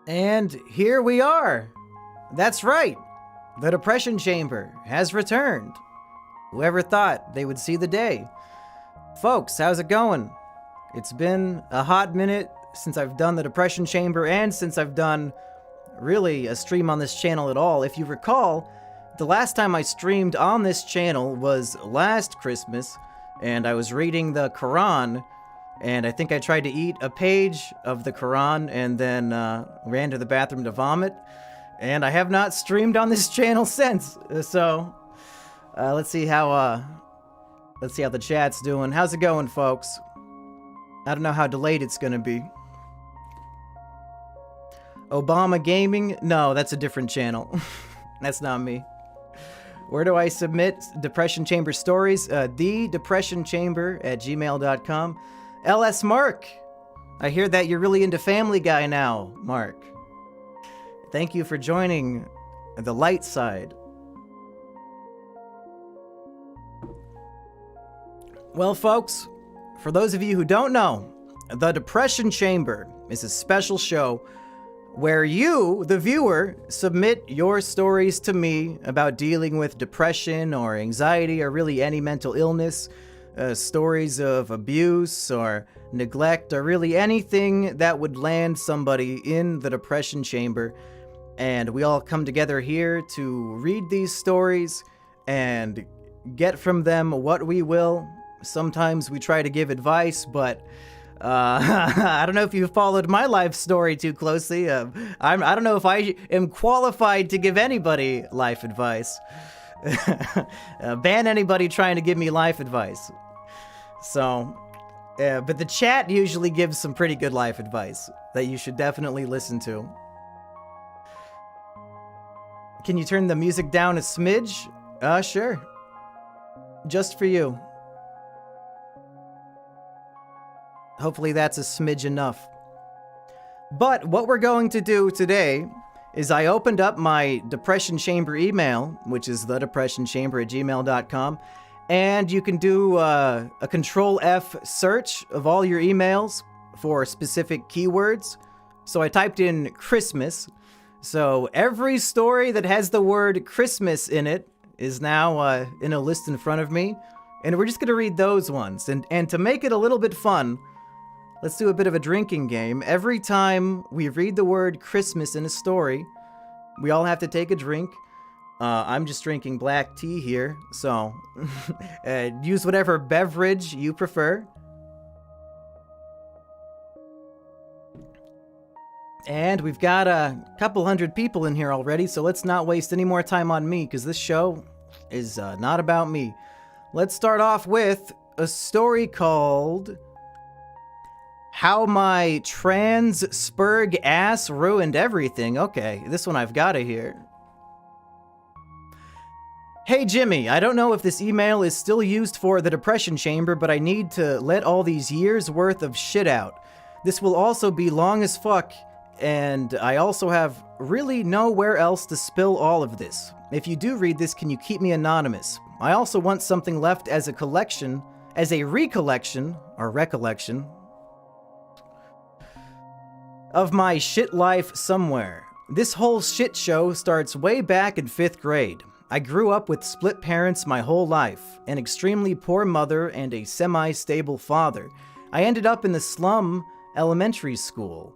And here we are. That's right. The Depression Chamber has returned. Whoever thought they would see the day? Folks, how's it going? It's been a hot minute since I've done the Depression Chamber and since I've done really a stream on this channel at all. If you recall, the last time I streamed on this channel was last Christmas, and I was reading the Quran, and I think I tried to eat a page of the Quran and then ran to the bathroom to vomit, and I have not streamed on this channel since. So let's see how the chat's doing. How's it going, folks? I don't know how delayed it's gonna be. Obama Gaming? No, that's a different channel. That's not me. Where do I submit Depression Chamber stories? thedepressionchamber@gmail.com. LS Mark! I hear that you're really into Family Guy now, Mark. Thank you for joining the light side. Well, folks, for those of you who don't know, the Depression Chamber is a special show where you, the viewer, submit your stories to me about dealing with depression or anxiety or really any mental illness, stories of abuse or neglect or really anything that would land somebody in the Depression Chamber. And we all come together here to read these stories and get from them what we will. Sometimes we try to give advice, but I don't know if you followed my life story too closely. I don't know if I am qualified to give anybody life advice. Ban anybody trying to give me life advice. So, but the chat usually gives some pretty good life advice that you should definitely listen to. Can you turn the music down a smidge? Sure. Just for you. Hopefully that's a smidge enough. But what we're going to do today is I opened up my Depression Chamber email, which is thedepressionchamber@gmail.com, and you can do a Control F search of all your emails for specific keywords. So I typed in Christmas. So every story that has the word Christmas in it is now in a list in front of me, and we're just going to read those ones. And to make it a little bit fun, let's do a bit of a drinking game. Every time we read the word Christmas in a story, we all have to take a drink. I'm just drinking black tea here, so use whatever beverage you prefer. And we've got a couple hundred people in here already, so let's not waste any more time on me, because this show is not about me. Let's start off with a story called How My Trans Spurg Ass Ruined Everything. Okay, this one I've got to hear. Hey Jimmy, I don't know if this email is still used for the Depression Chamber, but I need to let all these years worth of shit out. This will also be long as fuck, and I also have really nowhere else to spill all of this. If you do read this, can you keep me anonymous? I also want something left as a collection, as a recollection, or recollection, of my shit life somewhere. This whole shit show starts way back in 5th grade. I grew up with split parents my whole life, an extremely poor mother and a semi-stable father. I ended up in the slum elementary school.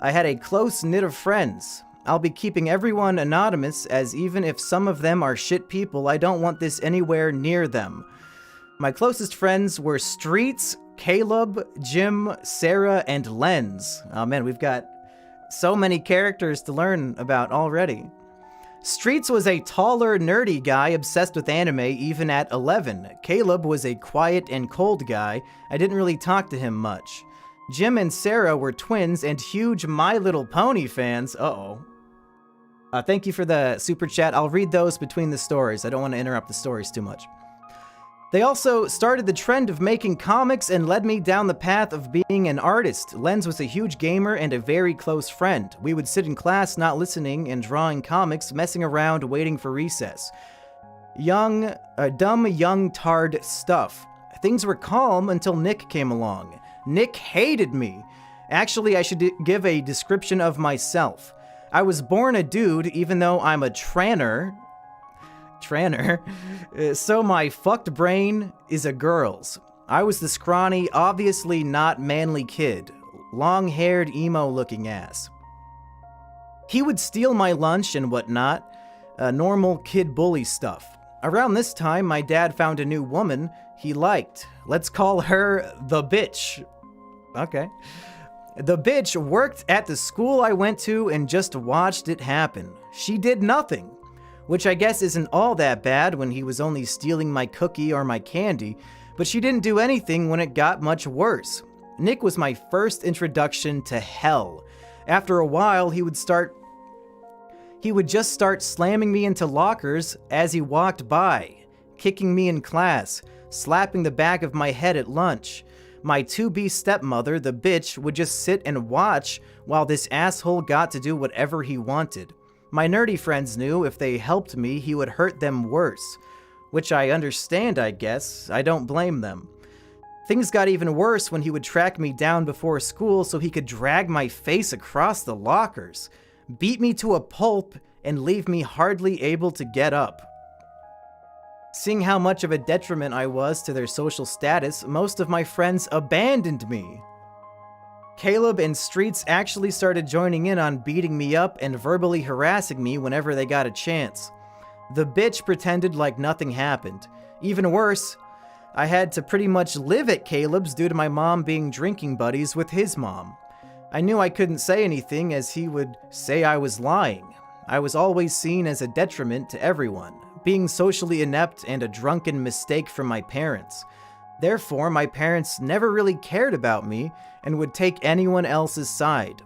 I had a close knit of friends. I'll be keeping everyone anonymous, as even if some of them are shit people, I don't want this anywhere near them. My closest friends were Streets, Caleb, Jim, Sarah, and Lenz. Oh man, we've got so many characters to learn about already. Streets was a taller, nerdy guy obsessed with anime even at 11. Caleb was a quiet and cold guy. I didn't really talk to him much. Jim and Sarah were twins and huge My Little Pony fans. Uh-oh. Thank you for the super chat. I'll read those between the stories. I don't want to interrupt the stories too much. They also started the trend of making comics and led me down the path of being an artist. Lenz was a huge gamer and a very close friend. We would sit in class not listening and drawing comics, messing around, waiting for recess. Dumb young tard stuff. Things were calm until Nick came along. Nick hated me. Actually, I should give a description of myself. I was born a dude, even though I'm a tranner, so my fucked brain is a girl's. I was the scrawny, obviously not manly kid, long-haired, emo-looking ass. He would steal my lunch and whatnot, normal kid bully stuff. Around this time, my dad found a new woman he liked. Let's call her the bitch. Okay. The bitch worked at the school I went to and just watched it happen. She did nothing, which I guess isn't all that bad when he was only stealing my cookie or my candy, but she didn't do anything when it got much worse. Nick was my first introduction to hell. After a while, he would just start slamming me into lockers as he walked by, kicking me in class, slapping the back of my head at lunch. My to-be stepmother, the bitch, would just sit and watch while this asshole got to do whatever he wanted. My nerdy friends knew if they helped me, he would hurt them worse. Which I understand, I guess. I don't blame them. Things got even worse when he would track me down before school so he could drag my face across the lockers, beat me to a pulp, and leave me hardly able to get up. Seeing how much of a detriment I was to their social status, most of my friends abandoned me. Caleb and Streets actually started joining in on beating me up and verbally harassing me whenever they got a chance. The bitch pretended like nothing happened. Even worse, I had to pretty much live at Caleb's due to my mom being drinking buddies with his mom. I knew I couldn't say anything as he would say I was lying. I was always seen as a detriment to everyone, being socially inept and a drunken mistake from my parents. Therefore, my parents never really cared about me and would take anyone else's side.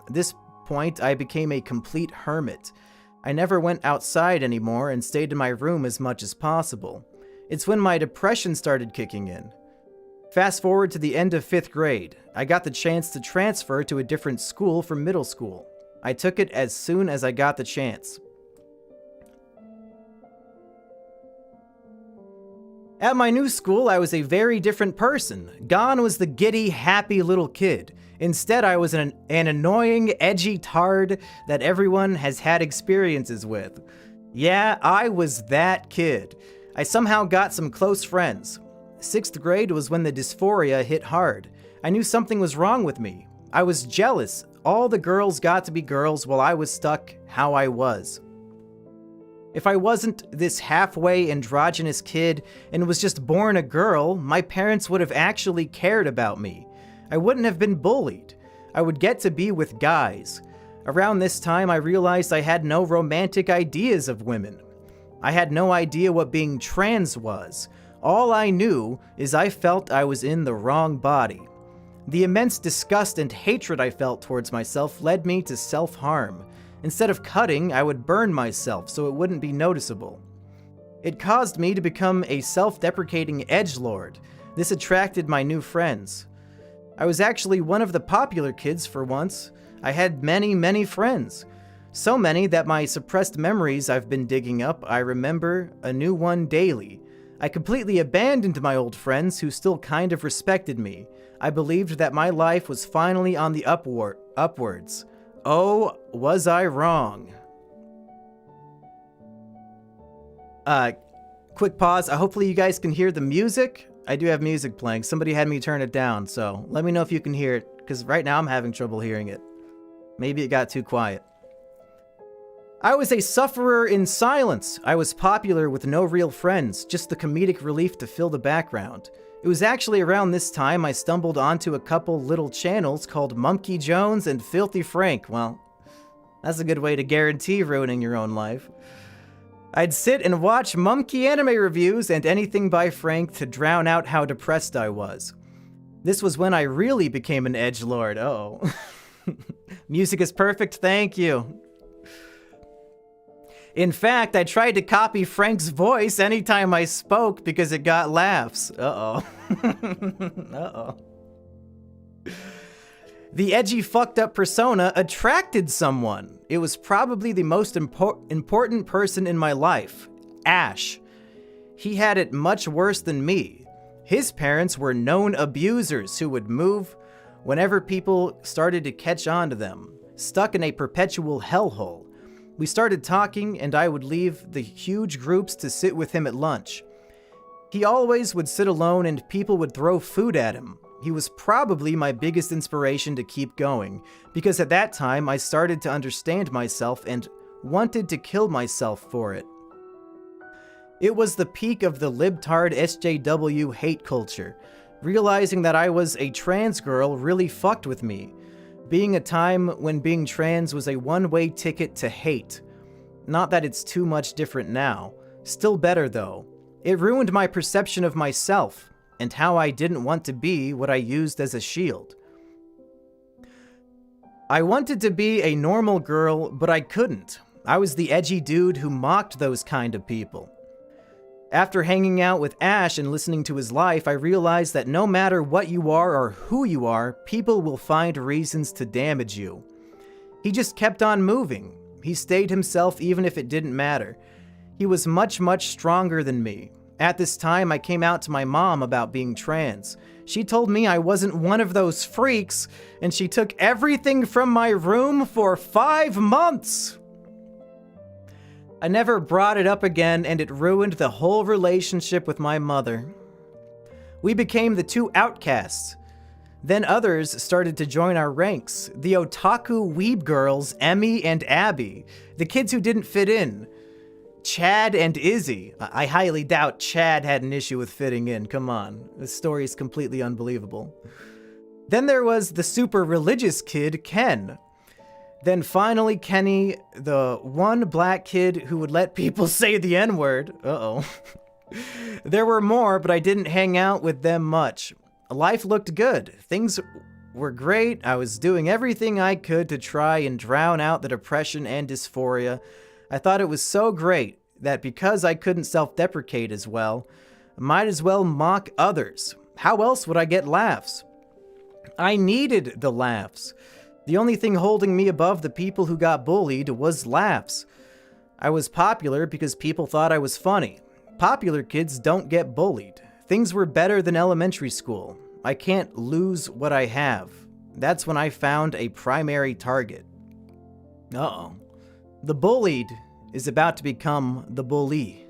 At this point, I became a complete hermit. I never went outside anymore and stayed in my room as much as possible. It's when my depression started kicking in. Fast forward to the end of 5th grade. I got the chance to transfer to a different school from middle school. I took it as soon as I got the chance. At my new school, I was a very different person. Gone was the giddy, happy little kid. Instead, I was an annoying, edgy tard that everyone has had experiences with. Yeah, I was that kid. I somehow got some close friends. 6th grade was when the dysphoria hit hard. I knew something was wrong with me. I was jealous. All the girls got to be girls while I was stuck how I was. If I wasn't this halfway androgynous kid and was just born a girl, my parents would have actually cared about me. I wouldn't have been bullied. I would get to be with guys. Around this time, I realized I had no romantic ideas of women. I had no idea what being trans was. All I knew is I felt I was in the wrong body. The immense disgust and hatred I felt towards myself led me to self-harm. Instead of cutting, I would burn myself so it wouldn't be noticeable. It caused me to become a self-deprecating edgelord. This attracted my new friends. I was actually one of the popular kids for once. I had many, many friends. So many that my suppressed memories I've been digging up, I remember a new one daily. I completely abandoned my old friends who still kind of respected me. I believed that my life was finally on the upwards. Oh, was I wrong? Quick pause. Hopefully you guys can hear the music. I do have music playing. Somebody had me turn it down, so let me know if you can hear it, because right now I'm having trouble hearing it. Maybe it got too quiet. I was a sufferer in silence. I was popular with no real friends, just the comedic relief to fill the background. It was actually around this time I stumbled onto a couple little channels called Mumkey Jones and Filthy Frank. Well, that's a good way to guarantee ruining your own life. I'd sit and watch Mumkey anime reviews and anything by Frank to drown out how depressed I was. This was when I really became an edgelord. Uh-oh. Music is perfect, thank you. In fact, I tried to copy Frank's voice anytime I spoke because it got laughs. Uh-oh. Uh-oh. The edgy, fucked up persona attracted someone. It was probably the most important person in my life, Ash. He had it much worse than me. His parents were known abusers who would move whenever people started to catch on to them, stuck in a perpetual hellhole. We started talking, and I would leave the huge groups to sit with him at lunch. He always would sit alone and people would throw food at him. He was probably my biggest inspiration to keep going, because at that time I started to understand myself and wanted to kill myself for it. It was the peak of the libtard SJW hate culture. Realizing that I was a trans girl really fucked with me, being a time when being trans was a one-way ticket to hate. Not that it's too much different now. Still better though. It ruined my perception of myself, and how I didn't want to be what I used as a shield. I wanted to be a normal girl, but I couldn't. I was the edgy dude who mocked those kind of people. After hanging out with Ash and listening to his life, I realized that no matter what you are or who you are, people will find reasons to damage you. He just kept on moving. He stayed himself even if it didn't matter. He was much, much stronger than me. At this time, I came out to my mom about being trans. She told me I wasn't one of those freaks, and she took everything from my room for 5 months. I never brought it up again, and it ruined the whole relationship with my mother. We became the two outcasts. Then others started to join our ranks. The otaku weeb girls, Emmy and Abby. The kids who didn't fit in. Chad and Izzy. I highly doubt Chad had an issue with fitting in. Come on. This story is completely unbelievable. Then there was the super religious kid, Ken. Then finally, Kenny, the one black kid who would let people say the N-word. Uh-oh. There were more, but I didn't hang out with them much. Life looked good. Things were great. I was doing everything I could to try and drown out the depression and dysphoria. I thought it was so great that because I couldn't self-deprecate as well, I might as well mock others. How else would I get laughs? I needed the laughs. The only thing holding me above the people who got bullied was laughs. I was popular because people thought I was funny. Popular kids don't get bullied. Things were better than elementary school. I can't lose what I have. That's when I found a primary target. Uh-oh. The bullied is about to become the bully.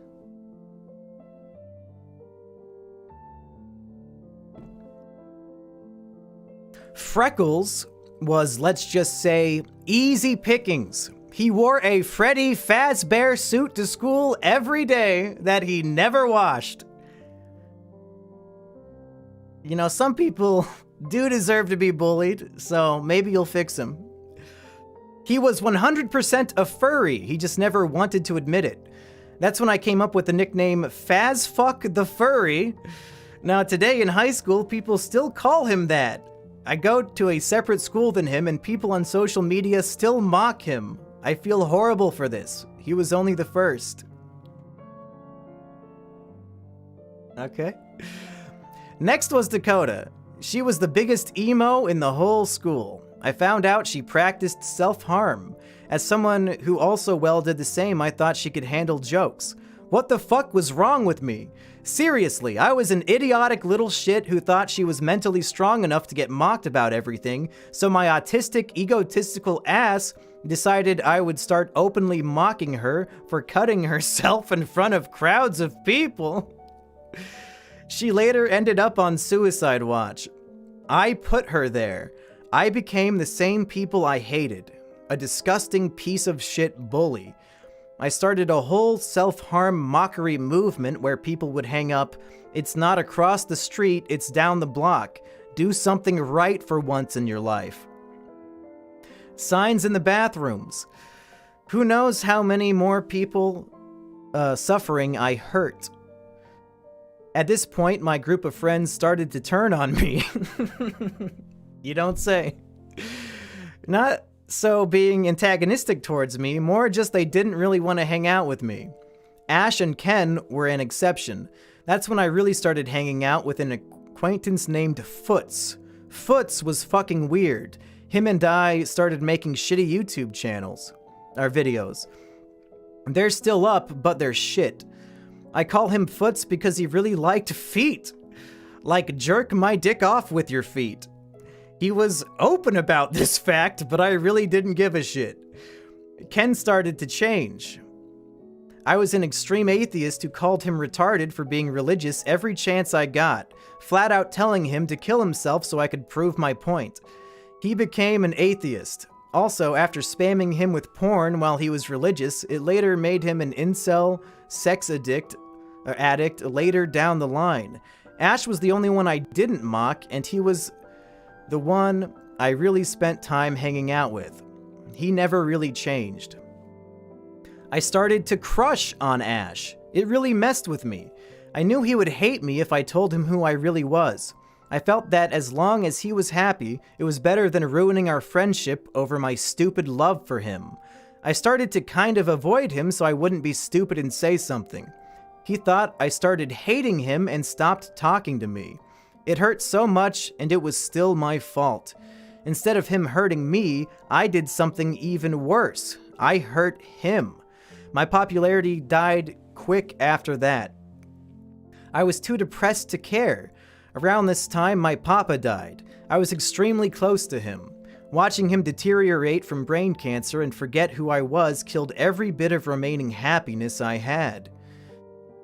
Freckles was, let's just say, easy pickings. He wore a Freddy Fazbear suit to school every day that he never washed. You know, some people do deserve to be bullied, so maybe you'll fix him. He was 100% a furry, he just never wanted to admit it. That's when I came up with the nickname Fazfuck the Furry. Now today in high school, people still call him that. I go to a separate school than him and people on social media still mock him. I feel horrible for this. He was only the first. Okay. Next was Dakota. She was the biggest emo in the whole school. I found out she practiced self-harm. As someone who also well did the same, I thought she could handle jokes. What the fuck was wrong with me? Seriously, I was an idiotic little shit who thought she was mentally strong enough to get mocked about everything, so my autistic, egotistical ass decided I would start openly mocking her for cutting herself in front of crowds of people. She later ended up on suicide watch. I put her there. I became the same people I hated. A disgusting piece of shit bully. I started a whole self-harm mockery movement where people would hang up, "It's not across the street, it's down the block. Do something right for once in your life." Signs in the bathrooms. Who knows how many more people suffering I hurt. At this point, my group of friends started to turn on me. You don't say. Not so being antagonistic towards me, more just they didn't really want to hang out with me. Ash and Ken were an exception. That's when I really started hanging out with an acquaintance named Foots. Foots was fucking weird. Him and I started making shitty YouTube channels. Our videos. They're still up, but they're shit. I call him Foots because he really liked feet. Like, jerk my dick off with your feet. He was open about this fact, but I really didn't give a shit. Ken started to change. I was an extreme atheist who called him retarded for being religious every chance I got, flat out telling him to kill himself so I could prove my point. He became an atheist. Also, after spamming him with porn while he was religious, it later made him an incel, sex addict later down the line. Ash was the only one I didn't mock, and he was the one I really spent time hanging out with. He never really changed. I started to crush on Ash. It really messed with me. I knew he would hate me if I told him who I really was. I felt that as long as he was happy, it was better than ruining our friendship over my stupid love for him. I started to kind of avoid him so I wouldn't be stupid and say something. He thought I started hating him and stopped talking to me. It hurt so much, and it was still my fault. Instead of him hurting me, I did something even worse. I hurt him. My popularity died quick after that. I was too depressed to care. Around this time, my papa died. I was extremely close to him. Watching him deteriorate from brain cancer and forget who I was killed every bit of remaining happiness I had.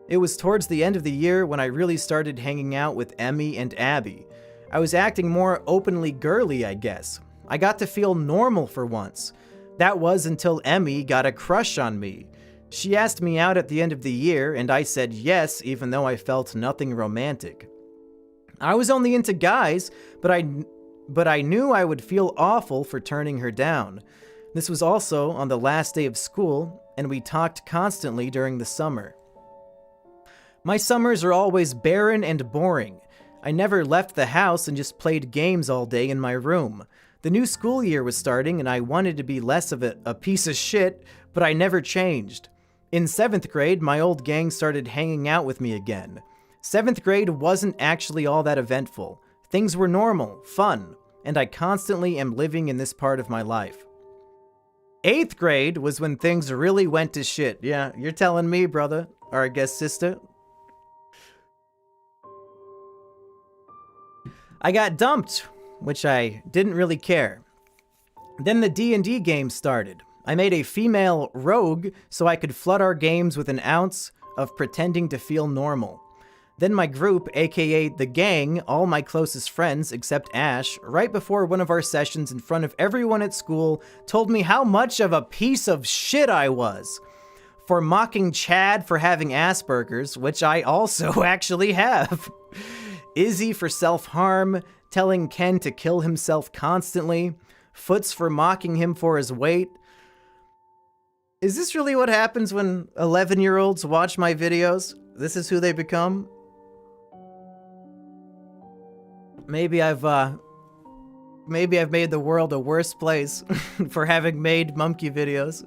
It was towards the end of the year when I really started hanging out with Emmy and Abby. I was acting more openly girly, I guess. I got to feel normal for once. That was until Emmy got a crush on me. She asked me out at the end of the year, and I said yes, even though I felt nothing romantic. I was only into guys, but I knew I would feel awful for turning her down. This was also on the last day of school, and we talked constantly during the summer. My summers are always barren and boring. I never left the house and just played games all day in my room. The new school year was starting, and I wanted to be less of a piece of shit, but I never changed. In 7th grade, my old gang started hanging out with me again. 7th grade wasn't actually all that eventful. Things were normal, fun, and I constantly am living in this part of my life. 8th grade was when things really went to shit. Yeah, you're telling me, brother, or I guess sister. I got dumped, which I didn't really care. Then the D&D game started. I made a female rogue so I could flood our games with an ounce of pretending to feel normal. Then my group, aka the gang, all my closest friends except Ash, right before one of our sessions in front of everyone at school, told me how much of a piece of shit I was. For mocking Chad for having Asperger's, which I also actually have. Izzy for self-harm, telling Ken to kill himself constantly, Foots for mocking him for his weight. Is this really what happens when 11-year-olds watch my videos? This is who they become? Maybe I've made the world a worse place for having made monkey videos.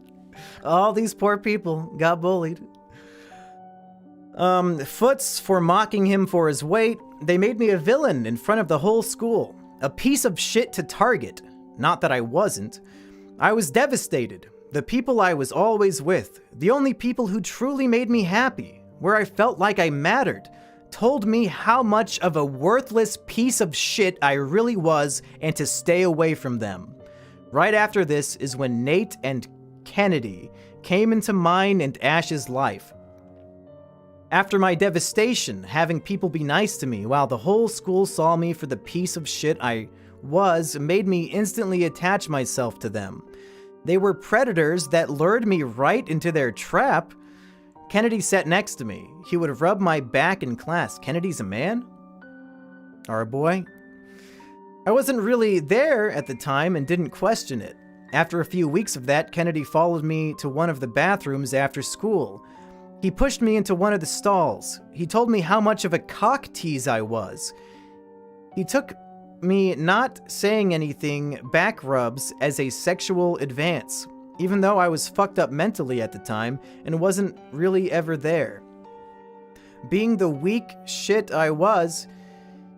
All these poor people got bullied. Foots for mocking him for his weight. They made me a villain in front of the whole school. A piece of shit to target. Not that I wasn't. I was devastated. The people I was always with, the only people who truly made me happy, where I felt like I mattered, told me how much of a worthless piece of shit I really was and to stay away from them. Right after this is when Nate and Kennedy came into mine and Ash's life. After my devastation, having people be nice to me while the whole school saw me for the piece of shit I was made me instantly attach myself to them. They were predators that lured me right into their trap. Kennedy sat next to me. He would rub my back in class. Kennedy's a man? Or a boy? I wasn't really there at the time and didn't question it. After a few weeks of that, Kennedy followed me to one of the bathrooms after school. He pushed me into one of the stalls. He told me how much of a cock tease I was. He took me not saying anything back rubs as a sexual advance, even though I was fucked up mentally at the time and wasn't really ever there. Being the weak shit I was,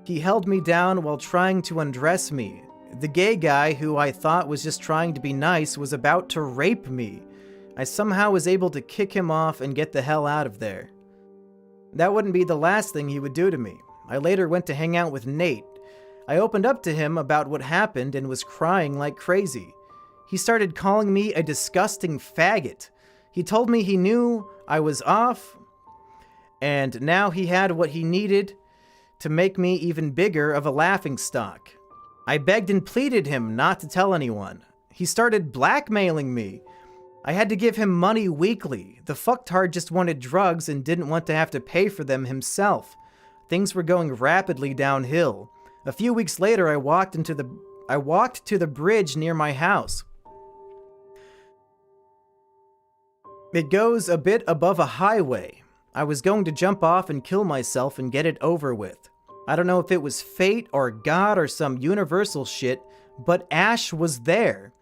he held me down while trying to undress me. The gay guy, who I thought was just trying to be nice, was about to rape me. I somehow was able to kick him off and get the hell out of there. That wouldn't be the last thing he would do to me. I later went to hang out with Nate. I opened up to him about what happened and was crying like crazy. He started calling me a disgusting faggot. He told me he knew I was off, and now he had what he needed to make me even bigger of a laughingstock. I begged and pleaded him not to tell anyone. He started blackmailing me. I had to give him money weekly. The fucktard just wanted drugs and didn't want to have to pay for them himself. Things were going rapidly downhill. A few weeks later, I walked to the bridge near my house. It goes a bit above a highway. I was going to jump off and kill myself and get it over with. I don't know if it was fate or God or some universal shit, but Ash was there.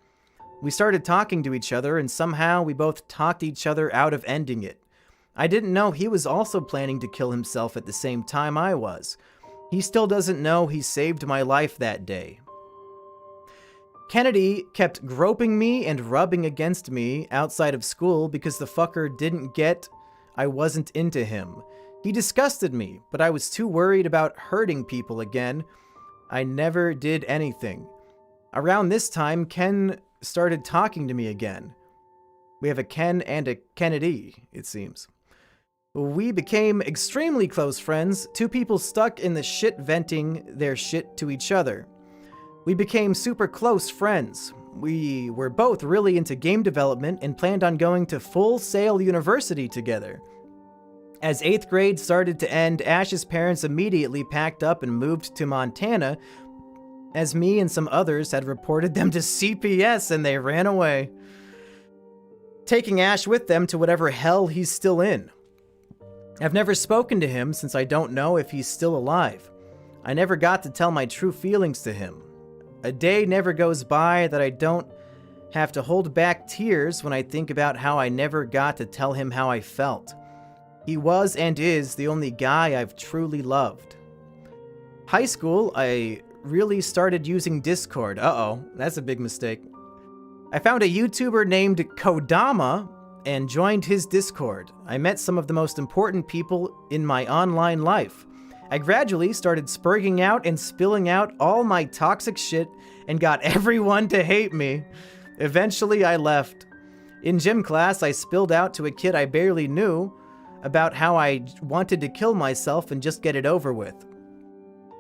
We started talking to each other, and somehow we both talked each other out of ending it. I didn't know he was also planning to kill himself at the same time I was. He still doesn't know he saved my life that day. Kennedy kept groping me and rubbing against me outside of school because the fucker didn't get I wasn't into him. He disgusted me, but I was too worried about hurting people again. I never did anything. Around this time, Ken started talking to me again. We have a Ken and a Kennedy, it seems. We became extremely close friends, two people stuck in the shit venting their shit to each other. We became super close friends. We were both really into game development and planned on going to Full Sail University together. As 8th grade started to end, Ash's parents immediately packed up and moved to Montana, as me and some others had reported them to CPS and they ran away, taking Ash with them to whatever hell he's still in. I've never spoken to him since I don't know if he's still alive. I never got to tell my true feelings to him. A day never goes by that I don't have to hold back tears when I think about how I never got to tell him how I felt. He was and is the only guy I've truly loved. High school, I really started using Discord. Uh-oh, that's a big mistake. I found a YouTuber named Kodama and joined his Discord. I met some of the most important people in my online life. I gradually started spurging out and spilling out all my toxic shit and got everyone to hate me. Eventually, I left. In gym class, I spilled out to a kid I barely knew about how I wanted to kill myself and just get it over with.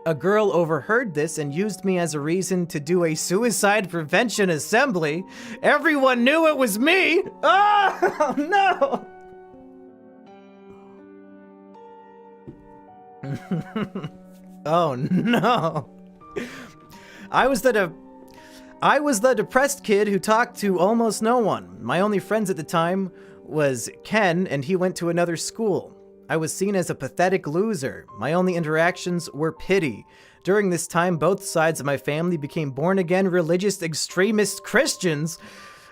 A girl overheard this and used me as a reason to do a suicide prevention assembly. Everyone knew it was me! Oh, no! Oh, no. I was the depressed kid who talked to almost no one. My only friends at the time was Ken, and he went to another school. I was seen as a pathetic loser. My only interactions were pity. During this time, both sides of my family became born-again religious extremist Christians.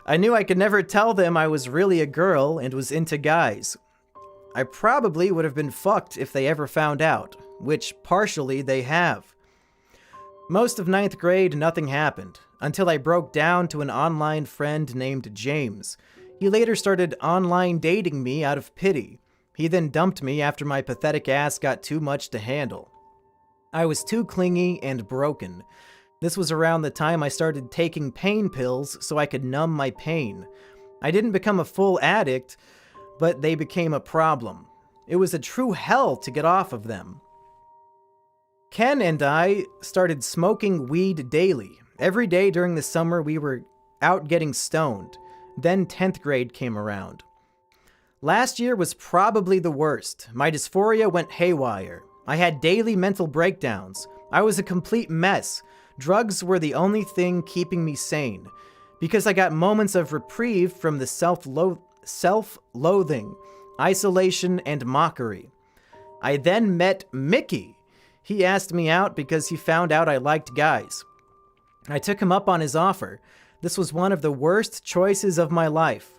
I knew I could never tell them I was really a girl and was into guys. I probably would have been fucked if they ever found out, which partially they have. Most of 9th grade, nothing happened, until I broke down to an online friend named James. He later started online dating me out of pity. He then dumped me after my pathetic ass got too much to handle. I was too clingy and broken. This was around the time I started taking pain pills so I could numb my pain. I didn't become a full addict, but they became a problem. It was a true hell to get off of them. Ken and I started smoking weed daily. Every day during the summer we were out getting stoned. Then 10th grade came around. Last year was probably the worst. My dysphoria went haywire. I had daily mental breakdowns. I was a complete mess. Drugs were the only thing keeping me sane. Because I got moments of reprieve from the self-loathing, isolation, and mockery. I then met Mickey. He asked me out because he found out I liked guys. I took him up on his offer. This was one of the worst choices of my life.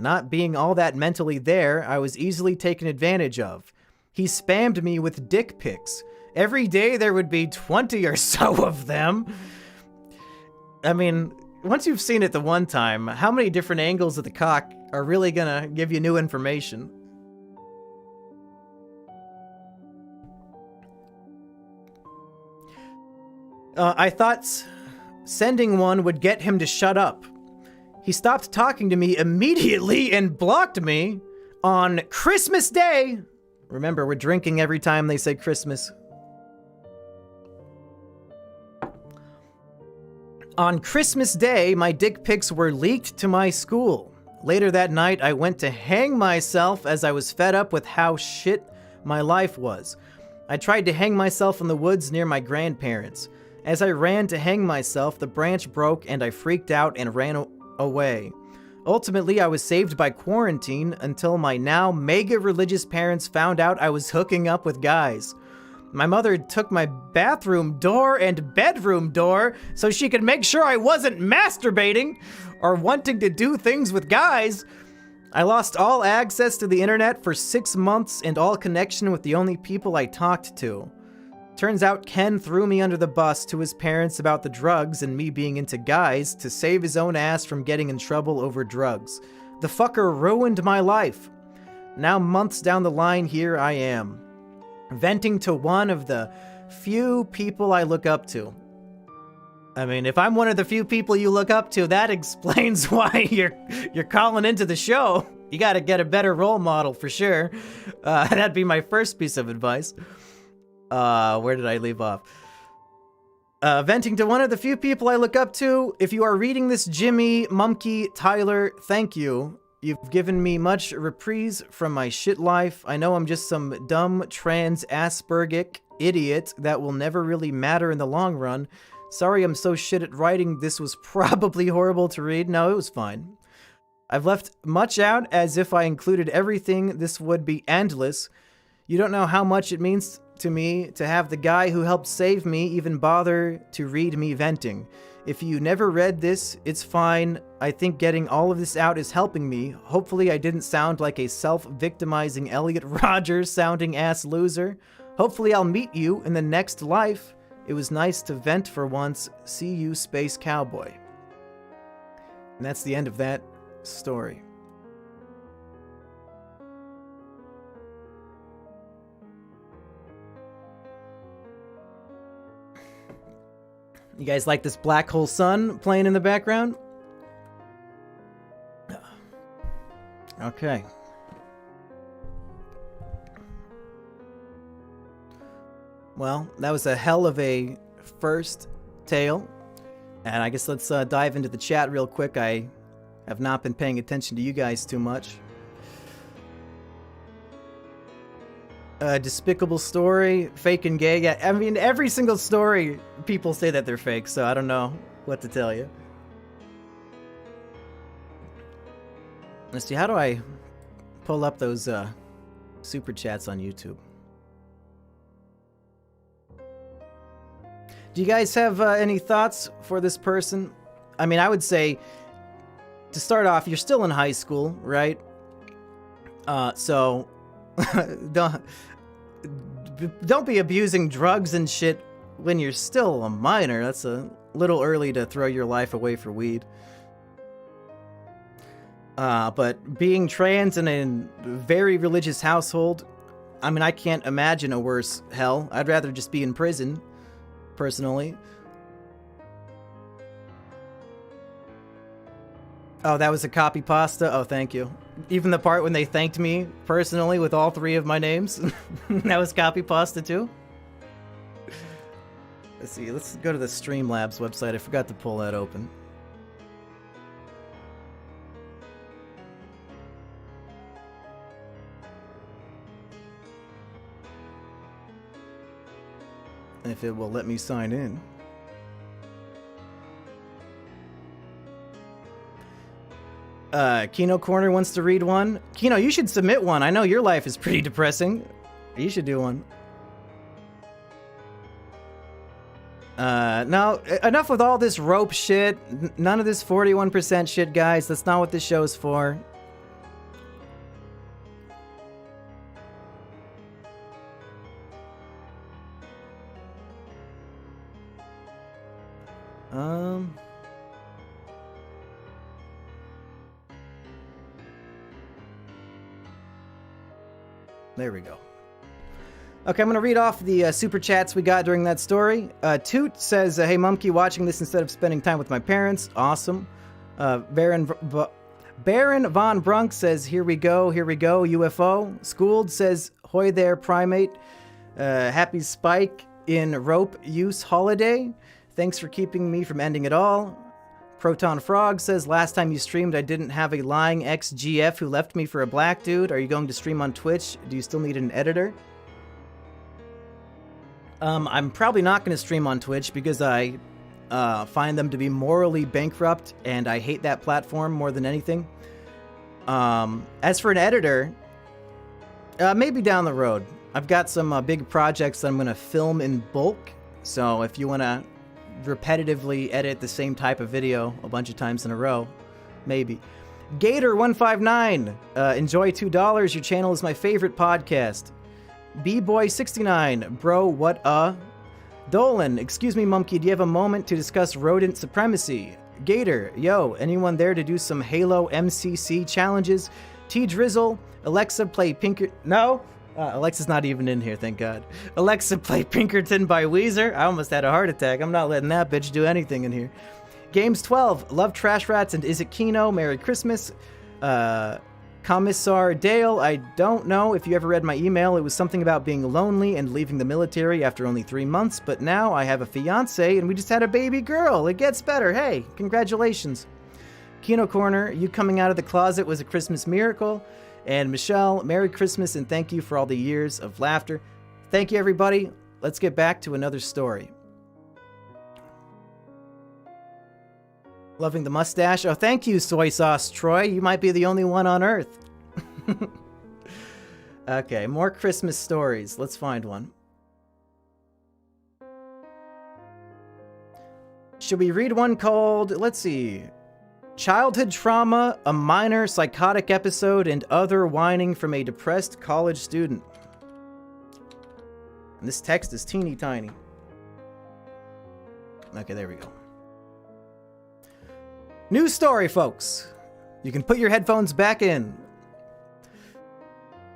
Not being all that mentally there, I was easily taken advantage of. He spammed me with dick pics. Every day there would be 20 or so of them. I mean, once you've seen it the one time, how many different angles of the cock are really gonna give you new information? I thought sending one would get him to shut up. He stopped talking to me immediately and blocked me on Christmas Day. Remember, we're drinking every time they say Christmas. On Christmas Day, my dick pics were leaked to my school. Later that night, I went to hang myself as I was fed up with how shit my life was. I tried to hang myself in the woods near my grandparents. As I ran to hang myself, the branch broke and I freaked out and ran away. Ultimately, I was saved by quarantine until my now mega religious parents found out I was hooking up with guys. My mother took my bathroom door and bedroom door so she could make sure I wasn't masturbating or wanting to do things with guys. I lost all access to the internet for 6 months and all connection with the only people I talked to. Turns out Ken threw me under the bus to his parents about the drugs and me being into guys to save his own ass from getting in trouble over drugs. The fucker ruined my life. Now months down the line, here I am, venting to one of the few people I look up to. I mean, if I'm one of the few people you look up to, that explains why you're calling into the show. You gotta get a better role model for sure. That'd be my first piece of advice. Where did I leave off? Venting to one of the few people I look up to. If you are reading this, Jimmy, Mumkey, Tyler, thank you. You've given me much reprise from my shit life. I know I'm just some dumb trans Aspergic idiot that will never really matter in the long run. Sorry I'm so shit at writing. This was probably horrible to read. No, it was fine. I've left much out as if I included everything. This would be endless. You don't know how much it means to me to have the guy who helped save me even bother to read me venting. If you never read this, it's fine. I think getting all of this out is helping me. Hopefully I didn't sound like a self-victimizing Elliot Rogers sounding ass loser. Hopefully I'll meet you in the next life. It was nice to vent for once. See you, Space Cowboy. And that's the end of that story. You guys like this Black Hole Sun playing in the background? Okay. Well, that was a hell of a first tale. And I guess let's dive into the chat real quick. I have not been paying attention to you guys too much. Despicable story, fake and gay. Yeah, I mean, every single story, people say that they're fake, so I don't know what to tell you. Let's see, how do I pull up those super chats on YouTube? Do you guys have any thoughts for this person? I mean, I would say, to start off, you're still in high school, right? So don't be abusing drugs and shit when you're still a minor. That's a little early to throw your life away for weed. But being trans in a very religious household, I mean, I can't imagine a worse hell. I'd rather just be in prison, personally. Oh, that was a copy pasta? Oh, thank you. Even the part when they thanked me personally with all 3 of my names? That was copy pasta too? Let's see, let's go to the Streamlabs website. I forgot to pull that open. If it will let me sign in. Kino Corner wants to read one. Kino, you should submit one. I know your life is pretty depressing. You should do one. No, enough with all this rope shit. None of this 41% shit, guys. That's not what this show's for. There we go. Okay, I'm going to read off the super chats we got during that story. Toot says, hey, Mumkey, watching this instead of spending time with my parents. Awesome. Baron Von Brunk says, here we go, UFO. Schooled says, hoy there, primate. Happy Spike in rope use holiday. Thanks for keeping me from ending it all. Proton Frog says, last time you streamed, I didn't have a lying ex-GF who left me for a black dude. Are you going to stream on Twitch? Do you still need an editor? I'm probably not going to stream on Twitch because I find them to be morally bankrupt, and I hate that platform more than anything. As for an editor, maybe down the road. I've got some big projects that I'm going to film in bulk, so if you want to repetitively edit the same type of video a bunch of times in a row, maybe. Gator159, enjoy $2. Your channel is my favorite podcast. B-Boy69, bro, what Dolan, excuse me, Mumkey, do you have a moment to discuss rodent supremacy? Gator, yo, anyone there to do some Halo MCC challenges? T-Drizzle, Alexa, play Pinker... No? Alexa's not even in here, thank God. Alexa, play Pinkerton by Weezer. I almost had a heart attack. I'm not letting that bitch do anything in here. Games 12, love Trash Rats and Is It Kino? Merry Christmas. Commissar Dale, I don't know if you ever read my email. It was something about being lonely and leaving the military after only 3 months, but now I have a fiance and we just had a baby girl. It gets better. Hey, congratulations. Kino Corner, you coming out of the closet was a Christmas miracle. And Michelle, Merry Christmas and thank you for all the years of laughter. Thank you, everybody. Let's get back to another story. Loving the mustache. Oh, thank you, Soy Sauce Troy. You might be the only one on Earth. Okay, more Christmas stories. Let's find one. Should we read one called, let's see, Childhood Trauma, a minor psychotic episode, and other whining from a depressed college student. And this text is teeny tiny. Okay, there we go. New story, folks. You can put your headphones back in.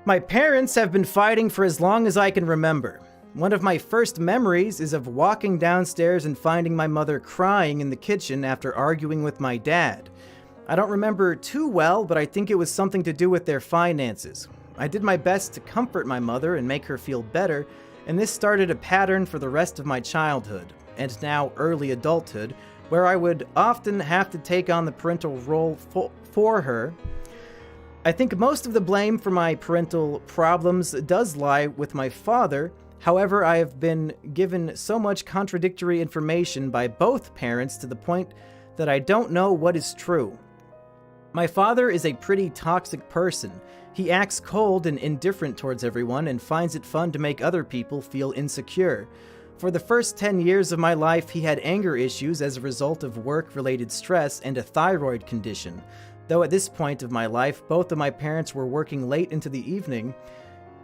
My parents have been fighting for as long as I can remember. One of my first memories is of walking downstairs and finding my mother crying in the kitchen after arguing with my dad. I don't remember too well, but I think it was something to do with their finances. I did my best to comfort my mother and make her feel better, and this started a pattern for the rest of my childhood, and now early adulthood, where I would often have to take on the parental role for her. I think most of the blame for my parental problems does lie with my father. However, I have been given so much contradictory information by both parents to the point that I don't know what is true. My father is a pretty toxic person. He acts cold and indifferent towards everyone and finds it fun to make other people feel insecure. For the first 10 years of my life, he had anger issues as a result of work-related stress and a thyroid condition. Though at this point of my life, both of my parents were working late into the evening,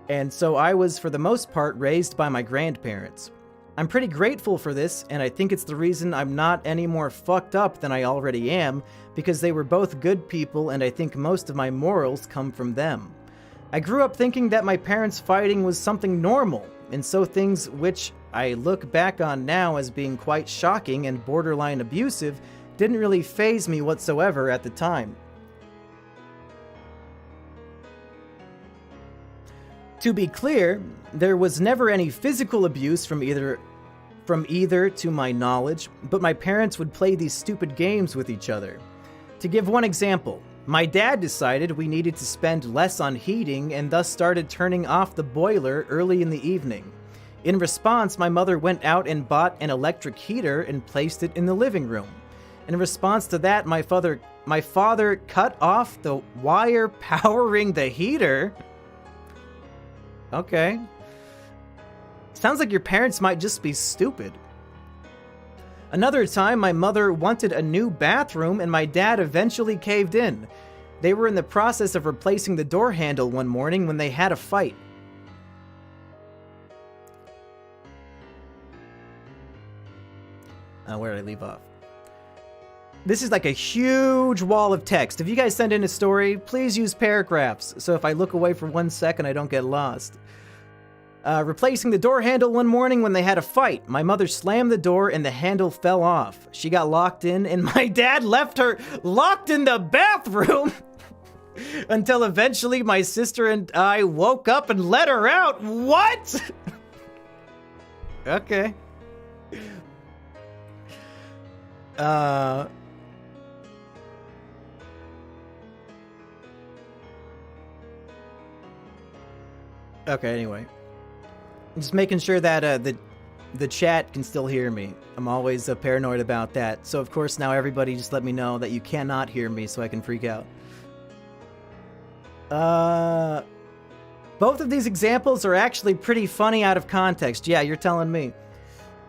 and so I was, for the most part, raised by my grandparents. I'm pretty grateful for this, and I think it's the reason I'm not any more fucked up than I already am, because they were both good people, and I think most of my morals come from them. I grew up thinking that my parents fighting was something normal, and so things which I look back on now as being quite shocking and borderline abusive didn't really faze me whatsoever at the time. To be clear, there was never any physical abuse from either to my knowledge, but my parents would play these stupid games with each other. To give one example, my dad decided we needed to spend less on heating and thus started turning off the boiler early in the evening. In response, my mother went out and bought an electric heater and placed it in the living room. In response to that, my father cut off the wire powering the heater. Okay. Sounds like your parents might just be stupid. Another time, my mother wanted a new bathroom and my dad eventually caved in. They were in the process of replacing the door handle one morning when they had a fight. Where did I leave off? This is like a huge wall of text. If you guys send in a story, please use paragraphs, so if I look away for 1 second, I don't get lost. Replacing the door handle one morning when they had a fight. My mother slammed the door and the handle fell off. She got locked in and my dad left her locked in the bathroom until eventually my sister and I woke up and let her out. What? Okay. Okay, anyway. I'm just making sure that the chat can still hear me. I'm always paranoid about that. So of course now everybody just let me know that you cannot hear me so I can freak out. Both of these examples are actually pretty funny out of context. Yeah, you're telling me.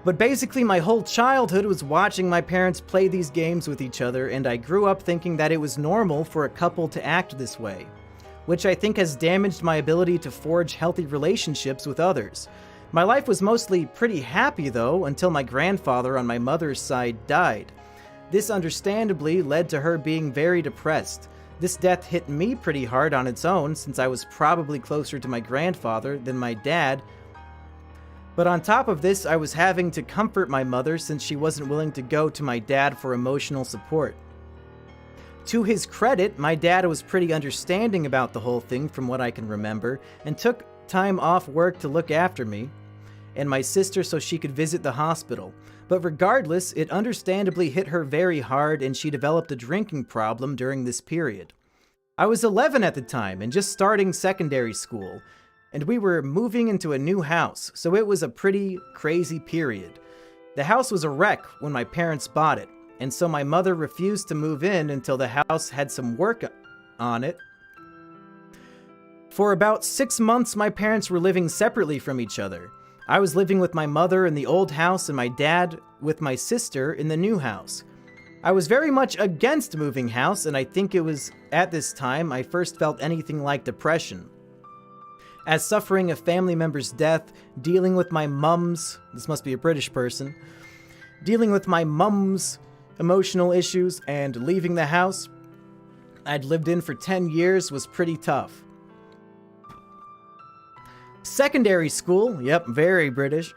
But basically my whole childhood was watching my parents play these games with each other, and I grew up thinking that it was normal for a couple to act this way, which I think has damaged my ability to forge healthy relationships with others. My life was mostly pretty happy though, until my grandfather on my mother's side died. This understandably led to her being very depressed. This death hit me pretty hard on its own, since I was probably closer to my grandfather than my dad. But on top of this, I was having to comfort my mother since she wasn't willing to go to my dad for emotional support. To his credit, my dad was pretty understanding about the whole thing from what I can remember, and took time off work to look after me and my sister so she could visit the hospital. But regardless, it understandably hit her very hard and she developed a drinking problem during this period. I was 11 at the time and just starting secondary school, and we were moving into a new house, so it was a pretty crazy period. The house was a wreck when my parents bought it, and so my mother refused to move in until the house had some work on it. For about 6 months, my parents were living separately from each other. I was living with my mother in the old house and my dad with my sister in the new house. I was very much against moving house, and I think it was at this time I first felt anything like depression. As suffering a family member's death, dealing with my mum's, this must be a British person, dealing with my mum's emotional issues and leaving the house I'd lived in for 10 years was pretty tough. Secondary school, yep, very British,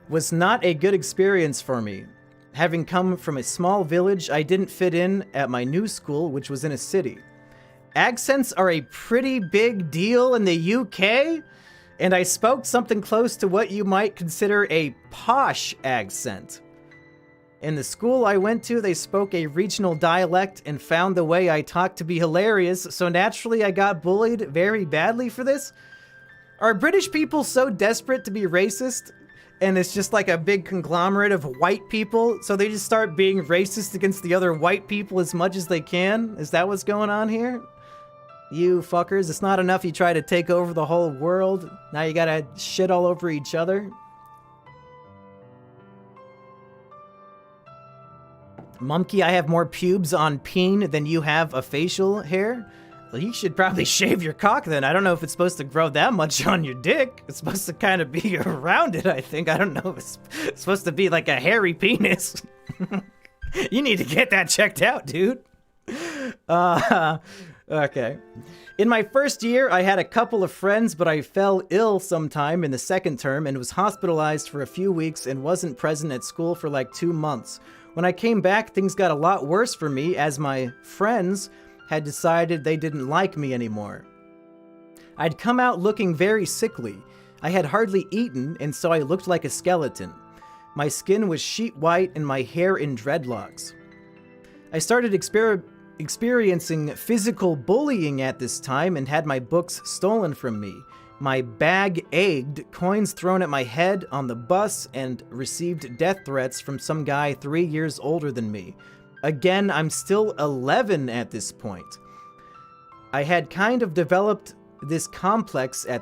was not a good experience for me. Having come from a small village, I didn't fit in at my new school, which was in a city. Accents are a pretty big deal in the UK, and I spoke something close to what you might consider a posh accent. In the school I went to, they spoke a regional dialect and found the way I talked to be hilarious, so naturally I got bullied very badly for this. Are British people so desperate to be racist? And it's just like a big conglomerate of white people, so they just start being racist against the other white people as much as they can? Is that what's going on here? You fuckers, it's not enough you try to take over the whole world, now you gotta shit all over each other? Monkey, I have more pubes on peen than you have a facial hair? Well, you should probably shave your cock then. I don't know if it's supposed to grow that much on your dick. It's supposed to kind of be around it, I think. I don't know if it's supposed to be like a hairy penis. You need to get that checked out, dude. Okay. In my first year, I had a couple of friends, but I fell ill sometime in the second term and was hospitalized for a few weeks and wasn't present at school for like 2 months. When I came back, things got a lot worse for me as my friends had decided they didn't like me anymore. I'd come out looking very sickly. I had hardly eaten, and so I looked like a skeleton. My skin was sheet white and my hair in dreadlocks. I started experiencing physical bullying at this time and had my books stolen from me. My bag egged, coins thrown at my head on the bus, and received death threats from some guy 3 years older than me. Again, I'm still 11 at this point. I had kind of developed this complex at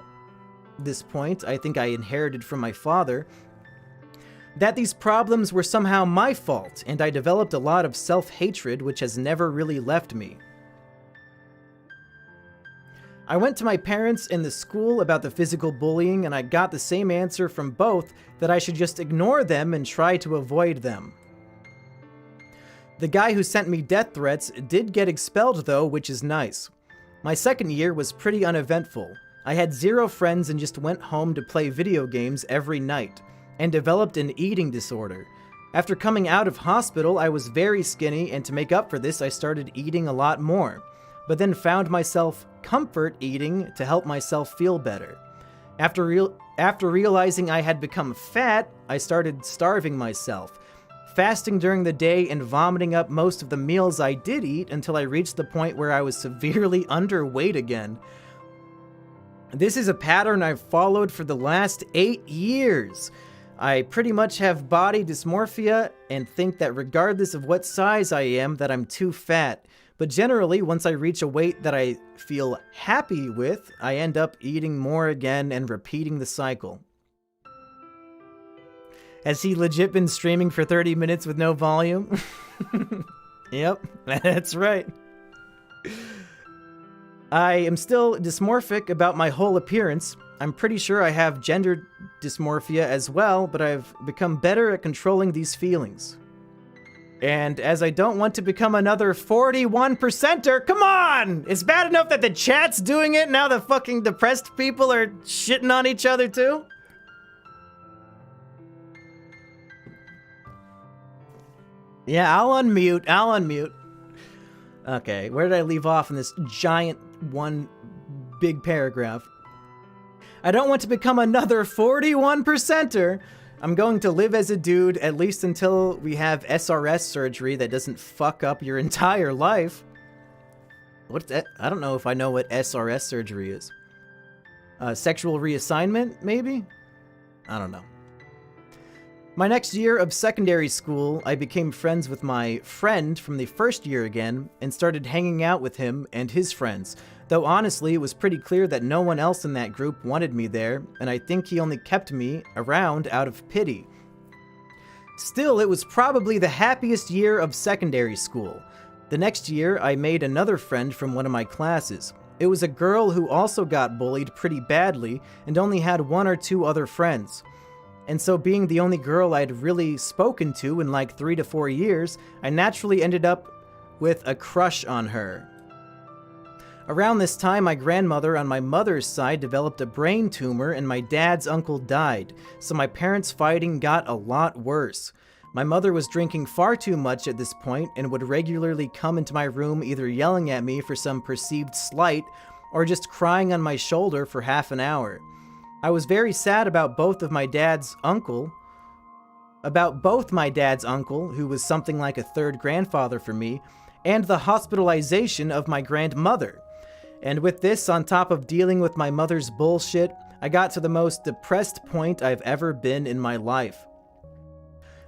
this point, I think I inherited from my father, that these problems were somehow my fault, and I developed a lot of self-hatred which has never really left me. I went to my parents and the school about the physical bullying, and I got the same answer from both, that I should just ignore them and try to avoid them. The guy who sent me death threats did get expelled though, which is nice. My second year was pretty uneventful. I had 0 friends and just went home to play video games every night, and developed an eating disorder. After coming out of hospital, I was very skinny, and to make up for this, I started eating a lot more, but then found myself comfort eating to help myself feel better. After realizing I had become fat, I started starving myself, fasting during the day and vomiting up most of the meals I did eat until I reached the point where I was severely underweight again. This is a pattern I've followed for the last 8 years. I pretty much have body dysmorphia and think that regardless of what size I am, that I'm too fat. But generally, once I reach a weight that I feel happy with, I end up eating more again and repeating the cycle. Has he legit been streaming for 30 minutes with no volume? Yep, that's right. I am still dysmorphic about my whole appearance. I'm pretty sure I have gender dysmorphia as well, but I've become better at controlling these feelings. And as I don't want to become another 41%er, come on! It's bad enough that the chat's doing it, now the fucking depressed people are shitting on each other too? Yeah, I'll unmute. Okay, where did I leave off in this giant one big paragraph? I don't want to become another 41%er. I'm going to live as a dude at least until we have SRS surgery that doesn't fuck up your entire life. What's that? I don't know if I know what SRS surgery is. Sexual reassignment, maybe? I don't know. My next year of secondary school, I became friends with my friend from the first year again, and started hanging out with him and his friends, though honestly it was pretty clear that no one else in that group wanted me there, and I think he only kept me around out of pity. Still, it was probably the happiest year of secondary school. The next year, I made another friend from one of my classes. It was a girl who also got bullied pretty badly, and only had 1 or 2 other friends. And so being the only girl I'd really spoken to in like 3 to 4 years, I naturally ended up with a crush on her. Around this time, my grandmother on my mother's side developed a brain tumor and my dad's uncle died, so my parents' fighting got a lot worse. My mother was drinking far too much at this point and would regularly come into my room either yelling at me for some perceived slight or just crying on my shoulder for half an hour. I was very sad about both my dad's uncle, who was something like a third grandfather for me, and the hospitalization of my grandmother. And with this, on top of dealing with my mother's bullshit, I got to the most depressed point I've ever been in my life.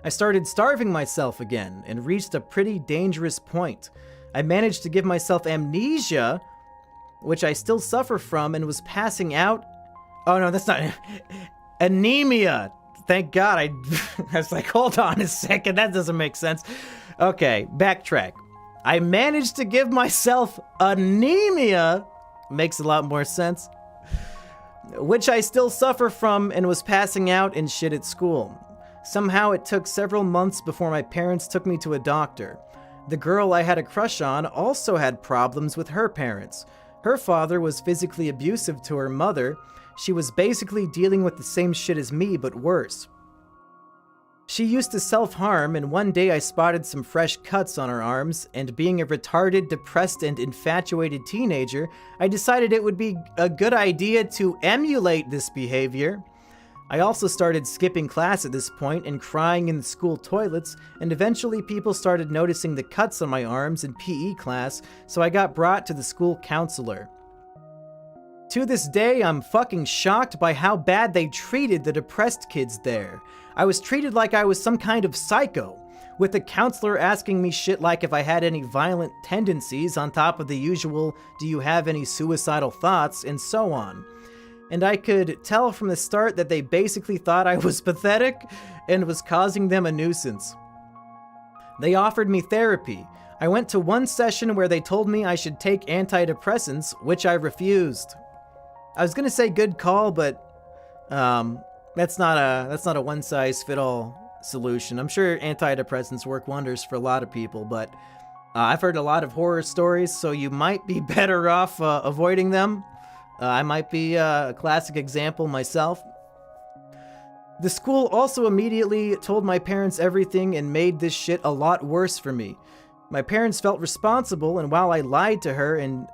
I started starving myself again, and reached a pretty dangerous point. I managed to give myself amnesia, which I still suffer from, and was passing out. Oh no, that's not... Anemia! Thank God, I was like, hold on a second, that doesn't make sense. Okay, backtrack. I managed to give myself anemia, makes a lot more sense, which I still suffer from and was passing out and shit at school. Somehow it took several months before my parents took me to a doctor. The girl I had a crush on also had problems with her parents. Her father was physically abusive to her mother. She was basically dealing with the same shit as me, but worse. She used to self-harm, and one day I spotted some fresh cuts on her arms, and being a retarded, depressed, and infatuated teenager, I decided it would be a good idea to emulate this behavior. I also started skipping class at this point and crying in the school toilets, and eventually people started noticing the cuts on my arms in PE class, so I got brought to the school counselor. To this day, I'm fucking shocked by how bad they treated the depressed kids there. I was treated like I was some kind of psycho, with the counselor asking me shit like if I had any violent tendencies on top of the usual, do you have any suicidal thoughts, and so on. And I could tell from the start that they basically thought I was pathetic and was causing them a nuisance. They offered me therapy. I went to one session where they told me I should take antidepressants, which I refused. I was gonna say good call, but that's not a one-size-fit-all solution. I'm sure antidepressants work wonders for a lot of people, but I've heard a lot of horror stories, so you might be better off avoiding them. I might be a classic example myself. The school also immediately told my parents everything and made this shit a lot worse for me. My parents felt responsible, and while I lied to her and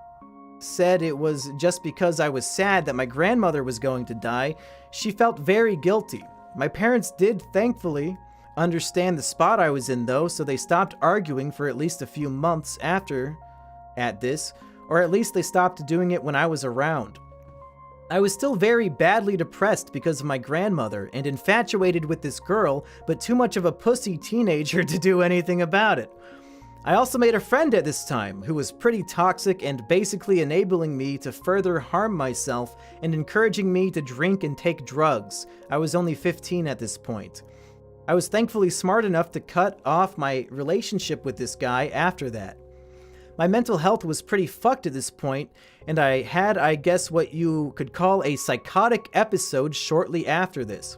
said it was just because I was sad that my grandmother was going to die, she felt very guilty. My parents did, thankfully, understand the spot I was in though, so they stopped arguing for at least a few months at this, or at least they stopped doing it when I was around. I was still very badly depressed because of my grandmother and infatuated with this girl, but too much of a pussy teenager to do anything about it. I also made a friend at this time who was pretty toxic and basically enabling me to further harm myself and encouraging me to drink and take drugs. I was only 15 at this point. I was thankfully smart enough to cut off my relationship with this guy after that. My mental health was pretty fucked at this point, and I had, I guess, what you could call a psychotic episode shortly after this.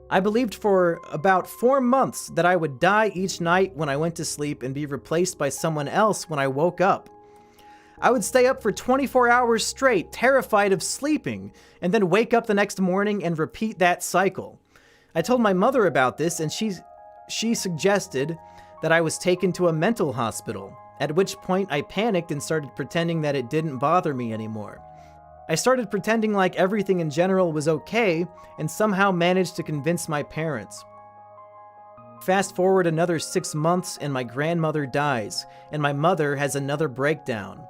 I believed for about 4 months that I would die each night when I went to sleep and be replaced by someone else when I woke up. I would stay up for 24 hours straight, terrified of sleeping, and then wake up the next morning and repeat that cycle. I told my mother about this, and she suggested that I was taken to a mental hospital, at which point I panicked and started pretending that it didn't bother me anymore. I started pretending like everything in general was okay, and somehow managed to convince my parents. Fast forward another 6 months and my grandmother dies, and my mother has another breakdown.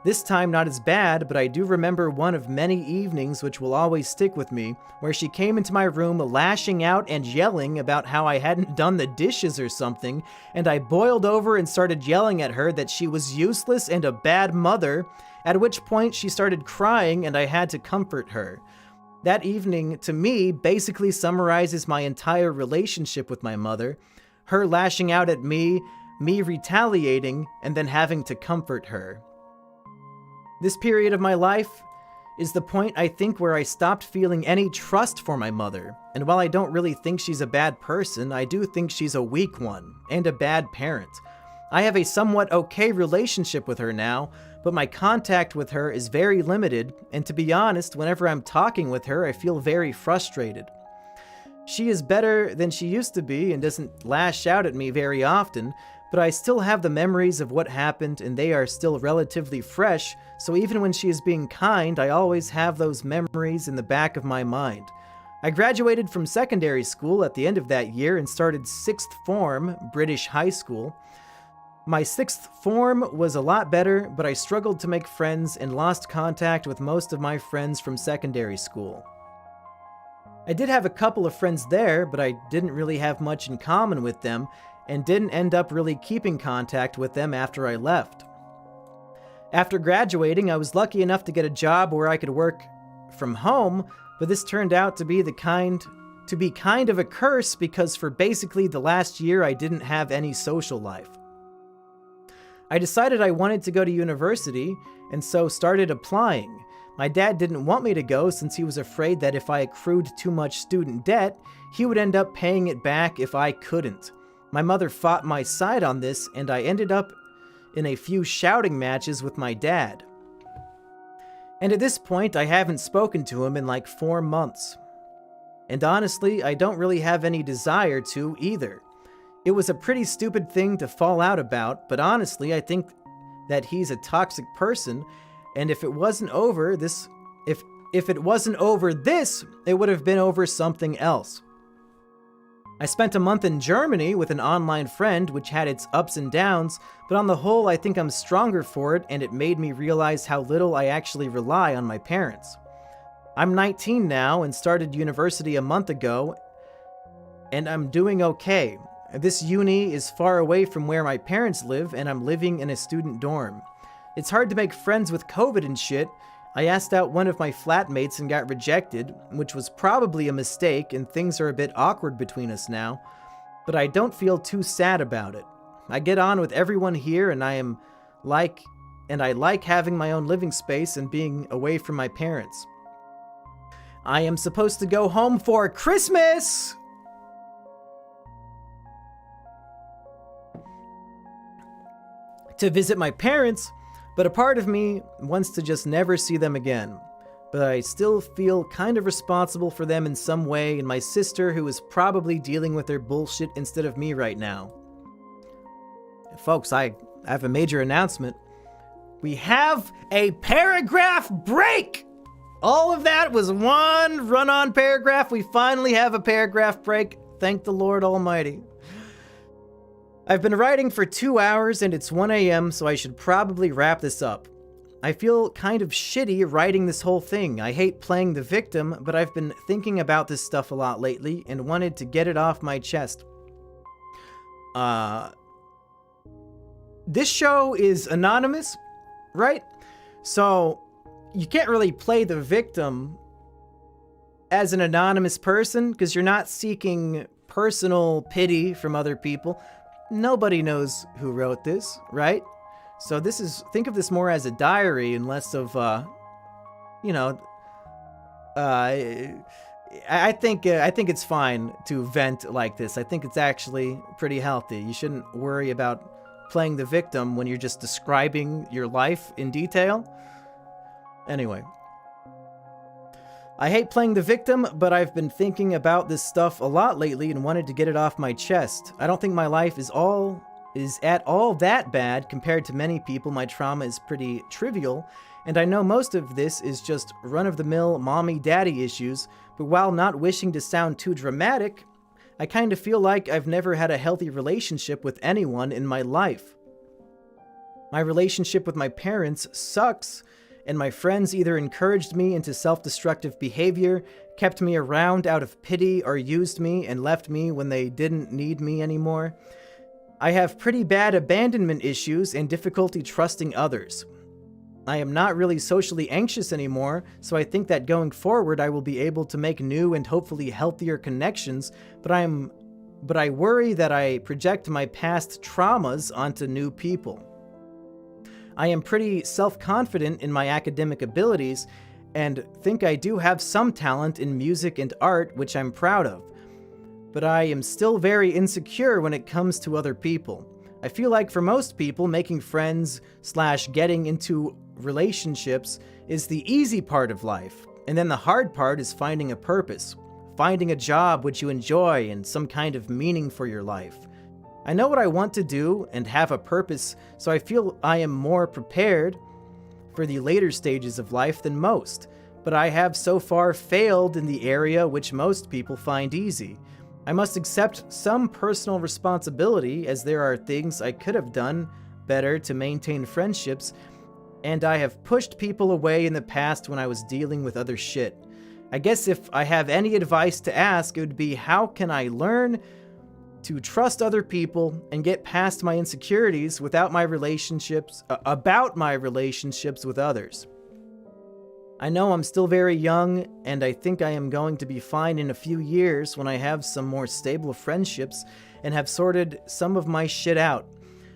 This time not as bad, but I do remember one of many evenings which will always stick with me, where she came into my room lashing out and yelling about how I hadn't done the dishes or something, and I boiled over and started yelling at her that she was useless and a bad mother, at which point she started crying and I had to comfort her. That evening, to me, basically summarizes my entire relationship with my mother, her lashing out at me retaliating, and then having to comfort her. This period of my life is the point, I think, where I stopped feeling any trust for my mother, and while I don't really think she's a bad person, I do think she's a weak one, and a bad parent. I have a somewhat okay relationship with her now, but my contact with her is very limited, and to be honest, whenever I'm talking with her, I feel very frustrated. She is better than she used to be and doesn't lash out at me very often, but I still have the memories of what happened and they are still relatively fresh, so even when she is being kind, I always have those memories in the back of my mind. I graduated from secondary school at the end of that year and started 6th form, British high school. My 6th form was a lot better, but I struggled to make friends and lost contact with most of my friends from secondary school. I did have a couple of friends there, but I didn't really have much in common with them, and didn't end up really keeping contact with them after I left. After graduating, I was lucky enough to get a job where I could work from home, but this turned out to be kind of a curse because for basically the last year I didn't have any social life. I decided I wanted to go to university, and so started applying. My dad didn't want me to go since he was afraid that if I accrued too much student debt, he would end up paying it back if I couldn't. My mother fought my side on this, and I ended up in a few shouting matches with my dad. And at this point, I haven't spoken to him in like 4 months. And honestly, I don't really have any desire to either. It was a pretty stupid thing to fall out about, but honestly, I think that he's a toxic person, and if it wasn't over this, it would have been over something else. I spent a month in Germany with an online friend, which had its ups and downs, but on the whole, I think I'm stronger for it, and it made me realize how little I actually rely on my parents. I'm 19 now and started university a month ago, and I'm doing okay. This uni is far away from where my parents live, and I'm living in a student dorm. It's hard to make friends with COVID and shit. I asked out one of my flatmates and got rejected, which was probably a mistake, and things are a bit awkward between us now, but I don't feel too sad about it. I get on with everyone here, and I like having my own living space and being away from my parents. I am supposed to go home for Christmas! To visit my parents, But a part of me wants to just never see them again. But I still feel kind of responsible for them in some way, and my sister, who is probably dealing with their bullshit instead of me right now. Folks, I have a major announcement. We have a paragraph break! All of that was one run-on paragraph. We finally have a paragraph break. Thank the Lord Almighty. I've been writing for 2 hours and it's 1 a.m., so I should probably wrap this up. I feel kind of shitty writing this whole thing. I hate playing the victim, but I've been thinking about this stuff a lot lately and wanted to get it off my chest. This show is anonymous, right? So you can't really play the victim as an anonymous person because you're not seeking personal pity from other people. Nobody knows who wrote this, right? So think of this more as a diary and less of, I think it's fine to vent like this. I think it's actually pretty healthy. You shouldn't worry about playing the victim when you're just describing your life in detail. Anyway. I hate playing the victim, but I've been thinking about this stuff a lot lately and wanted to get it off my chest. I don't think my life is at all that bad compared to many people. My trauma is pretty trivial, and I know most of this is just run-of-the-mill mommy-daddy issues, but while not wishing to sound too dramatic, I kind of feel like I've never had a healthy relationship with anyone in my life. My relationship with my parents sucks, and my friends either encouraged me into self-destructive behavior, kept me around out of pity, or used me and left me when they didn't need me anymore. I have pretty bad abandonment issues and difficulty trusting others. I am not really socially anxious anymore, so I think that going forward I will be able to make new and hopefully healthier connections, but I worry that I project my past traumas onto new people. I am pretty self-confident in my academic abilities and think I do have some talent in music and art, which I'm proud of. But I am still very insecure when it comes to other people. I feel like for most people, making friends / getting into relationships is the easy part of life, and then the hard part is finding a purpose, finding a job which you enjoy and some kind of meaning for your life. I know what I want to do and have a purpose, so I feel I am more prepared for the later stages of life than most, but I have so far failed in the area which most people find easy. I must accept some personal responsibility, as there are things I could have done better to maintain friendships, and I have pushed people away in the past when I was dealing with other shit. I guess if I have any advice to ask, it would be, how can I learn to trust other people and get past my insecurities about my relationships with others? I know I'm still very young, and I think I am going to be fine in a few years when I have some more stable friendships and have sorted some of my shit out.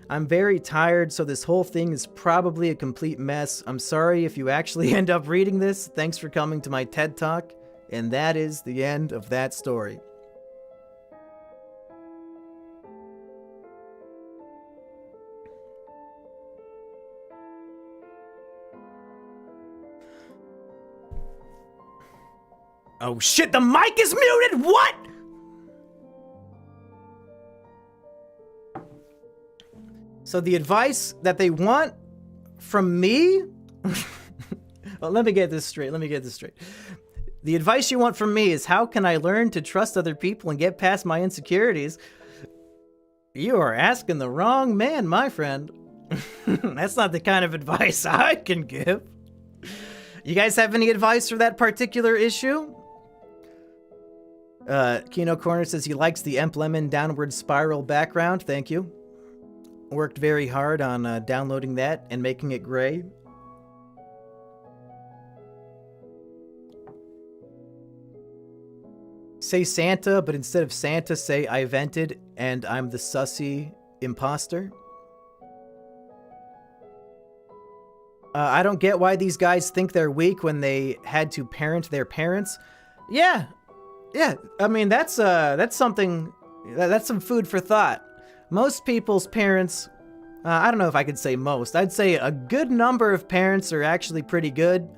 I'm very tired, so this whole thing is probably a complete mess. I'm sorry if you actually end up reading this. Thanks for coming to my TED Talk, and that is the end of that story. Oh shit, the mic is muted! What? So the advice that they want from me? Well, let me get this straight. The advice you want from me is, how can I learn to trust other people and get past my insecurities? You are asking the wrong man, my friend. That's not the kind of advice I can give. You guys have any advice for that particular issue? Kino Corner says he likes the Emp Lemon downward spiral background. Thank you. Worked very hard on downloading that and making it gray. Say Santa, but instead of Santa, say I vented and I'm the sussy imposter. I don't get why these guys think they're weak when they had to parent their parents. Yeah. I mean, that's something, that's some food for thought. Most people's parents I don't know if I could say most. I'd say a good number of parents are actually pretty good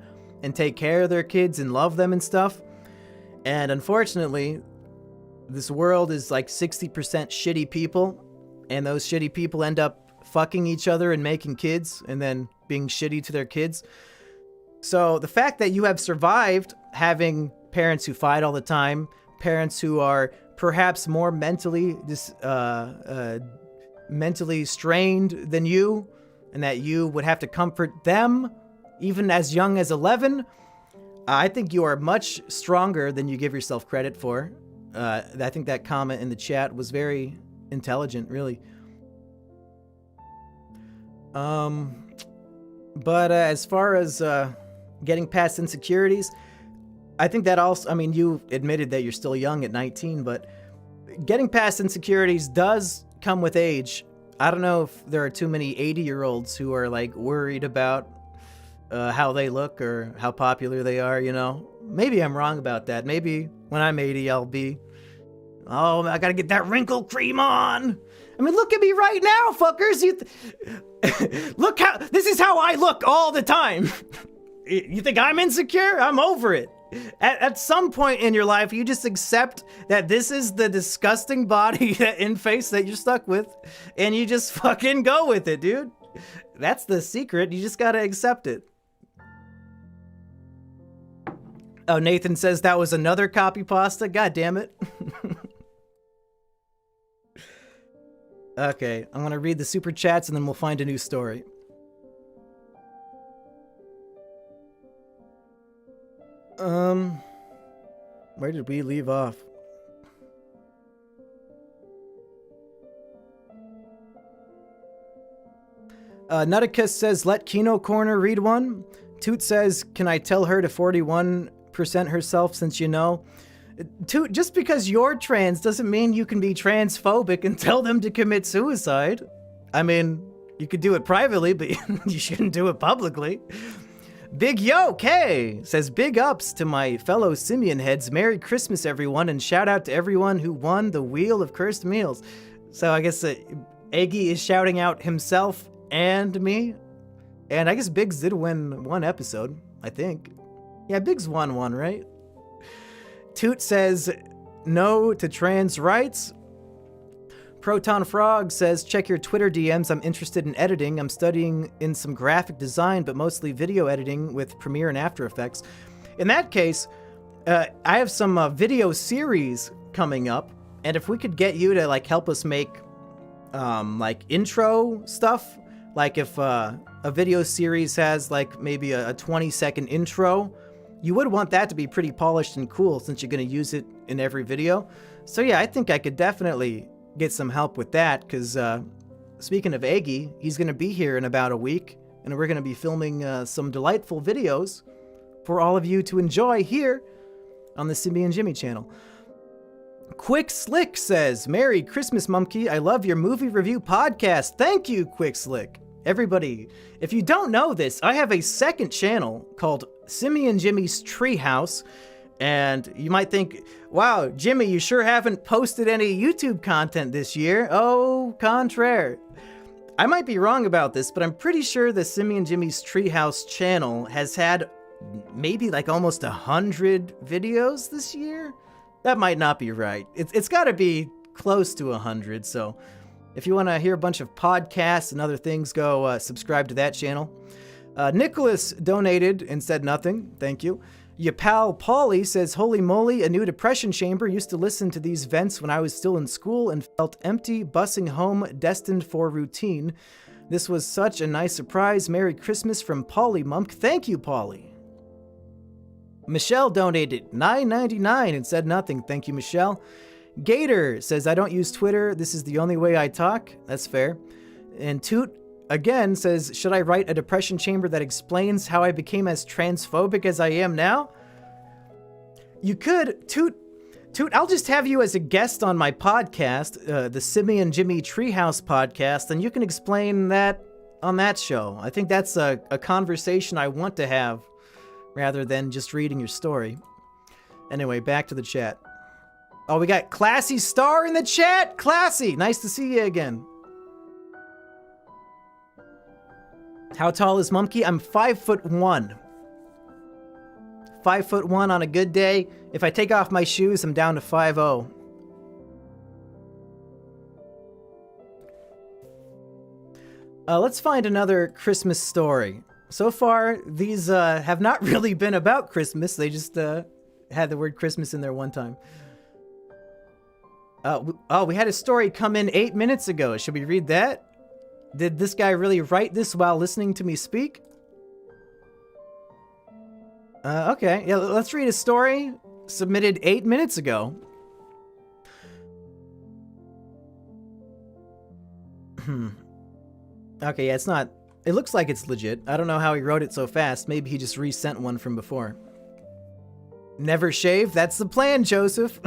and take care of their kids and love them and stuff. And unfortunately, this world is like 60% shitty people, and those shitty people end up fucking each other and making kids and then being shitty to their kids. So the fact that you have survived having parents who fight all the time, parents who are perhaps more mentally strained than you, and that you would have to comfort them even as young as 11, I think you are much stronger than you give yourself credit for. I think that comment in the chat was very intelligent, really. But as far as getting past insecurities, I think that also, I mean, you admitted that you're still young at 19, but getting past insecurities does come with age. I don't know if there are too many 80-year-olds who are like worried about how they look or how popular they are, you know? Maybe I'm wrong about that. Maybe when I'm 80, I'll be, oh, I gotta get that wrinkle cream on. I mean, look at me right now, fuckers. Look how, this is how I look all the time. You think I'm insecure? I'm over it. At some point in your life, you just accept that this is the disgusting body and face that you're stuck with, and you just fucking go with it, dude. That's the secret. You just gotta accept it. Oh, Nathan says that was another copy pasta. God damn it. Okay, I'm gonna read the super chats and then we'll find a new story. Where did we leave off? Nutticus says, let Kino Corner read one. Toot says, can I tell her to 41% herself since you know? Toot, just because you're trans doesn't mean you can be transphobic and tell them to commit suicide. I mean, you could do it privately, but you shouldn't do it publicly. Big Yo K says, big ups to my fellow Simian heads. Merry Christmas, everyone, and shout out to everyone who won the Wheel of Cursed Meals. So I guess Eggy is shouting out himself and me. And I guess Biggs did win one episode, I think. Yeah, Biggs won one, right? Toot says, no to trans rights. Proton Frog says, check your Twitter DMs. I'm interested in editing. I'm studying in some graphic design, but mostly video editing with Premiere and After Effects. In that case, I have some video series coming up. And if we could get you to like help us make like intro stuff, like if a video series has like maybe a 20-second intro, you would want that to be pretty polished and cool since you're going to use it in every video. So yeah, I think I could definitely get some help with that, because speaking of Eggy, he's going to be here in about a week, and we're going to be filming some delightful videos for all of you to enjoy here on the Simian Jimmy channel. Quick Slick says, Merry Christmas, Mumkey. I love your movie review podcast. Thank you, Quick Slick. Everybody, if you don't know this, I have a second channel called Simian Jimmy's Treehouse. And you might think, wow, Jimmy, you sure haven't posted any YouTube content this year. Au contraire. I might be wrong about this, but I'm pretty sure the Simian Jimmy's Treehouse channel has had maybe like almost 100 videos this year. That might not be right. It's got to be close to 100. So if you want to hear a bunch of podcasts and other things, go subscribe to that channel. Nicholas donated and said nothing. Thank you. Your pal Paulie says, holy moly, a new depression chamber. Used to listen to these vents when I was still in school and felt empty, bussing home, destined for routine. This was such a nice surprise. Merry Christmas from Paulie Mumk. Thank you, Paulie. Michelle donated $9.99 and said nothing. Thank you, Michelle. Gator says, I don't use Twitter. This is the only way I talk. That's fair. And Toot again says, should I write a depression chamber that explains how I became as transphobic as I am now? You could. Toot, I'll just have you as a guest on my podcast, the Simian Jimmy Treehouse podcast, and you can explain that on that show. I think that's a conversation I want to have rather than just reading your story. Anyway, back to the chat. Oh, we got Classy Star in the chat. Classy, nice to see you again. How tall is Mumkey? I'm 5'1". 5'1" on a good day. If I take off my shoes, I'm down to 5'0". Let's find another Christmas story. So far, these have not really been about Christmas. They just had the word Christmas in there one time. We had a story come in 8 minutes ago. Should we read that? Did this guy really write this while listening to me speak? Okay. Yeah, let's read a story submitted 8 minutes ago. Okay, yeah, it's not... It looks like it's legit. I don't know how he wrote it so fast. Maybe he just resent one from before. Never shave? That's the plan, Joseph.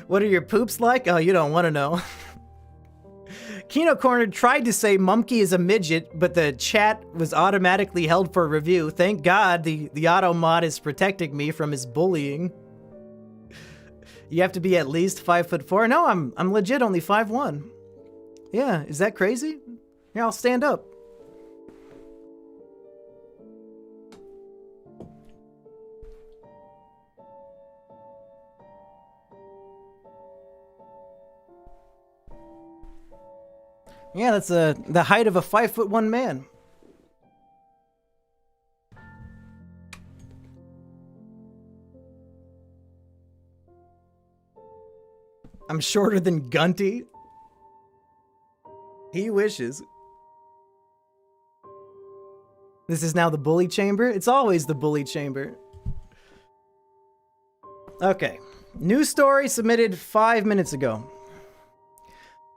What are your poops like? Oh, you don't want to know. Kino Corner tried to say Mumkey is a midget, but the chat was automatically held for review. Thank God the auto mod is protecting me from his bullying. You have to be at least 5'4". No, I'm legit only 5'1". Yeah, is that crazy? Here, I'll stand up. Yeah, that's the height of a 5'1" man. I'm shorter than Gunty. He wishes. This is now the bully chamber? It's always the bully chamber. Okay. New story submitted 5 minutes ago.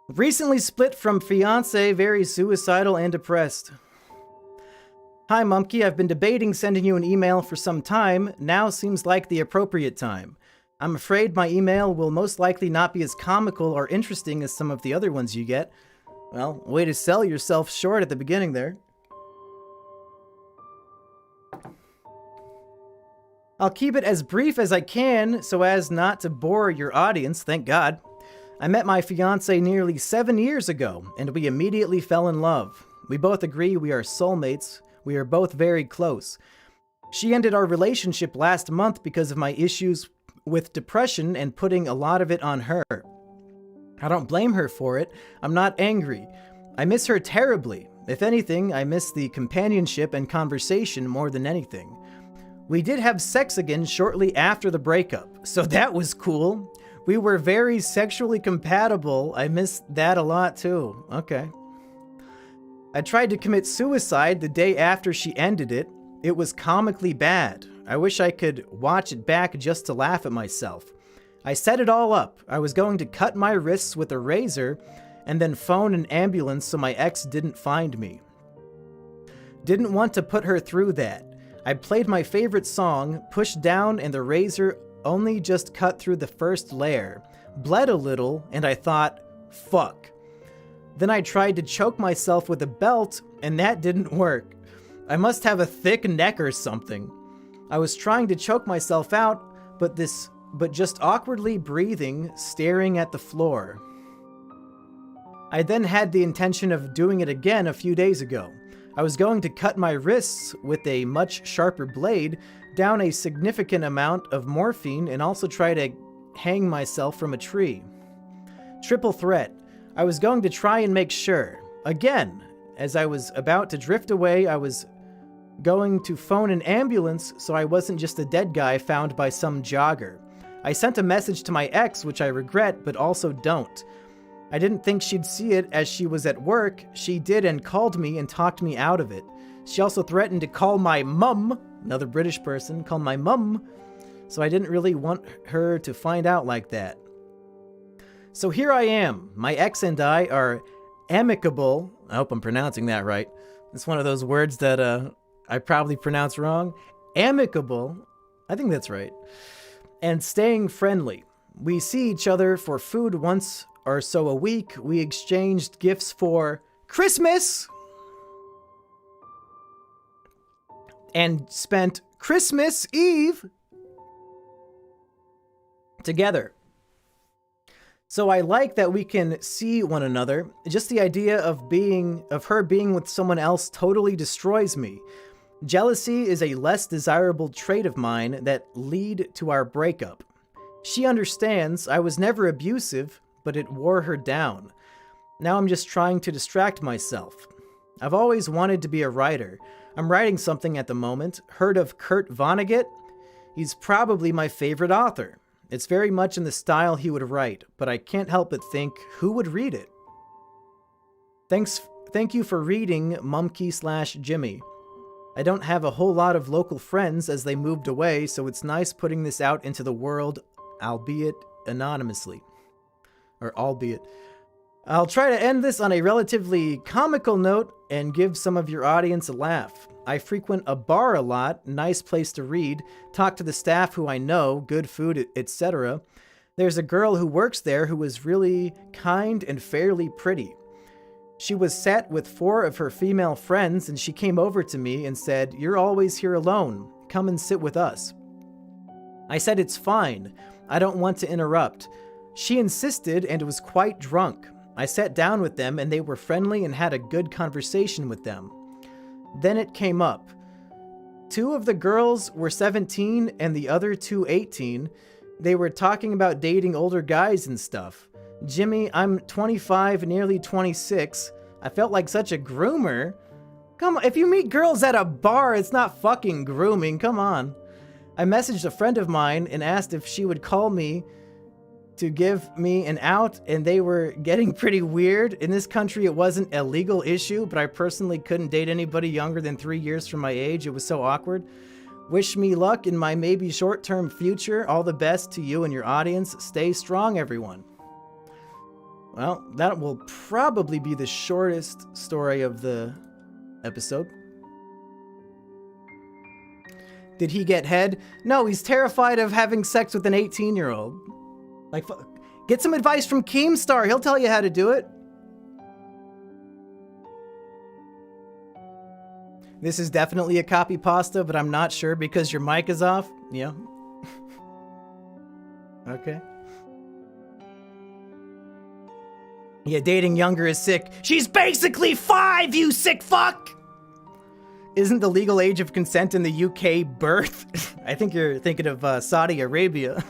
Recently split from fiancé, very suicidal and depressed. Hi, Mumkey. I've been debating sending you an email for some time. Now seems like the appropriate time. I'm afraid my email will most likely not be as comical or interesting as some of the other ones you get. Well, way to sell yourself short at the beginning there. I'll keep it as brief as I can so as not to bore your audience, thank God. I met my fiancé nearly 7 years ago, and we immediately fell in love. We both agree we are soulmates. We are both very close. She ended our relationship last month because of my issues with depression and putting a lot of it on her. I don't blame her for it. I'm not angry. I miss her terribly. If anything, I miss the companionship and conversation more than anything. We did have sex again shortly after the breakup, so that was cool. We were very sexually compatible. I missed that a lot too. Okay. I tried to commit suicide the day after she ended it. It was comically bad. I wish I could watch it back just to laugh at myself. I set it all up. I was going to cut my wrists with a razor and then phone an ambulance so my ex didn't find me. Didn't want to put her through that. I played my favorite song, pushed down, and the razor only just cut through the first layer. Bled a little, and I thought, fuck. Then I tried to choke myself with a belt, and that didn't work. I must have a thick neck or something. I was trying to choke myself out, but just awkwardly breathing, staring at the floor. I then had the intention of doing it again a few days ago. I was going to cut my wrists with a much sharper blade, down a significant amount of morphine, and also try to hang myself from a tree. Triple threat. I was going to try and make sure. Again, as I was about to drift away, I was going to phone an ambulance so I wasn't just a dead guy found by some jogger. I sent a message to my ex, which I regret, but also don't. I didn't think she'd see it as she was at work. She did and called me and talked me out of it. She also threatened to call my mum, another British person, called my mum, so I didn't really want her to find out like that. So here I am. My ex and I are amicable. I hope I'm pronouncing that right. It's one of those words that I probably pronounce wrong. Amicable. I think that's right. And staying friendly. We see each other for food once or so a week. We exchanged gifts for Christmas and spent Christmas Eve together. So I like that we can see one another. Just the idea of her being with someone else totally destroys me. Jealousy is a less desirable trait of mine that lead to our breakup. She understands I was never abusive, but it wore her down. Now I'm just trying to distract myself. I've always wanted to be a writer. I'm writing something at the moment. Heard of Kurt Vonnegut? He's probably my favorite author. It's very much in the style he would write, but I can't help but think, who would read it? Thank you for reading, Mumkey/Jimmy. I don't have a whole lot of local friends as they moved away, so it's nice putting this out into the world, albeit anonymously. Albeit. I'll try to end this on a relatively comical note and give some of your audience a laugh. I frequent a bar a lot, nice place to read, talk to the staff who I know, good food, etc. There's a girl who works there who was really kind and fairly pretty. She was sat with 4 of her female friends and she came over to me and said, "You're always here alone. Come and sit with us." I said it's fine. I don't want to interrupt. She insisted and was quite drunk. I sat down with them and they were friendly and had a good conversation with them. Then it came up. 2 of the girls were 17 and the other 2 18. They were talking about dating older guys and stuff. Jimmy, I'm 25, nearly 26. I felt like such a groomer. Come on, if you meet girls at a bar, it's not fucking grooming, come on. I messaged a friend of mine and asked if she would call me to give me an out, and they were getting pretty weird. In this country, it wasn't a legal issue, but I personally couldn't date anybody younger than 3 years from my age. It was so awkward. Wish me luck in my maybe short-term future. All the best to you and your audience. Stay strong, everyone. Well, that will probably be the shortest story of the episode. Did he get head? No, he's terrified of having sex with an 18-year-old. Like, get some advice from Keemstar. He'll tell you how to do it. This is definitely a copy pasta, but I'm not sure because your mic is off. Yeah. Okay. Yeah, dating younger is sick. She's basically 5, you sick fuck! Isn't the legal age of consent in the UK birth? I think you're thinking of Saudi Arabia.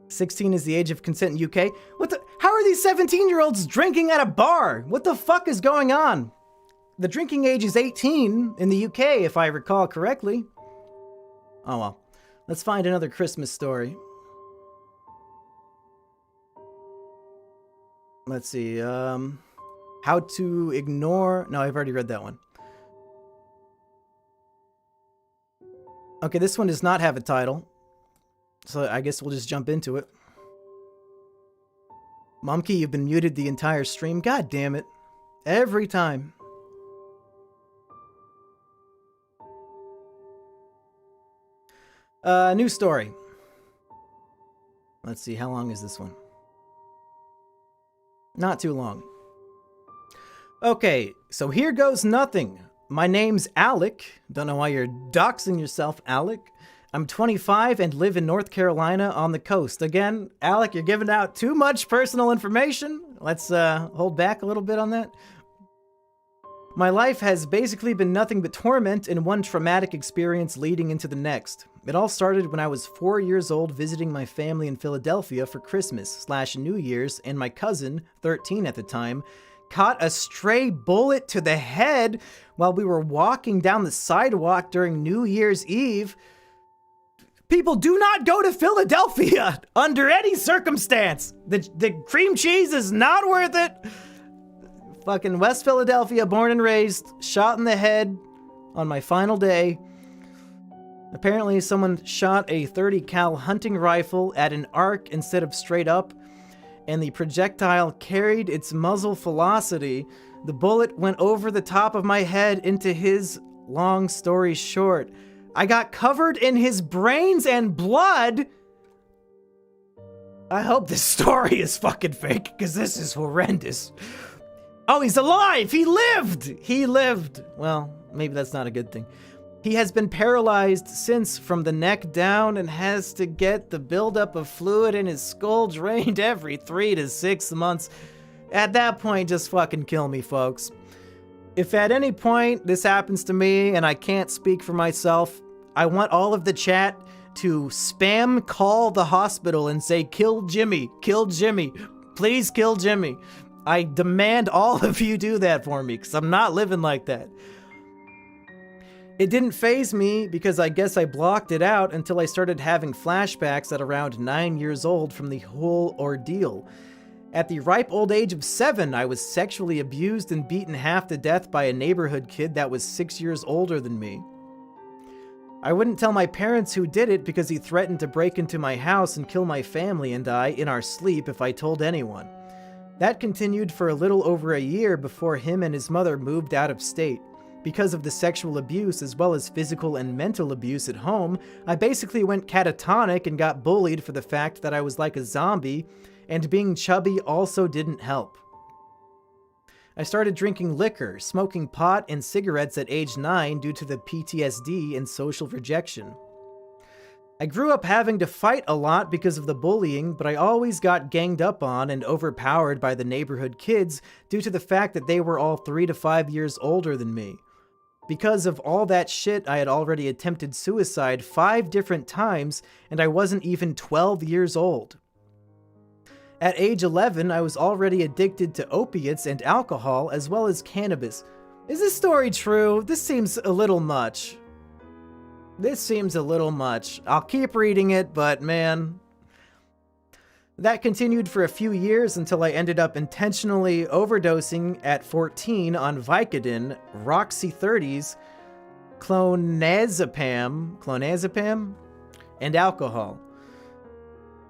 16 is the age of consent in UK. How are these 17-year-olds drinking at a bar? What the fuck is going on? The drinking age is 18 in the UK, if I recall correctly. Oh well. Let's find another Christmas story. Let's see, how to ignore... No, I've already read that one. Okay, this one does not have a title. So I guess we'll just jump into it. Mumkey, you've been muted the entire stream. God damn it. Every time. New story. Let's see, how long is this one? Not too long. Okay, so here goes nothing. My name's Alec. Don't know why you're doxing yourself, Alec. I'm 25 and live in North Carolina on the coast. Again, Alec, you're giving out too much personal information. Let's hold back a little bit on that. My life has basically been nothing but torment and one traumatic experience leading into the next. It all started when I was 4 years old visiting my family in Philadelphia for Christmas/New Year's, and my cousin, 13 at the time, caught a stray bullet to the head while we were walking down the sidewalk during New Year's Eve. People, do not go to Philadelphia under any circumstance. The cream cheese is not worth it. Fucking West Philadelphia, born and raised, shot in the head on my final day. Apparently someone shot a .30 cal hunting rifle at an arc instead of straight up, and the projectile carried its muzzle velocity. The bullet went over the top of my head into his. Long story short, I got covered in his brains and blood. I hope this story is fucking fake, because this is horrendous. Oh, he's alive! He lived! He lived! Well, maybe that's not a good thing. He has been paralyzed since from the neck down and has to get the buildup of fluid in his skull drained every 3 to 6 months. At that point, just fucking kill me, folks. If at any point this happens to me and I can't speak for myself, I want all of the chat to spam call the hospital and say, kill Jimmy, please kill Jimmy. I demand all of you do that for me, because I'm not living like that. It didn't faze me because I guess I blocked it out until I started having flashbacks at around 9 years old from the whole ordeal. At the ripe old age of 7, I was sexually abused and beaten half to death by a neighborhood kid that was 6 years older than me. I wouldn't tell my parents who did it because he threatened to break into my house and kill my family and I in our sleep if I told anyone. That continued for a little over a year before him and his mother moved out of state. Because of the sexual abuse as well as physical and mental abuse at home, I basically went catatonic and got bullied for the fact that I was like a zombie, and being chubby also didn't help. I started drinking liquor, smoking pot, and cigarettes at age 9 due to the PTSD and social rejection. I grew up having to fight a lot because of the bullying, but I always got ganged up on and overpowered by the neighborhood kids due to the fact that they were all 3 to 5 years older than me. Because of all that shit, I had already attempted suicide 5 different times, and I wasn't even 12 years old. At age 11, I was already addicted to opiates and alcohol, as well as cannabis. Is this story true? This seems a little much. I'll keep reading it, but man... That continued for a few years until I ended up intentionally overdosing at 14 on Vicodin, Roxy 30s, clonazepam, and alcohol.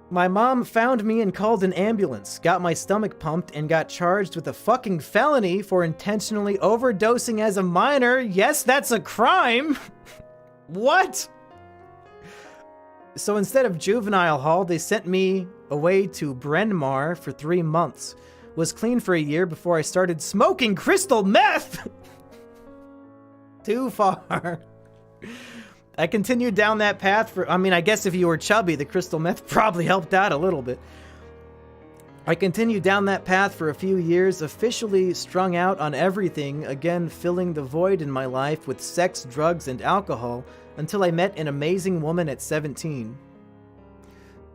My mom found me and called an ambulance, got my stomach pumped, and got charged with a fucking felony for intentionally overdosing as a minor. Yes, that's a crime! What? So instead of juvenile hall, they sent me away to Bryn Mawr for 3 months. Was clean for a year before I started smoking crystal meth! Too far. I continued down that path for, I guess if you were chubby, the crystal meth probably helped out a little bit. I continued down that path for a few years, officially strung out on everything, again filling the void in my life with sex, drugs, and alcohol, until I met an amazing woman at 17.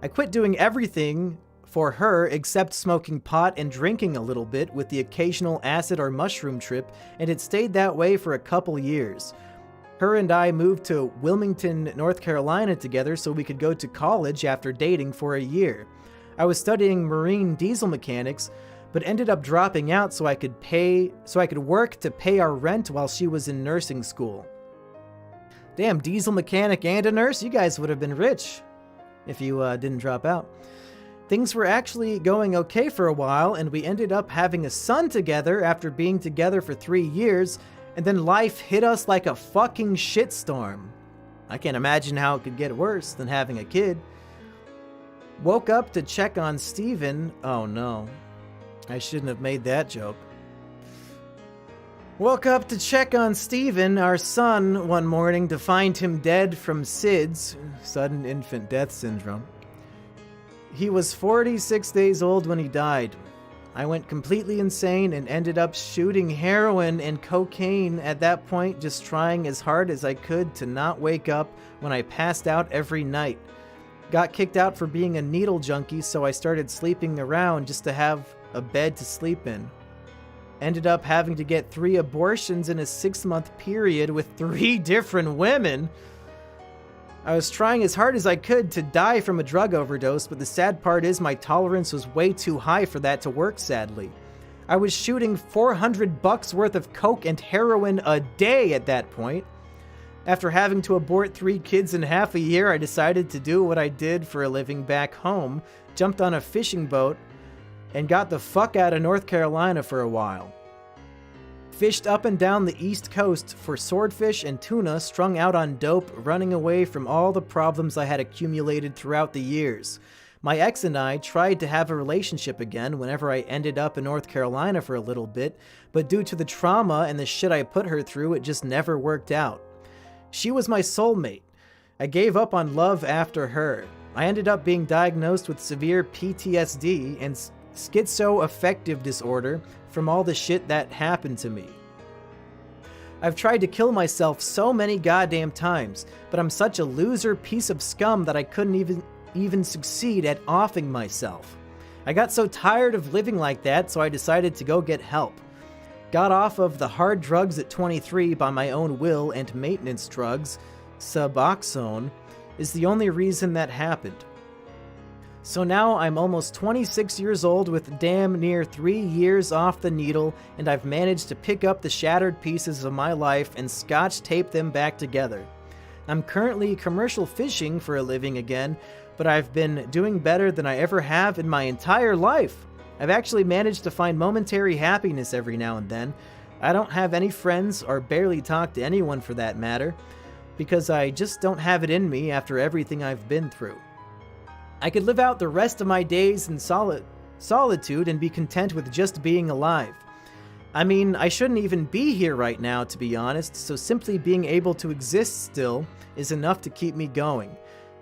I quit doing everything for her except smoking pot and drinking a little bit with the occasional acid or mushroom trip, and it stayed that way for a couple years. Her and I moved to Wilmington, North Carolina together so we could go to college after dating for a year. I was studying marine diesel mechanics, but ended up dropping out so I could work to pay our rent while she was in nursing school. Damn, diesel mechanic and a nurse? You guys would have been rich if you didn't drop out. Things were actually going okay for a while, and we ended up having a son together after being together for 3 years, and then life hit us like a fucking shitstorm. I can't imagine how it could get worse than having a kid. Woke up to check on Steven. Oh no, I shouldn't have made that joke. Woke up to check on Steven, our son, one morning to find him dead from SIDS, sudden infant death syndrome. He was 46 days old when he died. I went completely insane and ended up shooting heroin and cocaine at that point, just trying as hard as I could to not wake up when I passed out every night. Got kicked out for being a needle junkie, so I started sleeping around just to have a bed to sleep in. Ended up having to get 3 abortions in a 6-month period with 3 different women. I was trying as hard as I could to die from a drug overdose, but the sad part is my tolerance was way too high for that to work, sadly. I was shooting $400 worth of coke and heroin a day at that point. After having to abort 3 kids in half a year, I decided to do what I did for a living back home, jumped on a fishing boat, and got the fuck out of North Carolina for a while. Fished up and down the East Coast for swordfish and tuna, strung out on dope, running away from all the problems I had accumulated throughout the years. My ex and I tried to have a relationship again whenever I ended up in North Carolina for a little bit, but due to the trauma and the shit I put her through, it just never worked out. She was my soulmate. I gave up on love after her. I ended up being diagnosed with severe PTSD and schizoaffective disorder from all the shit that happened to me. I've tried to kill myself so many goddamn times, but I'm such a loser piece of scum that I couldn't even succeed at offing myself. I got so tired of living like that, so I decided to go get help. Got off of the hard drugs at 23 by my own will, and maintenance drugs, Suboxone, is the only reason that happened. So now I'm almost 26 years old with damn near 3 years off the needle, and I've managed to pick up the shattered pieces of my life and scotch tape them back together. I'm currently commercial fishing for a living again, but I've been doing better than I ever have in my entire life. I've actually managed to find momentary happiness every now and then. I don't have any friends or barely talk to anyone for that matter, because I just don't have it in me after everything I've been through. I could live out the rest of my days in solitude and be content with just being alive. I mean, I shouldn't even be here right now, to be honest, so simply being able to exist still is enough to keep me going.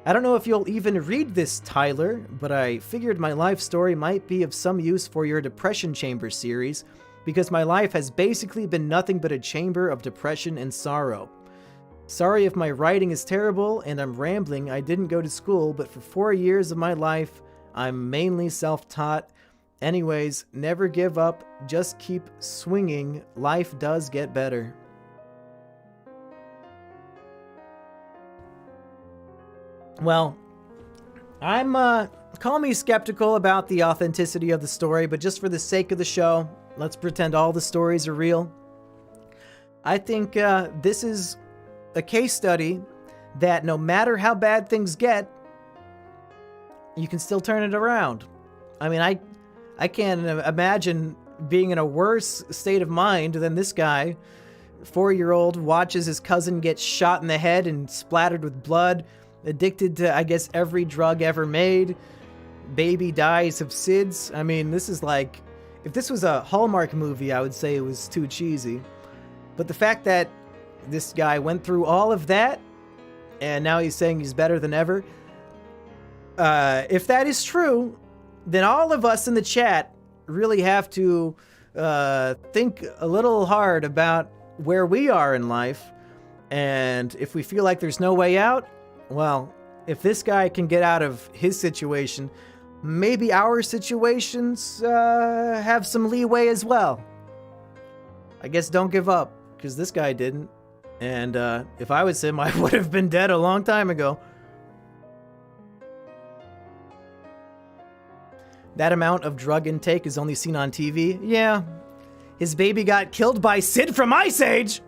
I don't know if you'll even read this, Tyler, but I figured my life story might be of some use for your Depression Chamber series, because my life has basically been nothing but a chamber of depression and sorrow. Sorry if my writing is terrible and I'm rambling. I didn't go to school, but for 4 years of my life, I'm mainly self-taught. Anyways, never give up, just keep swinging. Life does get better. Well, I'm, call me skeptical about the authenticity of the story, but just for the sake of the show, let's pretend all the stories are real. I think, this is a case study that no matter how bad things get, you can still turn it around. I mean, I can't imagine being in a worse state of mind than this guy. 4-year-old watches his cousin get shot in the head and splattered with blood, addicted to, I guess, every drug ever made. Baby dies of SIDS. I mean, this is like, if this was a Hallmark movie, I would say it was too cheesy. But the fact that this guy went through all of that, and now he's saying he's better than ever. If that is true, then all of us in the chat really have to think a little hard about where we are in life. And if we feel like there's no way out, well, if this guy can get out of his situation, maybe our situations have some leeway as well. I guess don't give up, because this guy didn't. And if I was him, I would have been dead a long time ago. That amount of drug intake is only seen on TV? Yeah. His baby got killed by Sid from Ice Age!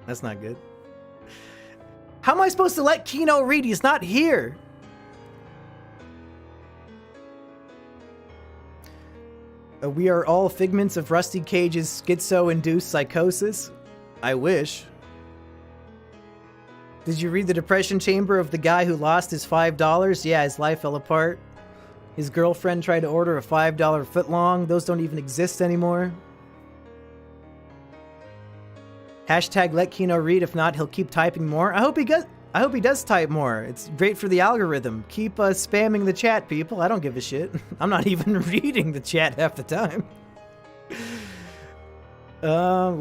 That's not good. How am I supposed to let Kino read? He's not here. We are all figments of Rusty Cage's schizo-induced psychosis. I wish. Did you read The Depression Chamber of the guy who lost his $5? Yeah, his life fell apart. His girlfriend tried to order a $5 footlong. Those don't even exist anymore. Hashtag let Kino read. If not, he'll keep typing more. I hope he does type more. It's great for the algorithm. Keep spamming the chat, people. I don't give a shit. I'm not even reading the chat half the time. I'll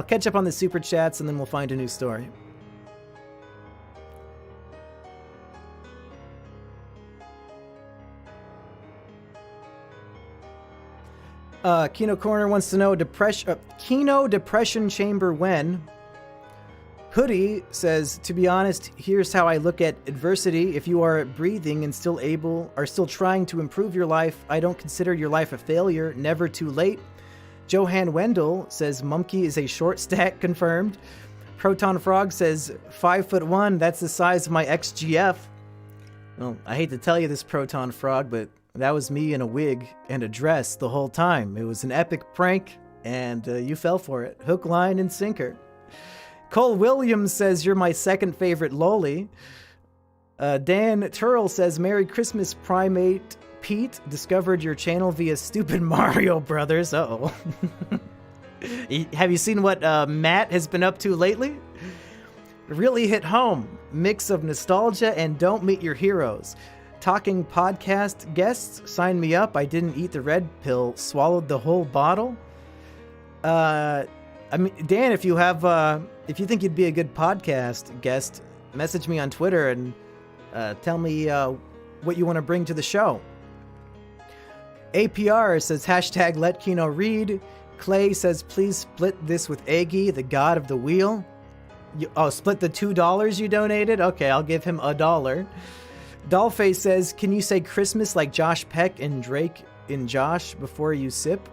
catch up on the super chats and then we'll find a new story. Kino Corner wants to know Kino Depression Chamber when? Hoodie says, to be honest, here's how I look at adversity. If you are breathing and still trying to improve your life, I don't consider your life a failure. Never too late. Johan Wendell says, Mumkey is a short stack confirmed. Proton Frog says, 5'1", that's the size of my XGF. Well, I hate to tell you this, Proton Frog, but that was me in a wig and a dress the whole time. It was an epic prank, and you fell for it. Hook, line, and sinker. Cole Williams says, you're my second favorite loli. Dan Turrell says, Merry Christmas, Primate Pete. Discovered your channel via Stupid Mario Brothers. Uh-oh. Have you seen what Matt has been up to lately? Really hit home. Mix of nostalgia and don't meet your heroes. Talking podcast guests, sign me up. I didn't eat the red pill, swallowed the whole bottle. I mean, Dan, if you think you'd be a good podcast guest, message me on Twitter and tell me what you want to bring to the show. APR says hashtag let Kino read. Clay says please split this with Aggie, the god of the wheel. Split the $2 you donated? Okay, I'll give him $1. Dollface says, can you say Christmas like Josh Peck and Drake in Josh before you sip?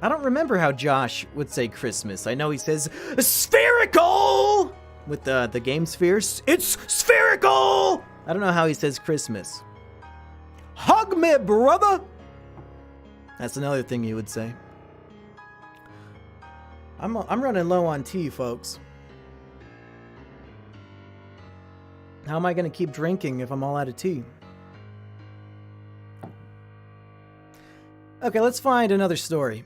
I don't remember how Josh would say Christmas. I know he says spherical with the game spheres. It's spherical! I don't know how he says Christmas. Hug me, brother! That's another thing he would say. I'm running low on tea, folks. How am I going to keep drinking if I'm all out of tea? Okay, let's find another story.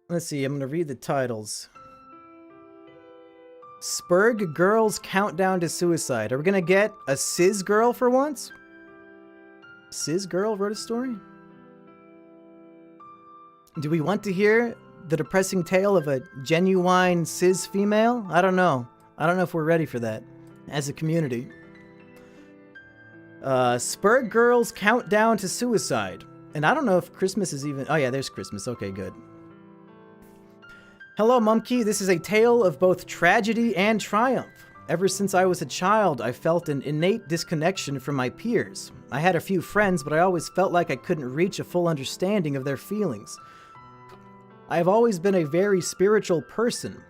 Let's see, I'm going to read the titles. Spurg Girls Countdown to Suicide. Are we going to get a cis girl for once? Cis girl wrote a story? Do we want to hear the depressing tale of a genuine cis female? I don't know. I don't know if we're ready for that as a community. Spurg Girls Countdown to Suicide. And I don't know if Christmas is even... Oh yeah, there's Christmas. Okay, good. Hello, Mumkey. This is a tale of both tragedy and triumph. Ever since I was a child, I felt an innate disconnection from my peers. I had a few friends, but I always felt like I couldn't reach a full understanding of their feelings. I have always been a very spiritual person.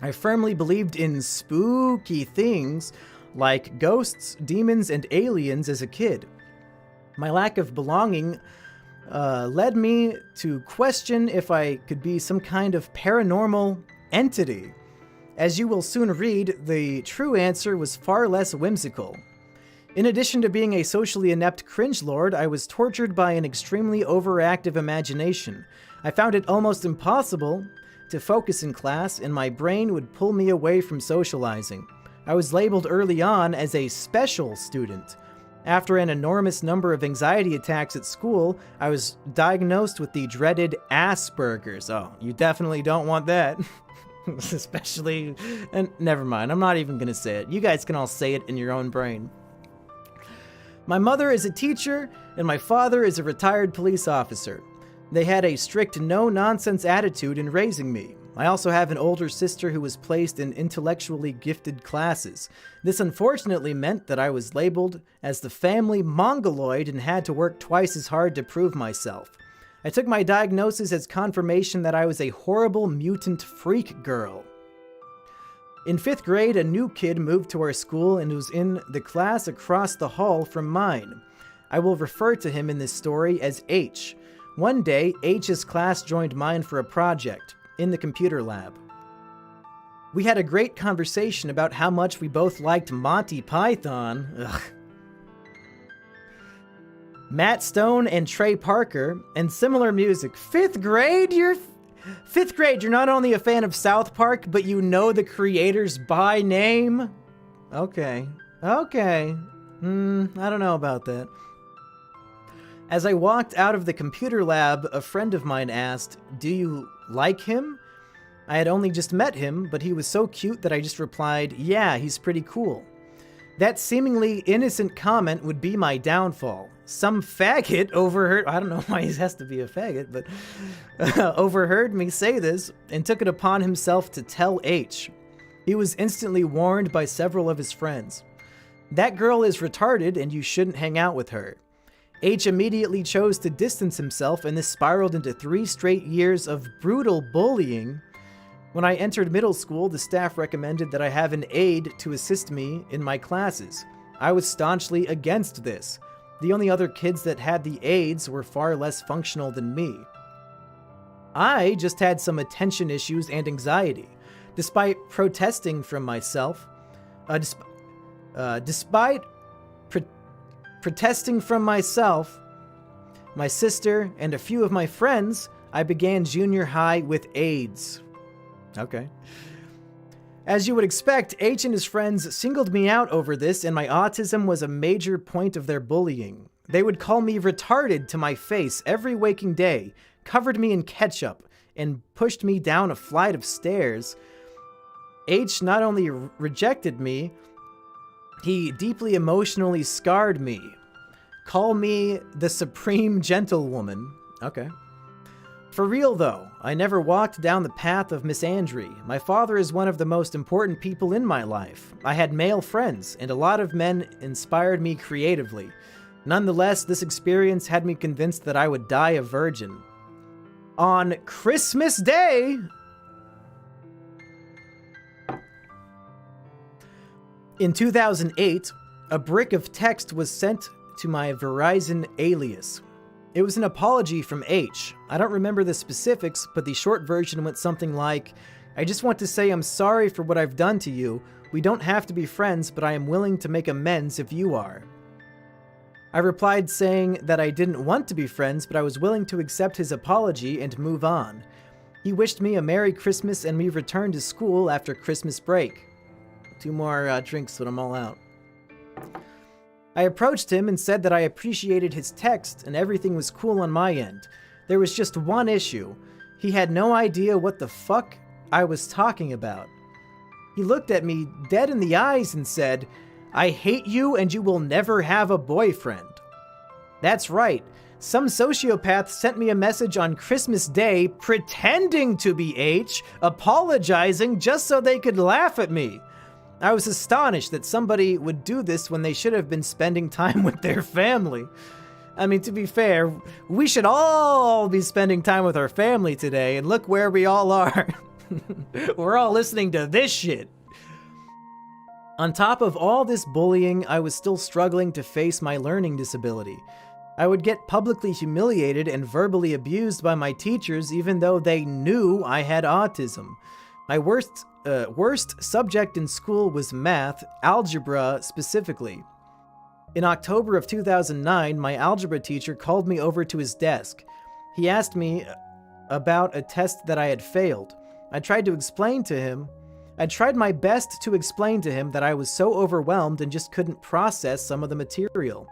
I firmly believed in spooky things like ghosts, demons, and aliens as a kid. My lack of belonging led me to question if I could be some kind of paranormal entity. As you will soon read, the true answer was far less whimsical. In addition to being a socially inept cringelord, I was tortured by an extremely overactive imagination. I found it almost impossible to focus in class, and my brain would pull me away from socializing. I was labeled early on as a special student. After an enormous number of anxiety attacks at school, I was diagnosed with the dreaded Asperger's. Oh, you definitely don't want that. Especially... And never mind, I'm not even going to say it. You guys can all say it in your own brain. My mother is a teacher, and my father is a retired police officer. They had a strict no-nonsense attitude in raising me. I also have an older sister who was placed in intellectually gifted classes. This unfortunately meant that I was labeled as the family mongoloid and had to work twice as hard to prove myself. I took my diagnosis as confirmation that I was a horrible mutant freak girl. In 5th grade, a new kid moved to our school and was in the class across the hall from mine. I will refer to him in this story as H. One day, H's class joined mine for a project in the computer lab. We had a great conversation about how much we both liked Monty Python. Ugh. Matt Stone and Trey Parker, and similar music. 5th grade? Fifth grade, you're not only a fan of South Park, but you know the creators by name? Okay. I don't know about that. As I walked out of the computer lab, a friend of mine asked, "Do you like him?" I had only just met him, but he was so cute that I just replied, "Yeah, he's pretty cool." That seemingly innocent comment would be my downfall. Some faggot overheard, I don't know why he has to be a faggot, but overheard me say this and took it upon himself to tell H. He was instantly warned by several of his friends. "That girl is retarded and you shouldn't hang out with her." H immediately chose to distance himself, and this spiraled into 3 straight years of brutal bullying. When I entered middle school, the staff recommended that I have an aide to assist me in my classes. I was staunchly against this. The only other kids that had the aides were far less functional than me. I just had some attention issues and anxiety. Despite protesting from myself, Protesting from myself, my sister, and a few of my friends, I began junior high with AIDS. Okay. As you would expect, H and his friends singled me out over this, and my autism was a major point of their bullying. They would call me retarded to my face every waking day, covered me in ketchup, and pushed me down a flight of stairs. H not only rejected me, he deeply emotionally scarred me. Call me the supreme gentlewoman. Okay. For real though, I never walked down the path of misandry. My father is one of the most important people in my life. I had male friends, and a lot of men inspired me creatively. Nonetheless, this experience had me convinced that I would die a virgin. On Christmas Day, in 2008, a brick of text was sent to my Verizon alias. It was an apology from H. I don't remember the specifics, but the short version went something like, "I just want to say I'm sorry for what I've done to you. We don't have to be friends, but I am willing to make amends if you are." I replied saying that I didn't want to be friends, but I was willing to accept his apology and move on. He wished me a Merry Christmas, and we returned to school after Christmas break. 2 more drinks when I'm all out. I approached him and said that I appreciated his text and everything was cool on my end. There was just one issue. He had no idea what the fuck I was talking about. He looked at me dead in the eyes and said, "I hate you and you will never have a boyfriend." That's right. Some sociopath sent me a message on Christmas Day pretending to be H, apologizing just so they could laugh at me. I was astonished that somebody would do this when they should have been spending time with their family. I mean, to be fair, we should all be spending time with our family today, and look where we all are. We're all listening to this shit. On top of all this bullying, I was still struggling to face my learning disability. I would get publicly humiliated and verbally abused by my teachers even though they knew I had autism. My worst subject in school was math, algebra specifically. In October of 2009, my algebra teacher called me over to his desk. He asked me about a test that I had failed. I tried my best to explain to him that I was so overwhelmed and just couldn't process some of the material.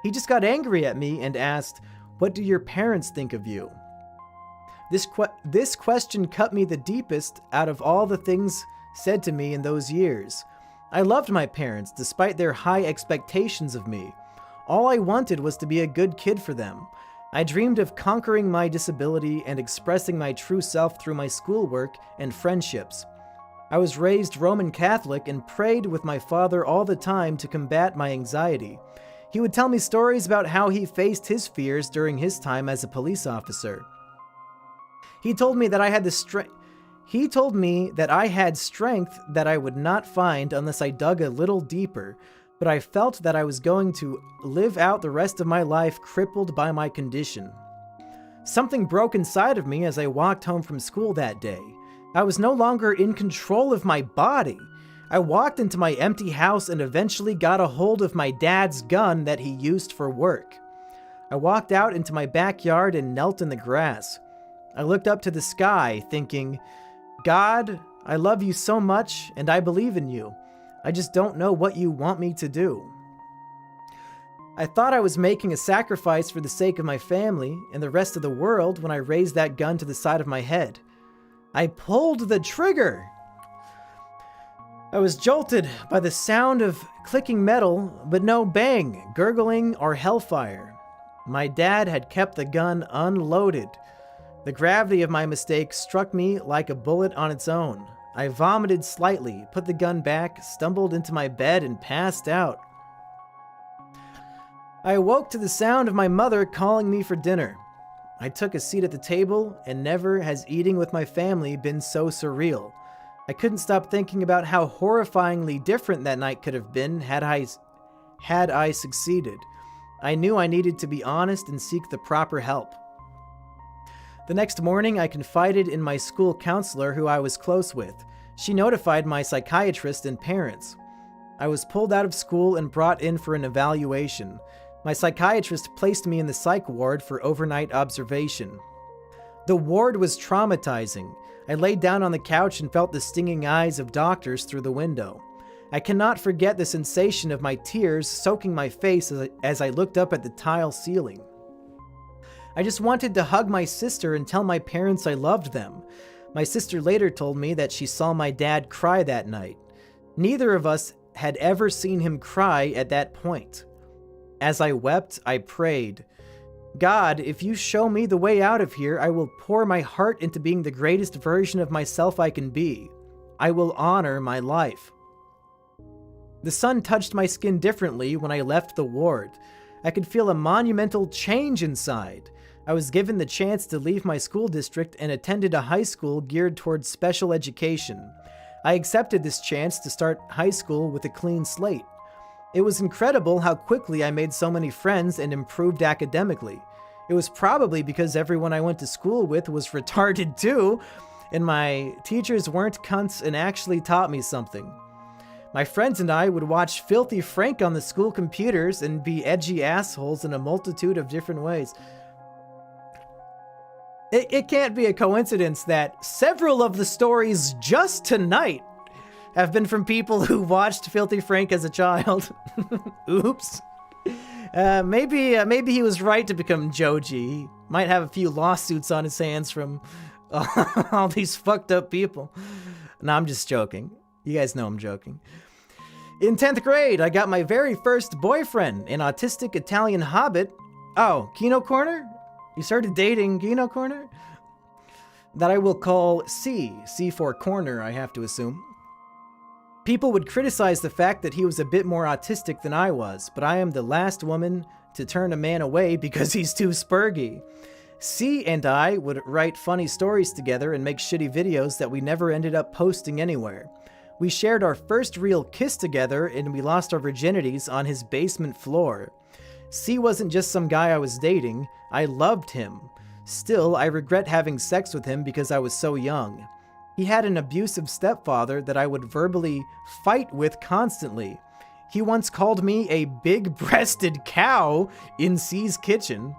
He just got angry at me and asked, "What do your parents think of you?" This question cut me the deepest out of all the things said to me in those years. I loved my parents despite their high expectations of me. All I wanted was to be a good kid for them. I dreamed of conquering my disability and expressing my true self through my schoolwork and friendships. I was raised Roman Catholic and prayed with my father all the time to combat my anxiety. He would tell me stories about how he faced his fears during his time as a police officer. He told me that I had strength that I would not find unless I dug a little deeper, but I felt that I was going to live out the rest of my life crippled by my condition. Something broke inside of me as I walked home from school that day. I was no longer in control of my body. I walked into my empty house and eventually got a hold of my dad's gun that he used for work. I walked out into my backyard and knelt in the grass. I looked up to the sky, thinking, "God, I love you so much, and I believe in you. I just don't know what you want me to do." I thought I was making a sacrifice for the sake of my family and the rest of the world when I raised that gun to the side of my head. I pulled the trigger! I was jolted by the sound of clicking metal, but no bang, gurgling, or hellfire. My dad had kept the gun unloaded. The gravity of my mistake struck me like a bullet on its own. I vomited slightly, put the gun back, stumbled into my bed, and passed out. I awoke to the sound of my mother calling me for dinner. I took a seat at the table, and never has eating with my family been so surreal. I couldn't stop thinking about how horrifyingly different that night could have been had I succeeded. I knew I needed to be honest and seek the proper help. The next morning, I confided in my school counselor who I was close with. She notified my psychiatrist and parents. I was pulled out of school and brought in for an evaluation. My psychiatrist placed me in the psych ward for overnight observation. The ward was traumatizing. I laid down on the couch and felt the stinging eyes of doctors through the window. I cannot forget the sensation of my tears soaking my face as I looked up at the tile ceiling. I just wanted to hug my sister and tell my parents I loved them. My sister later told me that she saw my dad cry that night. Neither of us had ever seen him cry at that point. As I wept, I prayed, God, if you show me the way out of here, I will pour my heart into being the greatest version of myself I can be. I will honor my life. The sun touched my skin differently when I left the ward. I could feel a monumental change inside. I was given the chance to leave my school district and attended a high school geared towards special education. I accepted this chance to start high school with a clean slate. It was incredible how quickly I made so many friends and improved academically. It was probably because everyone I went to school with was retarded too, and my teachers weren't cunts and actually taught me something. My friends and I would watch Filthy Frank on the school computers and be edgy assholes in a multitude of different ways. It can't be a coincidence that several of the stories just tonight have been from people who watched Filthy Frank as a child. Oops. Maybe he was right to become Joji. He might have a few lawsuits on his hands from all these fucked up people. No, I'm just joking. You guys know I'm joking. In 10th grade, I got my very first boyfriend, an autistic Italian hobbit. Oh, Kino Corner? You started dating Kino Corner? That I will call C. C for corner, I have to assume. People would criticize the fact that he was a bit more autistic than I was, but I am the last woman to turn a man away because he's too spurgy. C and I would write funny stories together and make shitty videos that we never ended up posting anywhere. We shared our first real kiss together and we lost our virginities on his basement floor. C wasn't just some guy I was dating, I loved him. Still, I regret having sex with him because I was so young. He had an abusive stepfather that I would verbally fight with constantly. He once called me a big-breasted cow in C's kitchen.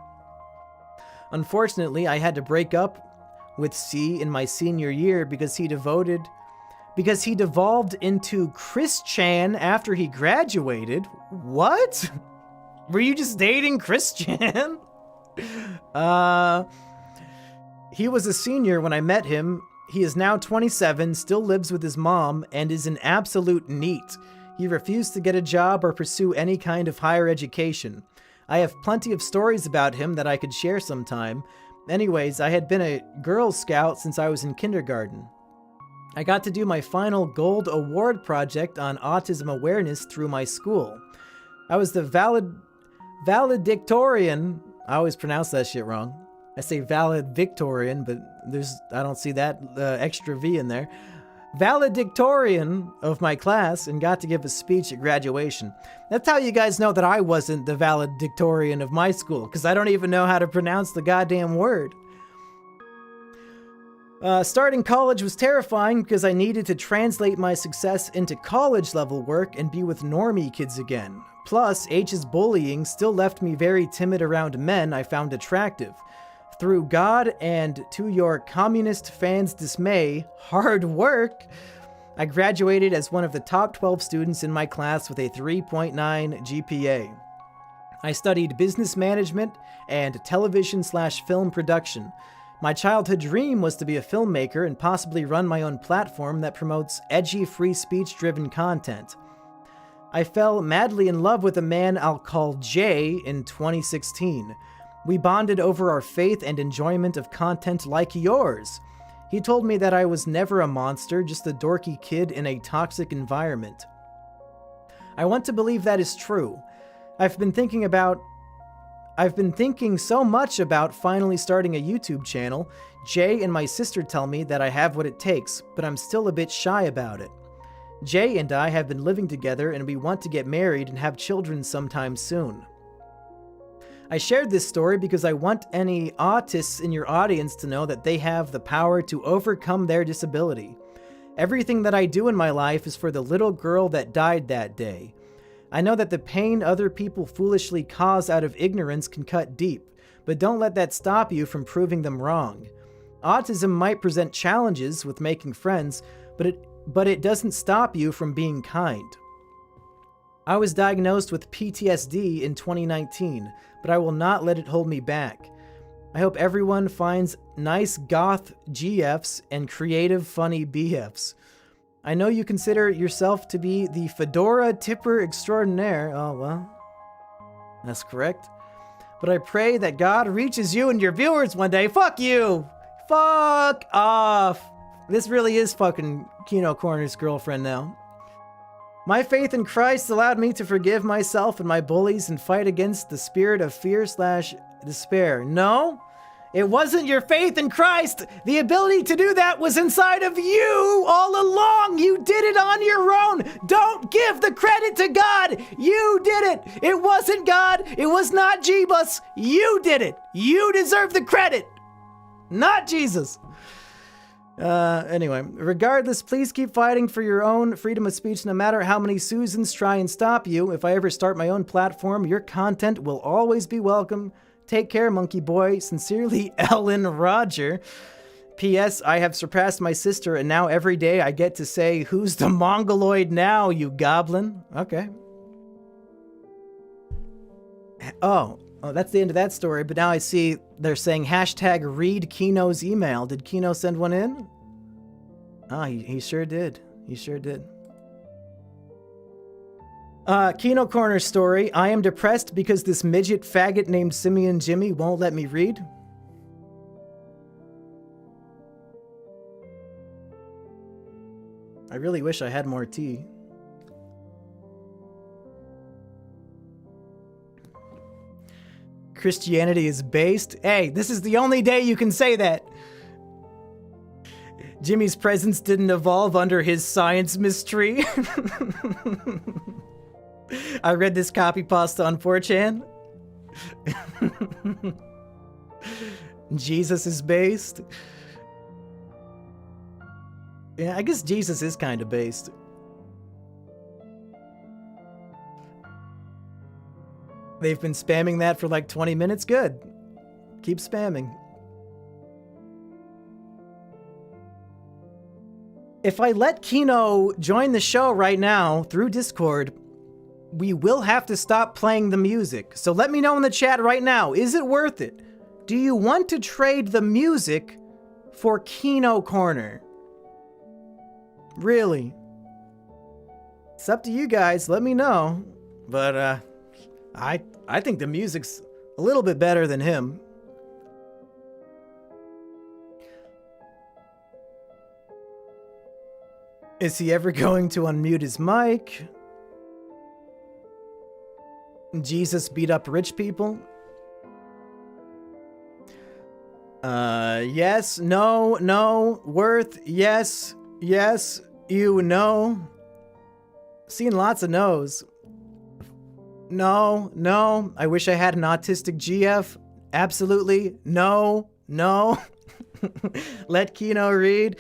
Unfortunately, I had to break up with C in my senior year because he devolved into Chris Chan after he graduated. What? Were you just dating Chris Chan? He was a senior when I met him. He is now 27, still lives with his mom, and is an absolute NEET. He refused to get a job or pursue any kind of higher education. I have plenty of stories about him that I could share sometime. Anyways, I had been a Girl Scout since I was in kindergarten. I got to do my final gold award project on autism awareness through my school. I was the valedictorian. I always pronounce that shit wrong. I say valedictorian, but I don't see that extra V in there. Valedictorian of my class and got to give a speech at graduation. That's how you guys know that I wasn't the valedictorian of my school, because I don't even know how to pronounce the goddamn word. Starting college was terrifying because I needed to translate my success into college-level work and be with normie kids again. Plus, H's bullying still left me very timid around men I found attractive. Through God and to your communist fans' dismay, hard work, I graduated as one of the top 12 students in my class with a 3.9 GPA. I studied business management and television/film production. My childhood dream was to be a filmmaker and possibly run my own platform that promotes edgy, free speech-driven content. I fell madly in love with a man I'll call Jay in 2016. We bonded over our faith and enjoyment of content like yours. He told me that I was never a monster, just a dorky kid in a toxic environment. I want to believe that is true. I've been thinking so much about finally starting a YouTube channel. Jay and my sister tell me that I have what it takes, but I'm still a bit shy about it. Jay and I have been living together and we want to get married and have children sometime soon. I shared this story because I want any autists in your audience to know that they have the power to overcome their disability. Everything that I do in my life is for the little girl that died that day. I know that the pain other people foolishly cause out of ignorance can cut deep, but don't let that stop you from proving them wrong. Autism might present challenges with making friends, but it doesn't stop you from being kind. I was diagnosed with PTSD in 2019, but I will not let it hold me back. I hope everyone finds nice goth GFs and creative funny BFs. I know you consider yourself to be the fedora tipper extraordinaire. Oh, well, that's correct. But I pray that God reaches you and your viewers one day. Fuck you! Fuck off! This really is fucking Kino Corner's girlfriend now. My faith in Christ allowed me to forgive myself and my bullies and fight against the spirit of fear/despair. No, it wasn't your faith in Christ. The ability to do that was inside of you all along. You did it on your own. Don't give the credit to God. You did it. It wasn't God. It was not Jeebus. You did it. You deserve the credit, not Jesus. Anyway, regardless, please keep fighting for your own freedom of speech no matter how many Susans try and stop you. If I ever start my own platform, your content will always be welcome. Take care, monkey boy. Sincerely, Ellen Roger. P.S. I have surpassed my sister, and now every day I get to say, who's the Mongoloid now, you goblin? Okay. Oh, that's the end of that story, but now I see they're saying hashtag read Kino's email. Did Kino send one in? Ah, he sure did. He sure did. Kino Corner story. I am depressed because this midget faggot named Simian Jimmy won't let me read. I really wish I had more tea. Christianity is based. Hey, this is the only day you can say that. Jimmy's presence didn't evolve under his science mystery. I read this copy pasta on 4chan. Jesus is based. Yeah, I guess Jesus is kind of based. They've been spamming that for like 20 minutes. Good. Keep spamming. If I let Kino join the show right now through Discord, we will have to stop playing the music. So let me know in the chat right now. Is it worth it? Do you want to trade the music for Kino Corner? Really? It's up to you guys. Let me know. But, I think the music's a little bit better than him. Is he ever going to unmute his mic? Jesus beat up rich people? Yes, no, no, worth, yes, yes, you know. Seen lots of no's. No, no, I wish I had an autistic GF. Absolutely, no, no. Let Kino read.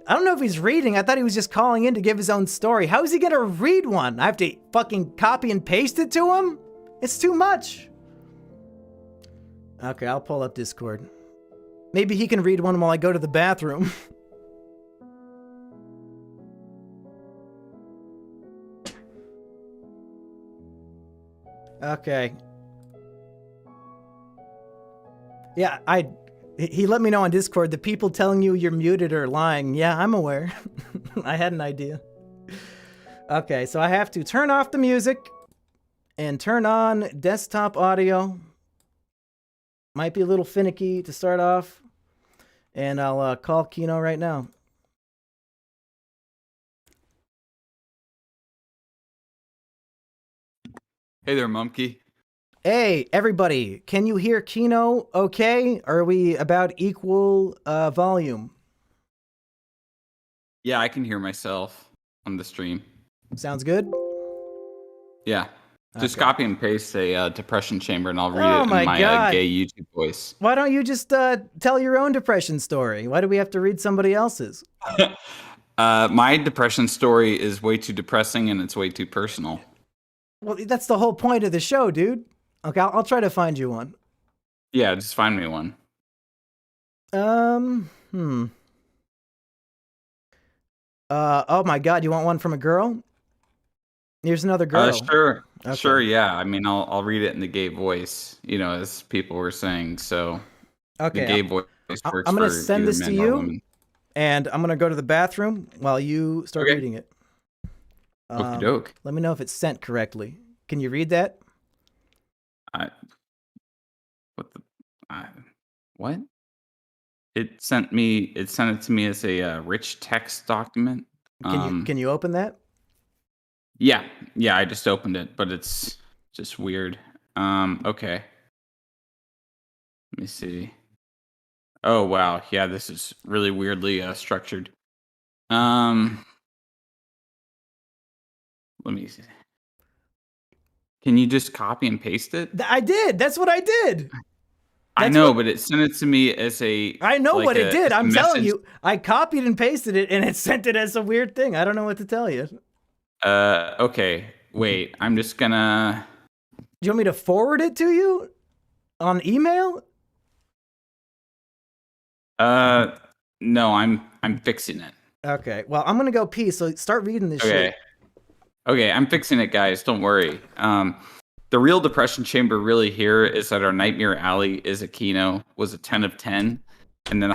I don't know if he's reading. I thought he was just calling in to give his own story. How is he gonna read one? I have to fucking copy and paste it to him? It's too much. Okay, I'll pull up Discord. Maybe he can read one while I go to the bathroom. Okay. Yeah, he let me know on Discord. The people telling you you're muted are lying. Yeah, I'm aware. I had an idea. Okay, so I have to turn off the music and turn on desktop audio. Might be a little finicky to start off. And I'll call Kino right now. Hey there, Mumkey. Hey, everybody. Can you hear Kino okay? Are we about equal volume? Yeah, I can hear myself on the stream. Sounds good? Yeah. Just Okay. copy and paste a depression chamber and I'll read Oh it my in my God. gay YouTube voice. Why don't you just tell your own depression story? Why do we have to read somebody else's? My depression story is way too depressing and it's way too personal. Well, that's the whole point of the show, dude. Okay, I'll try to find you one. Yeah, just find me one. Hmm. Oh my God, you want one from a girl? Here's another girl. Sure. Okay. Sure, yeah. I mean, I'll read it in the gay voice, as people were saying. So the Okay, gay voice I'm works gonna for send either this to men or you, women. and I'm gonna go to the bathroom while you start Okay. reading it. Okie doke. Let me know if it's sent correctly. Can you read that? I what the what? It sent it to me as a rich text document. Can you open that? Yeah, I just opened it, but it's just weird. Okay. Let me see. Oh wow, yeah, this is really weirdly structured. Um, Let me see. Can you just copy and paste it? I did. That's what I did. I know, but it sent it to me as a I know like what it did. as a I'm telling message. you, I copied and pasted it, and it sent it as a weird thing. I don't know what to tell you. Okay. Wait, I'm just gonna. Do you want me to forward it to you on email? No, I'm fixing it. Okay. Well, I'm gonna go pee. So start reading this shit. Okay, I'm fixing it, guys. Don't worry. The real depression chamber really here is that our Nightmare Alley is a Kino was a 10 of 10, and then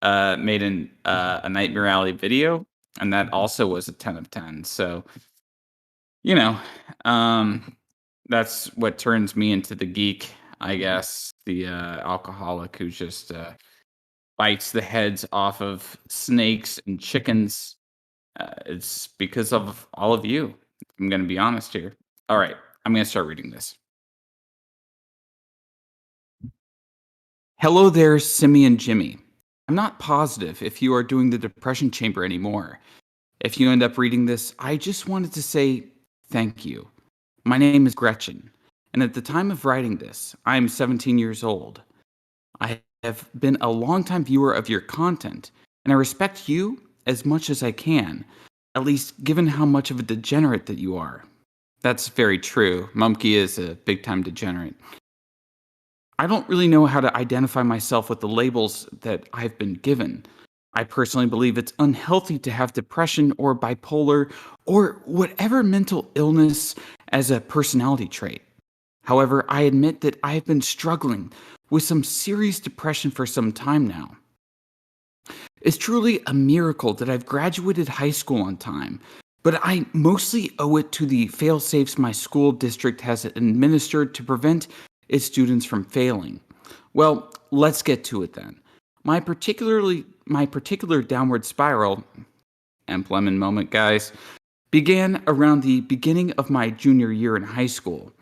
I made a Nightmare Alley video, and that also was a 10 of 10. So that's what turns me into the geek, I guess, the alcoholic who just bites the heads off of snakes and chickens. It's because of all of you. I'm going to be honest here. All right, I'm going to start reading this. Hello there, Simian Jimmy. I'm not positive if you are doing the depression chamber anymore. If you end up reading this, I just wanted to say thank you. My name is Gretchen, and at the time of writing this, I am 17 years old. I have been a longtime viewer of your content, and I respect you as much as I can, at least given how much of a degenerate that you are. That's very true. Mumkey is a big-time degenerate. I don't really know how to identify myself with the labels that I've been given. I personally believe it's unhealthy to have depression or bipolar or whatever mental illness as a personality trait. However, I admit that I have been struggling with some serious depression for some time now. It's truly a miracle that I've graduated high school on time, but I mostly owe it to the fail-safes my school district has administered to prevent its students from failing. Well, let's get to it then. My particular downward spiral, emblem moment, guys, began around the beginning of my junior year in high school.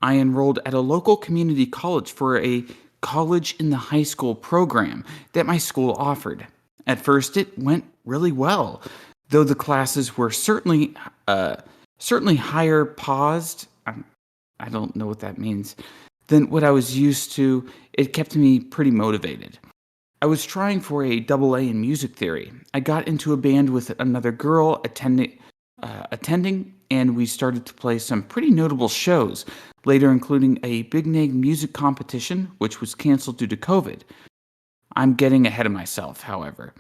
I enrolled at a local community college for a college in the high school program that my school offered. At first, it went really well, though the classes were certainly higher paused. I don't know what that means. Than what I was used to. It kept me pretty motivated. I was trying for a double A in music theory. I got into a band with another girl attending, and we started to play some pretty notable shows, later including a Big Name music competition, which was canceled due to COVID. I'm getting ahead of myself, however.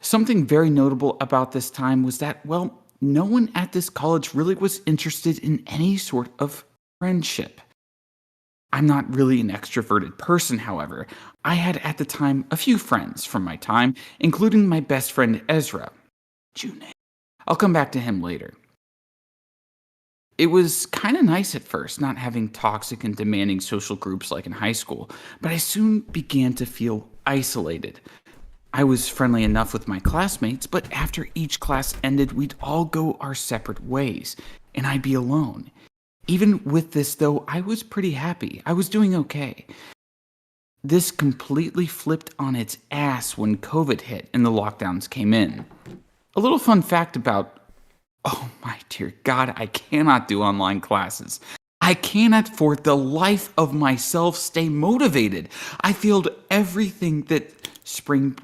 Something very notable about this time was that, well, no one at this college really was interested in any sort of friendship. I'm not really an extroverted person, however. I had at the time a few friends from my time, including my best friend Ezra. June. I'll come back to him later. It was kind of nice at first, not having toxic and demanding social groups like in high school, but I soon began to feel isolated. I was friendly enough with my classmates, but after each class ended, we'd all go our separate ways, and I'd be alone. Even with this, though, I was pretty happy. I was doing okay. This completely flipped on its ass when COVID hit and the lockdowns came in. A little fun fact about, oh my dear God, I cannot do online classes. I cannot for the life of myself stay motivated. I failed everything that spring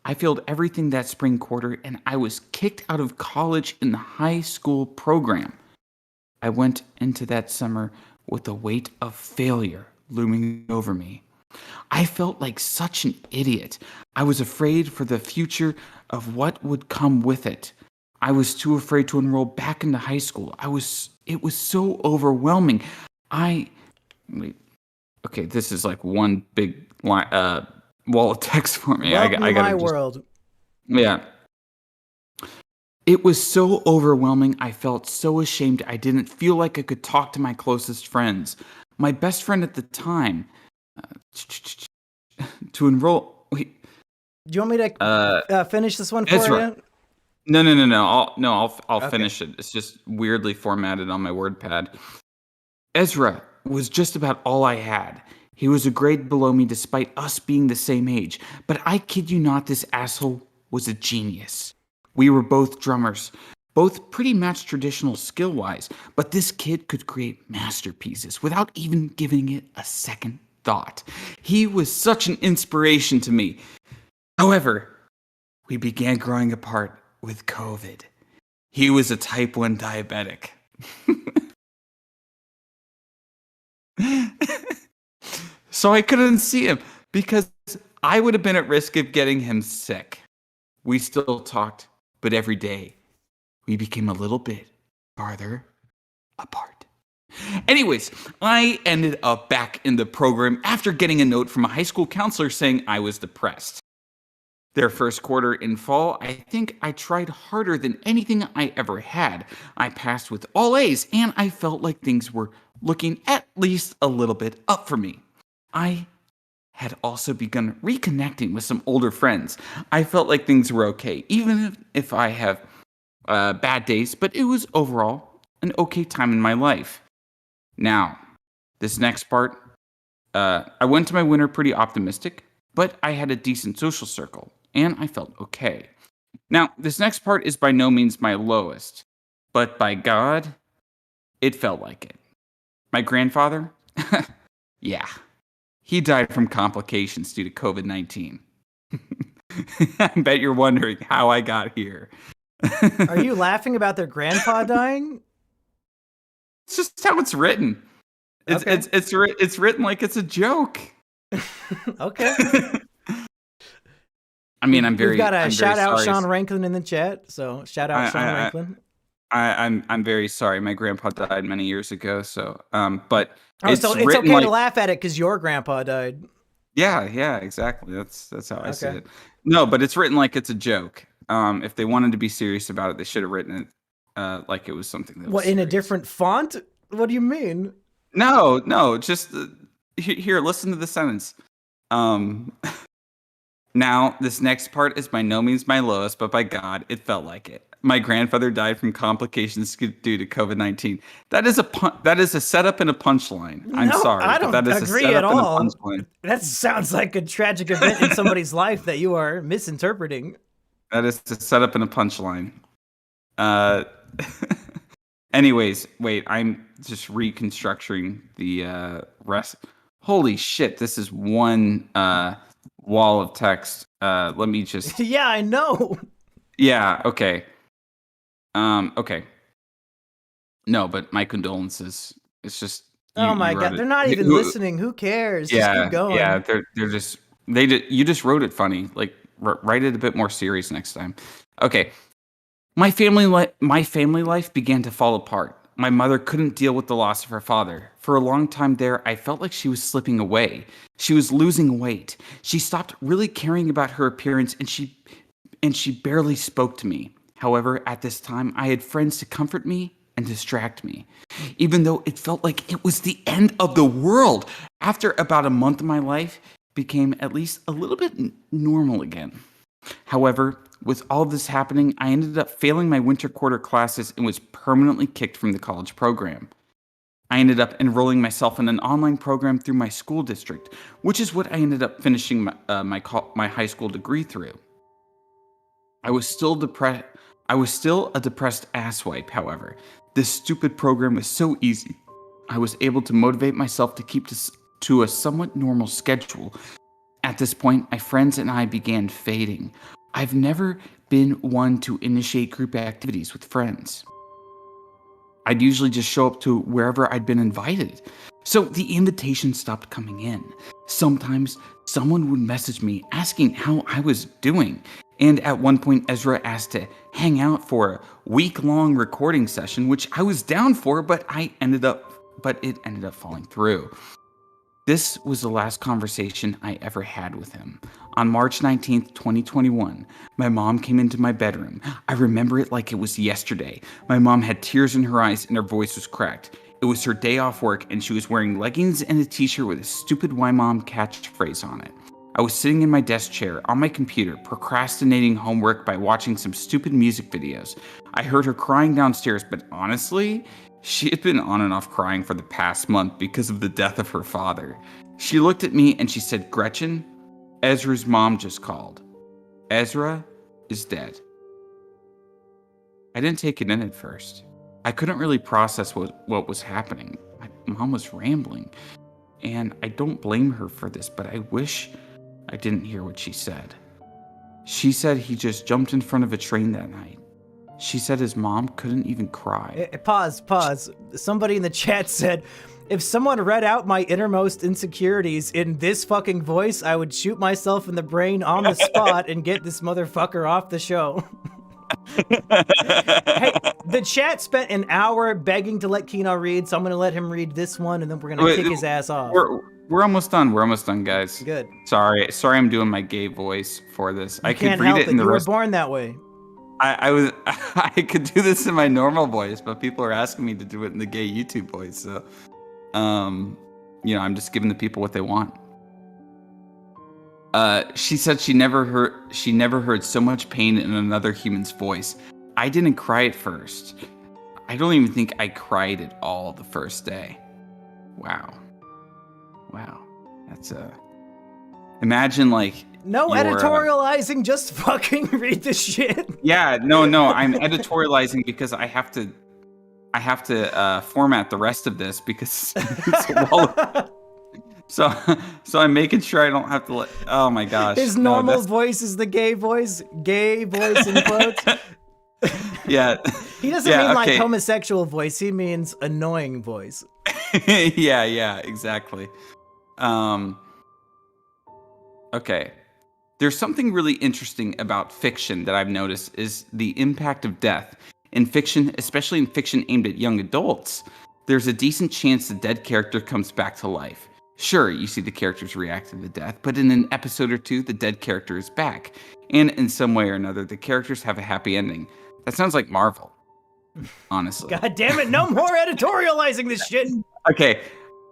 I failed everything that spring quarter, and I was kicked out of college in the high school program. I went into that summer with the weight of failure looming over me. I felt like such an idiot. I was afraid for the future of what would come with it. I was too afraid to enroll back into high school. It was so overwhelming. Wait, okay, this is like one big wall of text for me. Welcome I to gotta my just, world. yeah. It was so overwhelming. I felt so ashamed. I didn't feel like I could talk to my closest friends. My best friend at the time, to enroll. Wait, Do you want me to finish this one for Ezra. you? No. I'll Okay. finish it. It's just weirdly formatted on my WordPad. Ezra was just about all I had. He was a grade below me despite us being the same age. But I kid you not, this asshole was a genius. We were both drummers, both pretty matched traditional skill-wise, but this kid could create masterpieces without even giving it a second thought. He was such an inspiration to me. However, we began growing apart with COVID. He was a type 1 diabetic. So I couldn't see him because I would have been at risk of getting him sick. We still talked, but every day we became a little bit farther apart. Anyways, I ended up back in the program after getting a note from a high school counselor saying I was depressed. Their first quarter in fall, I think I tried harder than anything I ever had. I passed with all A's, and I felt like things were looking at least a little bit up for me. I had also begun reconnecting with some older friends. I felt like things were okay, even if I have bad days, but it was overall an okay time in my life. Now, this next part, I went to my winter pretty optimistic, but I had a decent social circle, and I felt okay. Now, this next part is by no means my lowest, but by God, it felt like it. My grandfather? Yeah. He died from complications due to COVID-19. I bet you're wondering how I got here. Are you laughing about their grandpa dying? It's just how it's written. It's written like it's a joke. Okay. I mean, I'm We've got a I'm shout very out sorry. Sean Ranklin in the chat. So shout out Sean Ranklin. I'm very sorry. My grandpa died many years ago. So, but Oh, so it's written okay like, to laugh at it because your grandpa died. yeah, exactly. That's how I see it. No, but it's written like it's a joke. If they wanted to be serious about it, they should have written it like it was something that was What, in a serious. different font? What do you mean? No, just here. Listen to the sentence. Now, this next part is by no means my lowest, but by God, it felt like it. My grandfather died from complications due to COVID-19. That is a setup and a punchline. I'm No, sorry, I but don't that is agree a at setup and a all. punchline. That sounds like a tragic event in somebody's life that you are misinterpreting. That is a setup and a punchline. Anyways, wait, I'm just reconstructing the rest. Holy shit, this is one wall of text. Let me just. Yeah, I know. Yeah, okay. Okay. No, but my condolences. It's just. Oh my God, they're not even listening. Who cares? Just keep going. Yeah, they're just. You just wrote it funny. Like, write it a bit more serious next time. Okay. My family life began to fall apart. My mother couldn't deal with the loss of her father. For a long time there, I felt like she was slipping away. She was losing weight. She stopped really caring about her appearance, and she barely spoke to me. However, at this time, I had friends to comfort me and distract me, even though it felt like it was the end of the world. After about a month, my life became at least a little bit normal again. However, with all this happening, I ended up failing my winter quarter classes and was permanently kicked from the college program. I ended up enrolling myself in an online program through my school district, which is what I ended up finishing my high school degree through. I was still a depressed asswipe, however. This stupid program was so easy. I was able to motivate myself to keep to a somewhat normal schedule. At this point, my friends and I began fading. I've never been one to initiate group activities with friends. I'd usually just show up to wherever I'd been invited. So the invitations stopped coming in. Sometimes someone would message me asking how I was doing. And at one point, Ezra asked to hang out for a week-long recording session, which I was down for, but it ended up falling through. This was the last conversation I ever had with him. On March 19th, 2021, my mom came into my bedroom. I remember it like it was yesterday. My mom had tears in her eyes and her voice was cracked. It was her day off work and she was wearing leggings and a t-shirt with a stupid "Why Mom" catchphrase on it. I was sitting in my desk chair on my computer, procrastinating homework by watching some stupid music videos. I heard her crying downstairs, but honestly, she had been on and off crying for the past month because of the death of her father. She looked at me and she said, "Gretchen, Ezra's mom just called. Ezra is dead." I didn't take it in at first. I couldn't really process what was happening. My mom was rambling, and I don't blame her for this, but I wish I didn't hear what she said. She said he just jumped in front of a train that night. She said his mom couldn't even cry. Pause. Somebody in the chat said, if someone read out my innermost insecurities in this fucking voice, I would shoot myself in the brain on the spot and get this motherfucker off the show. Hey, the chat spent an hour begging to let Kino read, so I'm going to let him read this one, and then we're going to kick his ass off. We're almost done. We're almost done, guys. Good. Sorry, I'm doing my gay voice for this. I could read it in the rest. You were born that way. I could do this in my normal voice, but people are asking me to do it in the gay YouTube voice. So, I'm just giving the people what they want. She said she never heard so much pain in another human's voice. I didn't cry at first. I don't even think I cried at all the first day. Wow. That's imagine like no editorializing, just fucking read the shit. Yeah, no, I'm editorializing because I have to format the rest of this because it's a wall. So I'm making sure I don't have to oh my gosh. His normal voice is the gay voice in quotes. Yeah. He doesn't mean like homosexual voice, he means annoying voice. Yeah, exactly. Okay. There's something really interesting about fiction that I've noticed is the impact of death. In fiction, especially in fiction aimed at young adults, there's a decent chance the dead character comes back to life. Sure, you see the characters react to the death, but in an episode or two, the dead character is back. And in some way or another, the characters have a happy ending. That sounds like Marvel, honestly. God damn it, no more editorializing this shit. Okay,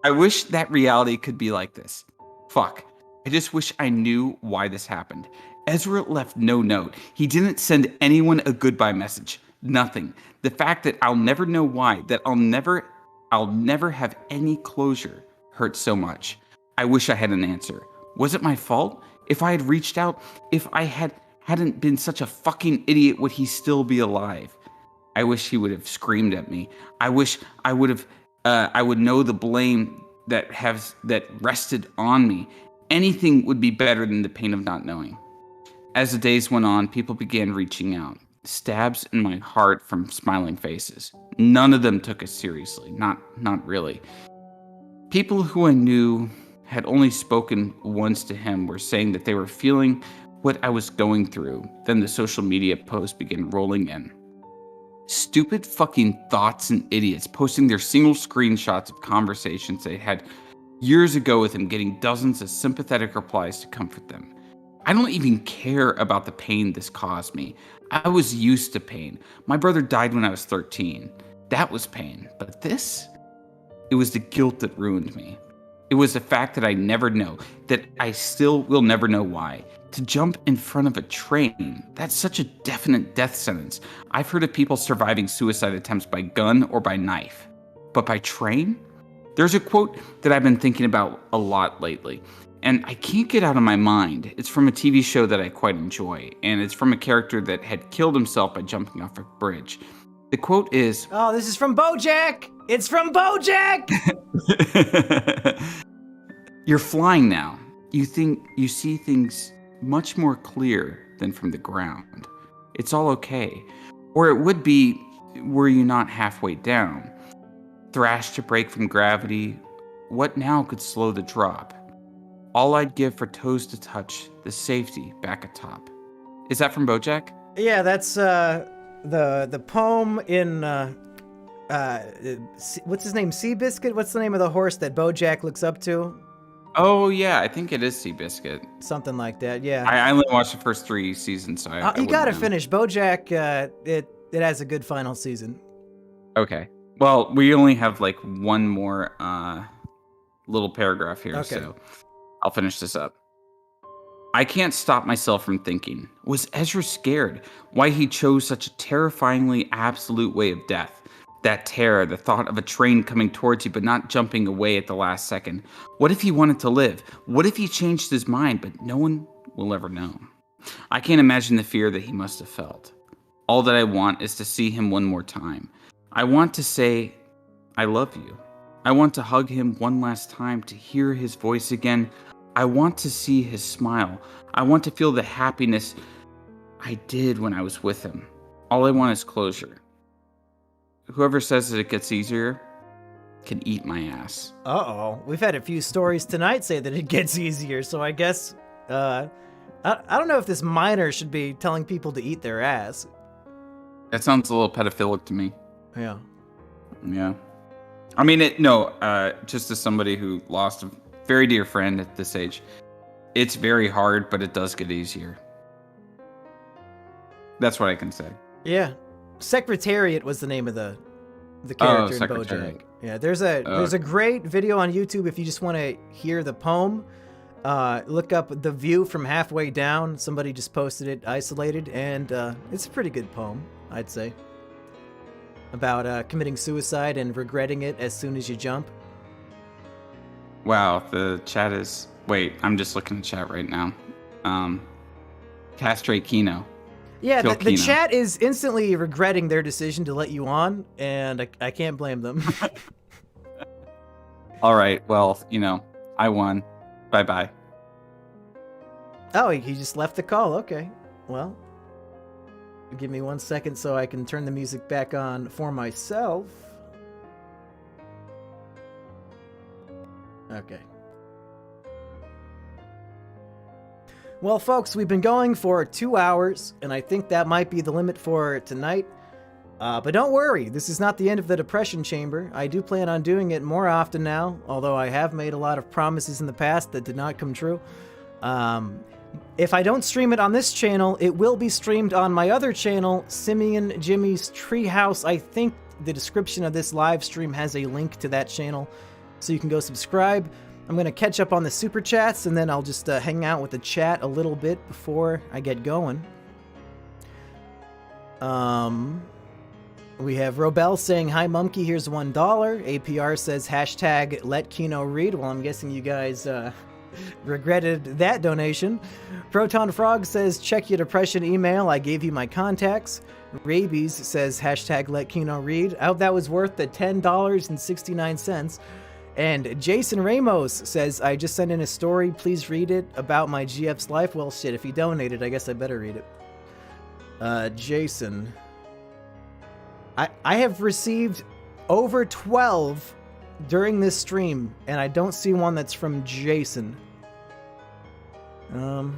I wish that reality could be like this. Fuck. I just wish I knew why this happened. Ezra left no note. He didn't send anyone a goodbye message. Nothing. The fact that I'll never know why, that I'll never have any closure, hurts so much. I wish I had an answer. Was it my fault? If I had reached out, if I hadn't been such a fucking idiot, would he still be alive? I wish he would have screamed at me. I wish I would know the blame that rested on me. Anything would be better than the pain of not knowing. As the days went on, people began reaching out. Stabs in my heart from smiling faces. None of them took us seriously. Not really. People who I knew had only spoken once to him were saying that they were feeling what I was going through. Then the social media posts began rolling in. Stupid fucking thoughts and idiots posting their single screenshots of conversations they had years ago with him, getting dozens of sympathetic replies to comfort them. I don't even care about the pain this caused me. I was used to pain. My brother died when I was 13. That was pain. But this? It was the guilt that ruined me. It was the fact that I never know, that I still will never know why. To jump in front of a train, that's such a definite death sentence. I've heard of people surviving suicide attempts by gun or by knife. But by train? There's a quote that I've been thinking about a lot lately, and I can't get out of my mind. It's from a TV show that I quite enjoy, and it's from a character that had killed himself by jumping off a bridge. The quote is, "Oh, this is from BoJack! It's from BoJack!" "You're flying now. You see things much more clear than from the ground. It's all okay. Or it would be were you not halfway down. Thrashed to break from gravity, what now could slow the drop? All I'd give for toes to touch the safety back atop. Is that from BoJack? Yeah, that's the poem in what's his name? Seabiscuit? What's the name of the horse that BoJack looks up to? Oh yeah, I think it is Seabiscuit. Something like that. Yeah. I only watched the first 3 seasons, so I you gotta know. finish BoJack. It has a good final season. Okay. Well, we only have like one more little paragraph here, so I'll finish this up. I can't stop myself from thinking, was Ezra scared? Why he chose such a terrifyingly absolute way of death? That terror, the thought of a train coming towards you but not jumping away at the last second. What if he wanted to live? What if he changed his mind, but no one will ever know? I can't imagine the fear that he must have felt. All that I want is to see him one more time. I want to say, I love you. I want to hug him one last time, to hear his voice again. I want to see his smile. I want to feel the happiness I did when I was with him. All I want is closure. Whoever says that it gets easier can eat my ass. Uh-oh. We've had a few stories tonight say that it gets easier, so I guess, I don't know if this minor should be telling people to eat their ass. That sounds a little pedophilic to me. Yeah. Yeah. I mean, just as somebody who lost a very dear friend at this age, it's very hard, but it does get easier. That's what I can say. Yeah. Secretariat was the name of the character in BoJack. Yeah, there's a great video on YouTube if you just want to hear the poem. Look up The View from Halfway Down. Somebody just posted it isolated, and it's a pretty good poem, I'd say. About committing suicide and regretting it as soon as you jump. Wow, the chat is... Wait, I'm just looking at the chat right now. Castrate Kino. Yeah, the chat is instantly regretting their decision to let you on, and I can't blame them. All right, well, I won. Bye-bye. Oh, he just left the call. Okay, well... Give me 1 second so I can turn the music back on for myself. Okay. Well, folks, we've been going for 2 hours, and I think that might be the limit for tonight. But don't worry, this is not the end of the Depression Chamber. I do plan on doing it more often now, although I have made a lot of promises in the past that did not come true. If I don't stream it on this channel, it will be streamed on my other channel, Simian Jimmy's Treehouse. I think the description of this live stream has a link to that channel, so you can go subscribe. I'm going to catch up on the super chats, and then I'll just hang out with the chat a little bit before I get going. We have Robel saying, "Hi, Mumkey, here's $1. APR says, hashtag let Kino read." Well, I'm guessing you guys regretted that donation. Proton Frog says, "Check your depression email. I gave you my contacts." Rabies says, hashtag let Kino read. I hope that was worth the $10.69. And Jason Ramos says, "I just sent in a story. Please read it about my GF's life." Well, shit, if he donated, I guess I better read it. Jason. I have received over 12 during this stream, and I don't see one that's from Jason. I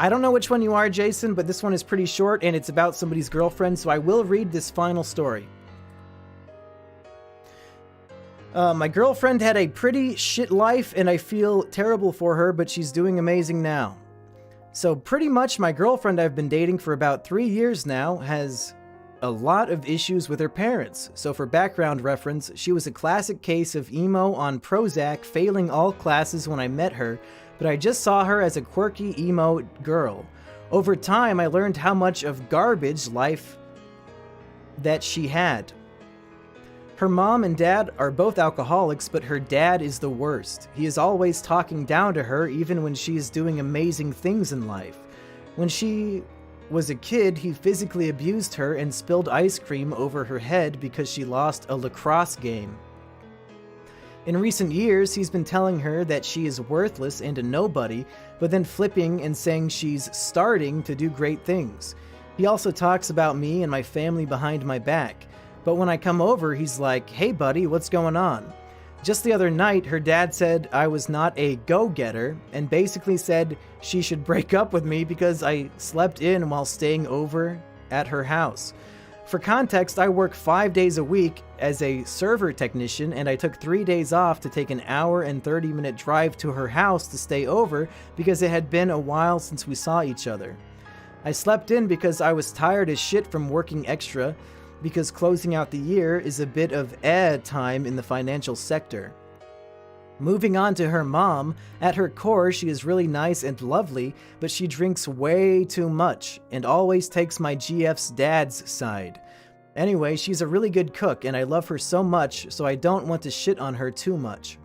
don't know which one you are, Jason, but this one is pretty short, and it's about somebody's girlfriend, so I will read this final story. My girlfriend had a pretty shit life, and I feel terrible for her, but she's doing amazing now. So pretty much my girlfriend I've been dating for about 3 years now has a lot of issues with her parents. So for background reference, she was a classic case of emo on Prozac, failing all classes when I met her, but I just saw her as a quirky emo girl. Over time, I learned how much of garbage life that she had. Her mom and dad are both alcoholics, but her dad is the worst. He is always talking down to her, even when she is doing amazing things in life. When she was a kid, he physically abused her and spilled ice cream over her head because she lost a lacrosse game. In recent years, he's been telling her that she is worthless and a nobody, but then flipping and saying she's starting to do great things. He also talks about me and my family behind my back, but when I come over, he's like, "Hey buddy, what's going on?" Just the other night, her dad said I was not a go-getter and basically said she should break up with me because I slept in while staying over at her house. For context, I work 5 days a week as a server technician, and I took 3 days off to take an hour and 30-minute drive to her house to stay over because it had been a while since we saw each other. I slept in because I was tired as shit from working extra, because closing out the year is a bit of time in the financial sector. Moving on to her mom, at her core she is really nice and lovely, but she drinks way too much and always takes my GF's dad's side. Anyway, she's a really good cook and I love her so much, so I don't want to shit on her too much.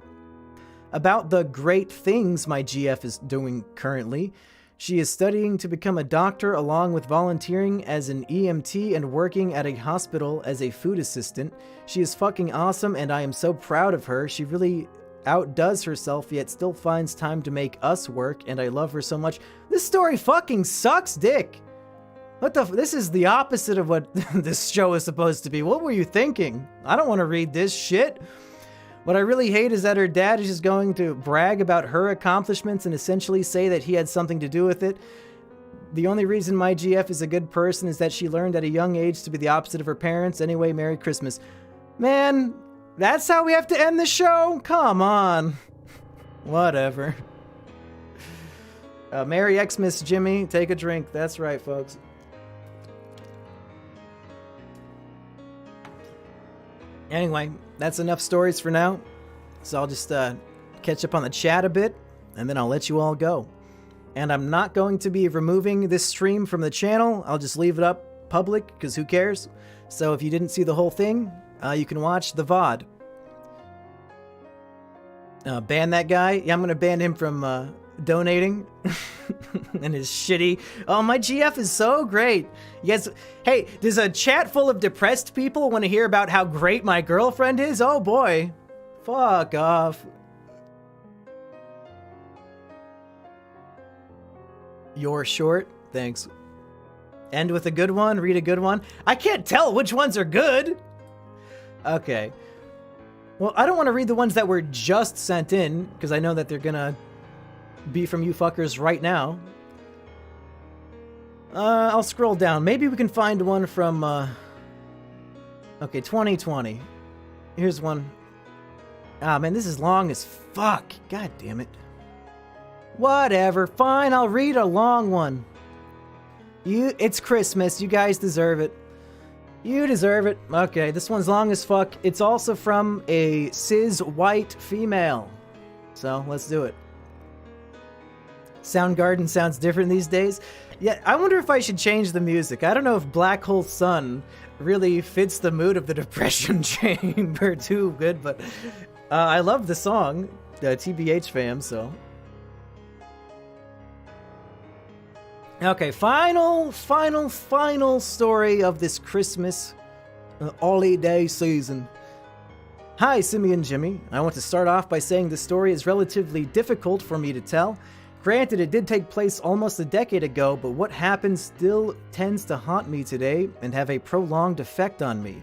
About the great things my GF is doing currently, she is studying to become a doctor along with volunteering as an EMT and working at a hospital as a food assistant. She is fucking awesome and I am so proud of her. She really outdoes herself yet still finds time to make us work and I love her so much. This story fucking sucks dick. What the this is the opposite of what this show is supposed to be. What were you thinking? I don't want to read this shit. What I really hate is that her dad is just going to brag about her accomplishments and essentially say that he had something to do with it. The only reason my GF is a good person is that she learned at a young age to be the opposite of her parents. Anyway, Merry Christmas. Man, that's how we have to end the show? Come on. Whatever. Merry Xmas, Jimmy. Take a drink. That's right, folks. Anyway, that's enough stories for now. So I'll just catch up on the chat a bit, and then I'll let you all go. And I'm not going to be removing this stream from the channel. I'll just leave it up public, because who cares? So if you didn't see the whole thing, you can watch the VOD. Ban that guy? Yeah, I'm going to ban him from donating. And his shitty... Oh, my GF is so great. You guys... Hey, does a chat full of depressed people want to hear about how great my girlfriend is? Oh, boy. Fuck off. You're short? Thanks. End with a good one? Read a good one? I can't tell which ones are good! Okay. Well, I don't want to read the ones that were just sent in, because I know that they're gonna be from you fuckers right now. I'll scroll down. Maybe we can find one from, okay, 2020. Here's one. Ah, man, this is long as fuck. God damn it. Whatever. Fine, I'll read a long one. It's Christmas. You guys deserve it. You deserve it. Okay, this one's long as fuck. It's also from a cis white female. So, let's do it. Soundgarden sounds different these days. Yeah, I wonder if I should change the music. I don't know if Black Hole Sun really fits the mood of the Depression Chamber too good, but I love the song, TBH fam, so. Okay, final story of this Christmas holiday season. Hi, Simian Jimmy. I want to start off by saying the story is relatively difficult for me to tell. Granted, it did take place almost a decade ago, but what happened still tends to haunt me today and have a prolonged effect on me.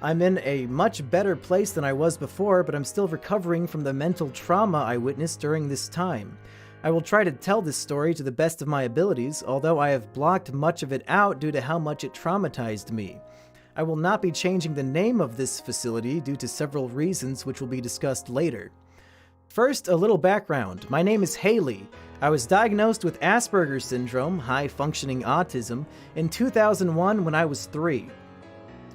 I'm in a much better place than I was before, but I'm still recovering from the mental trauma I witnessed during this time. I will try to tell this story to the best of my abilities, although I have blocked much of it out due to how much it traumatized me. I will not be changing the name of this facility due to several reasons which will be discussed later. First, a little background. My name is Haley. I was diagnosed with Asperger's syndrome, high-functioning autism, in 2001 when I was 3.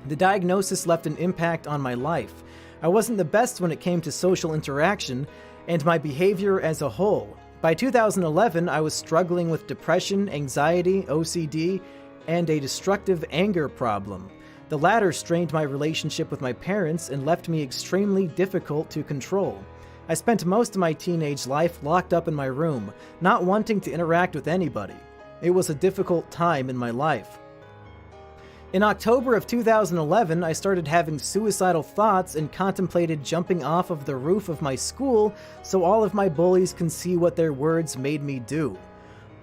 The diagnosis left an impact on my life. I wasn't the best when it came to social interaction and my behavior as a whole. By 2011, I was struggling with depression, anxiety, OCD, and a destructive anger problem. The latter strained my relationship with my parents and left me extremely difficult to control. I spent most of my teenage life locked up in my room, not wanting to interact with anybody. It was a difficult time in my life. In October of 2011, I started having suicidal thoughts and contemplated jumping off of the roof of my school so all of my bullies can see what their words made me do.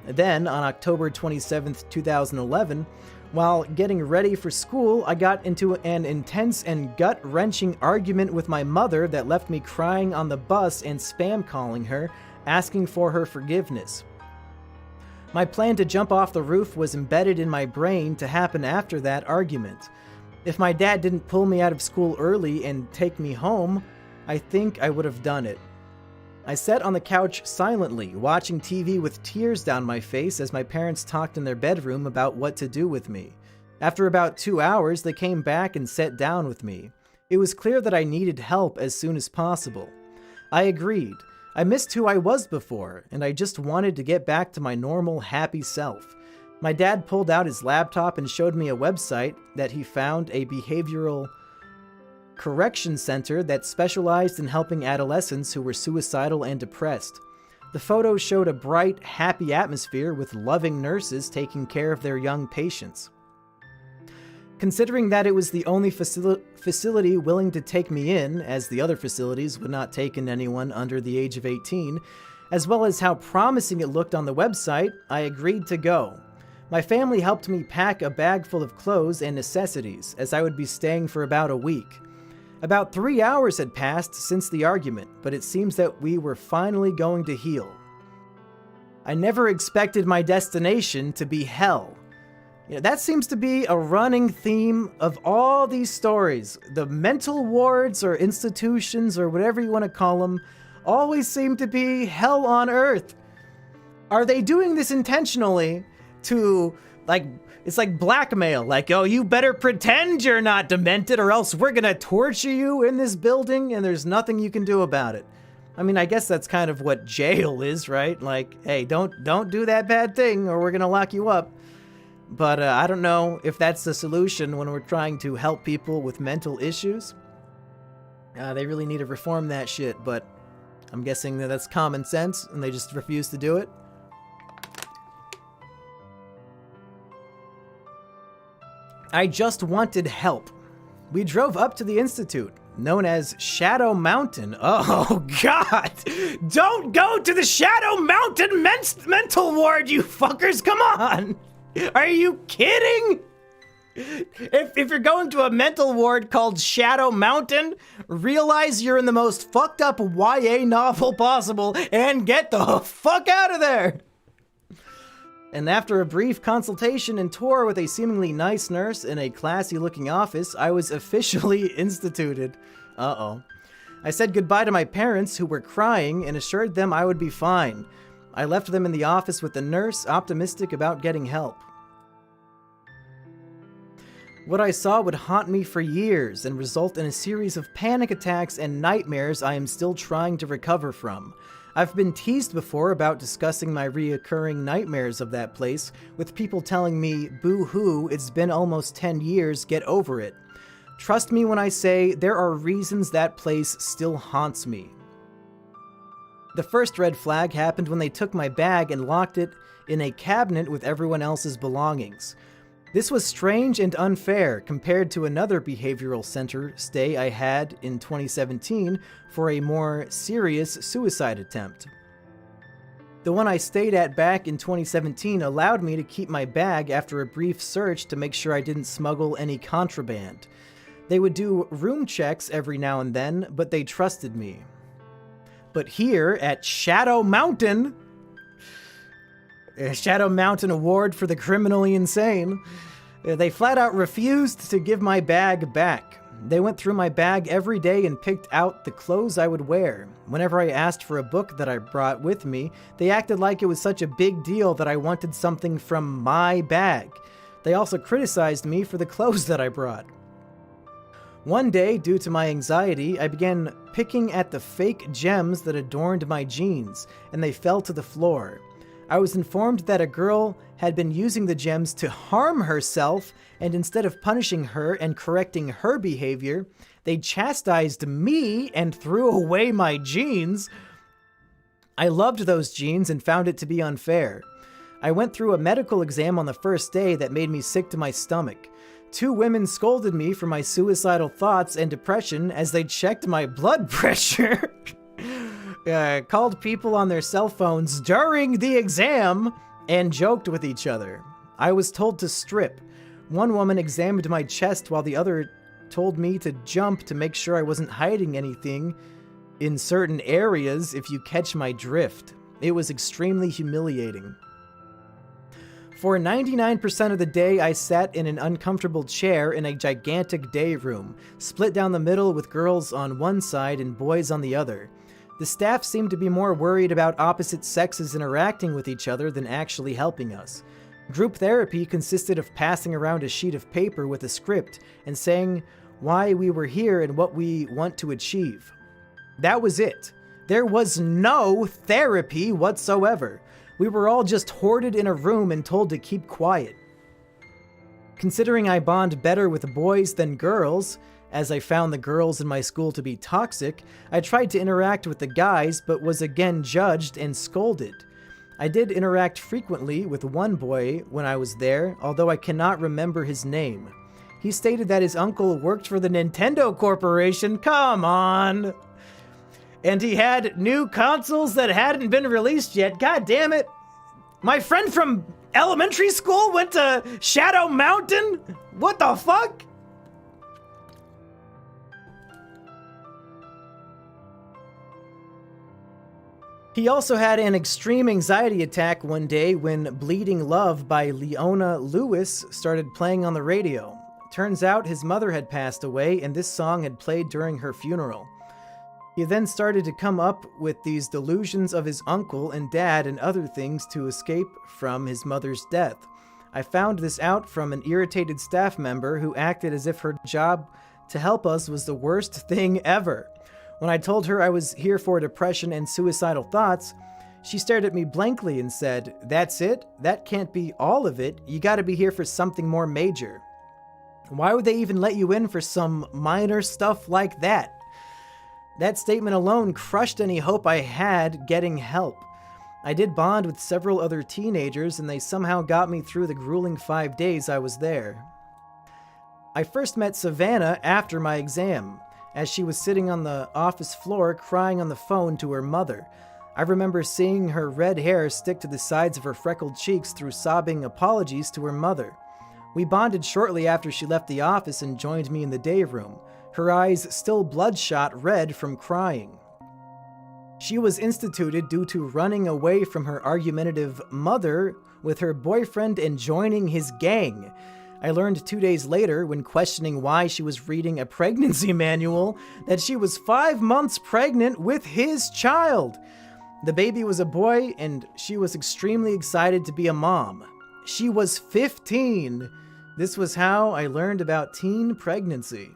Then, on October 27th, 2011, while getting ready for school, I got into an intense and gut-wrenching argument with my mother that left me crying on the bus and spam calling her, asking for her forgiveness. My plan to jump off the roof was embedded in my brain to happen after that argument. If my dad didn't pull me out of school early and take me home, I think I would have done it. I sat on the couch silently, watching TV with tears down my face as my parents talked in their bedroom about what to do with me. After about 2 hours, they came back and sat down with me. It was clear that I needed help as soon as possible. I agreed. I missed who I was before, and I just wanted to get back to my normal, happy self. My dad pulled out his laptop and showed me a website that he found, a behavioral correction center that specialized in helping adolescents who were suicidal and depressed. The photos showed a bright, happy atmosphere with loving nurses taking care of their young patients. Considering that it was the only facility willing to take me in, as the other facilities would not take in anyone under the age of 18, as well as how promising it looked on the website, I agreed to go. My family helped me pack a bag full of clothes and necessities, as I would be staying for about a week. About 3 hours had passed since the argument, but it seems that we were finally going to heal. I never expected my destination to be hell. That seems to be a running theme of all these stories. The mental wards or institutions or whatever you want to call them always seem to be hell on earth. Are they doing this intentionally to, it's like blackmail? Like, oh, you better pretend you're not demented or else we're gonna torture you in this building and there's nothing you can do about it. I mean, I guess that's kind of what jail is, right? Like, hey, don't do that bad thing or we're gonna lock you up. But I don't know if that's the solution when we're trying to help people with mental issues. They really need to reform that shit, but I'm guessing that that's common sense and they just refuse to do it. I just wanted help. We drove up to the institute, known as Shadow Mountain. Oh, God! Don't go to the Shadow Mountain mental ward, you fuckers! Come on! Are you kidding? If you're going to a mental ward called Shadow Mountain, realize you're in the most fucked up YA novel possible and get the fuck out of there! And after a brief consultation and tour with a seemingly nice nurse in a classy-looking office, I was officially instituted. Uh-oh. I said goodbye to my parents, who were crying, and assured them I would be fine. I left them in the office with the nurse, optimistic about getting help. What I saw would haunt me for years and result in a series of panic attacks and nightmares I am still trying to recover from. I've been teased before about discussing my reoccurring nightmares of that place, with people telling me, boo-hoo, it's been almost 10 years, get over it. Trust me when I say there are reasons that place still haunts me. The first red flag happened when they took my bag and locked it in a cabinet with everyone else's belongings. This was strange and unfair compared to another behavioral center stay I had in 2017 for a more serious suicide attempt. The one I stayed at back in 2017 allowed me to keep my bag after a brief search to make sure I didn't smuggle any contraband. They would do room checks every now and then, but they trusted me. But here at Shadow Mountain, Shadow Mountain Award for the Criminally Insane, they flat out refused to give my bag back. They went through my bag every day and picked out the clothes I would wear. Whenever I asked for a book that I brought with me, they acted like it was such a big deal that I wanted something from my bag. They also criticized me for the clothes that I brought. One day, due to my anxiety, I began picking at the fake gems that adorned my jeans, and they fell to the floor. I was informed that a girl had been using the gems to harm herself, and instead of punishing her and correcting her behavior, they chastised me and threw away my jeans. I loved those jeans and found it to be unfair. I went through a medical exam on the first day that made me sick to my stomach. 2 women scolded me for my suicidal thoughts and depression as they checked my blood pressure. Called people on their cell phones during the exam and joked with each other. I was told to strip. One woman examined my chest while the other told me to jump to make sure I wasn't hiding anything in certain areas, if you catch my drift. It was extremely humiliating. For 99% of the day, I sat in an uncomfortable chair in a gigantic day room, split down the middle with girls on one side and boys on the other. The staff seemed to be more worried about opposite sexes interacting with each other than actually helping us. Group therapy consisted of passing around a sheet of paper with a script and saying why we were here and what we want to achieve. That was it. There was no therapy whatsoever. We were all just hoarded in a room and told to keep quiet. Considering I bond better with boys than girls, as I found the girls in my school to be toxic, I tried to interact with the guys but was again judged and scolded. I did interact frequently with one boy when I was there, although I cannot remember his name. He stated that his uncle worked for the Nintendo Corporation. Come on! And he had new consoles that hadn't been released yet. God damn it! My friend from elementary school went to Shadow Mountain? What the fuck? He also had an extreme anxiety attack one day when Bleeding Love by Leona Lewis started playing on the radio. Turns out his mother had passed away and this song had played during her funeral. He then started to come up with these delusions of his uncle and dad and other things to escape from his mother's death. I found this out from an irritated staff member who acted as if her job to help us was the worst thing ever. When I told her I was here for depression and suicidal thoughts, she stared at me blankly and said, "That's it? That can't be all of it. You gotta be here for something more major." Why would they even let you in for some minor stuff like that? That statement alone crushed any hope I had getting help. I did bond with several other teenagers and they somehow got me through the grueling 5 days I was there. I first met Savannah after my exam, as she was sitting on the office floor crying on the phone to her mother. I remember seeing her red hair stick to the sides of her freckled cheeks through sobbing apologies to her mother. We bonded shortly after she left the office and joined me in the day room, her eyes still bloodshot red from crying. She was instituted due to running away from her argumentative mother with her boyfriend and joining his gang. I learned 2 days later, when questioning why she was reading a pregnancy manual, that she was 5 months pregnant with his child. The baby was a boy, and she was extremely excited to be a mom. She was 15. This was how I learned about teen pregnancy.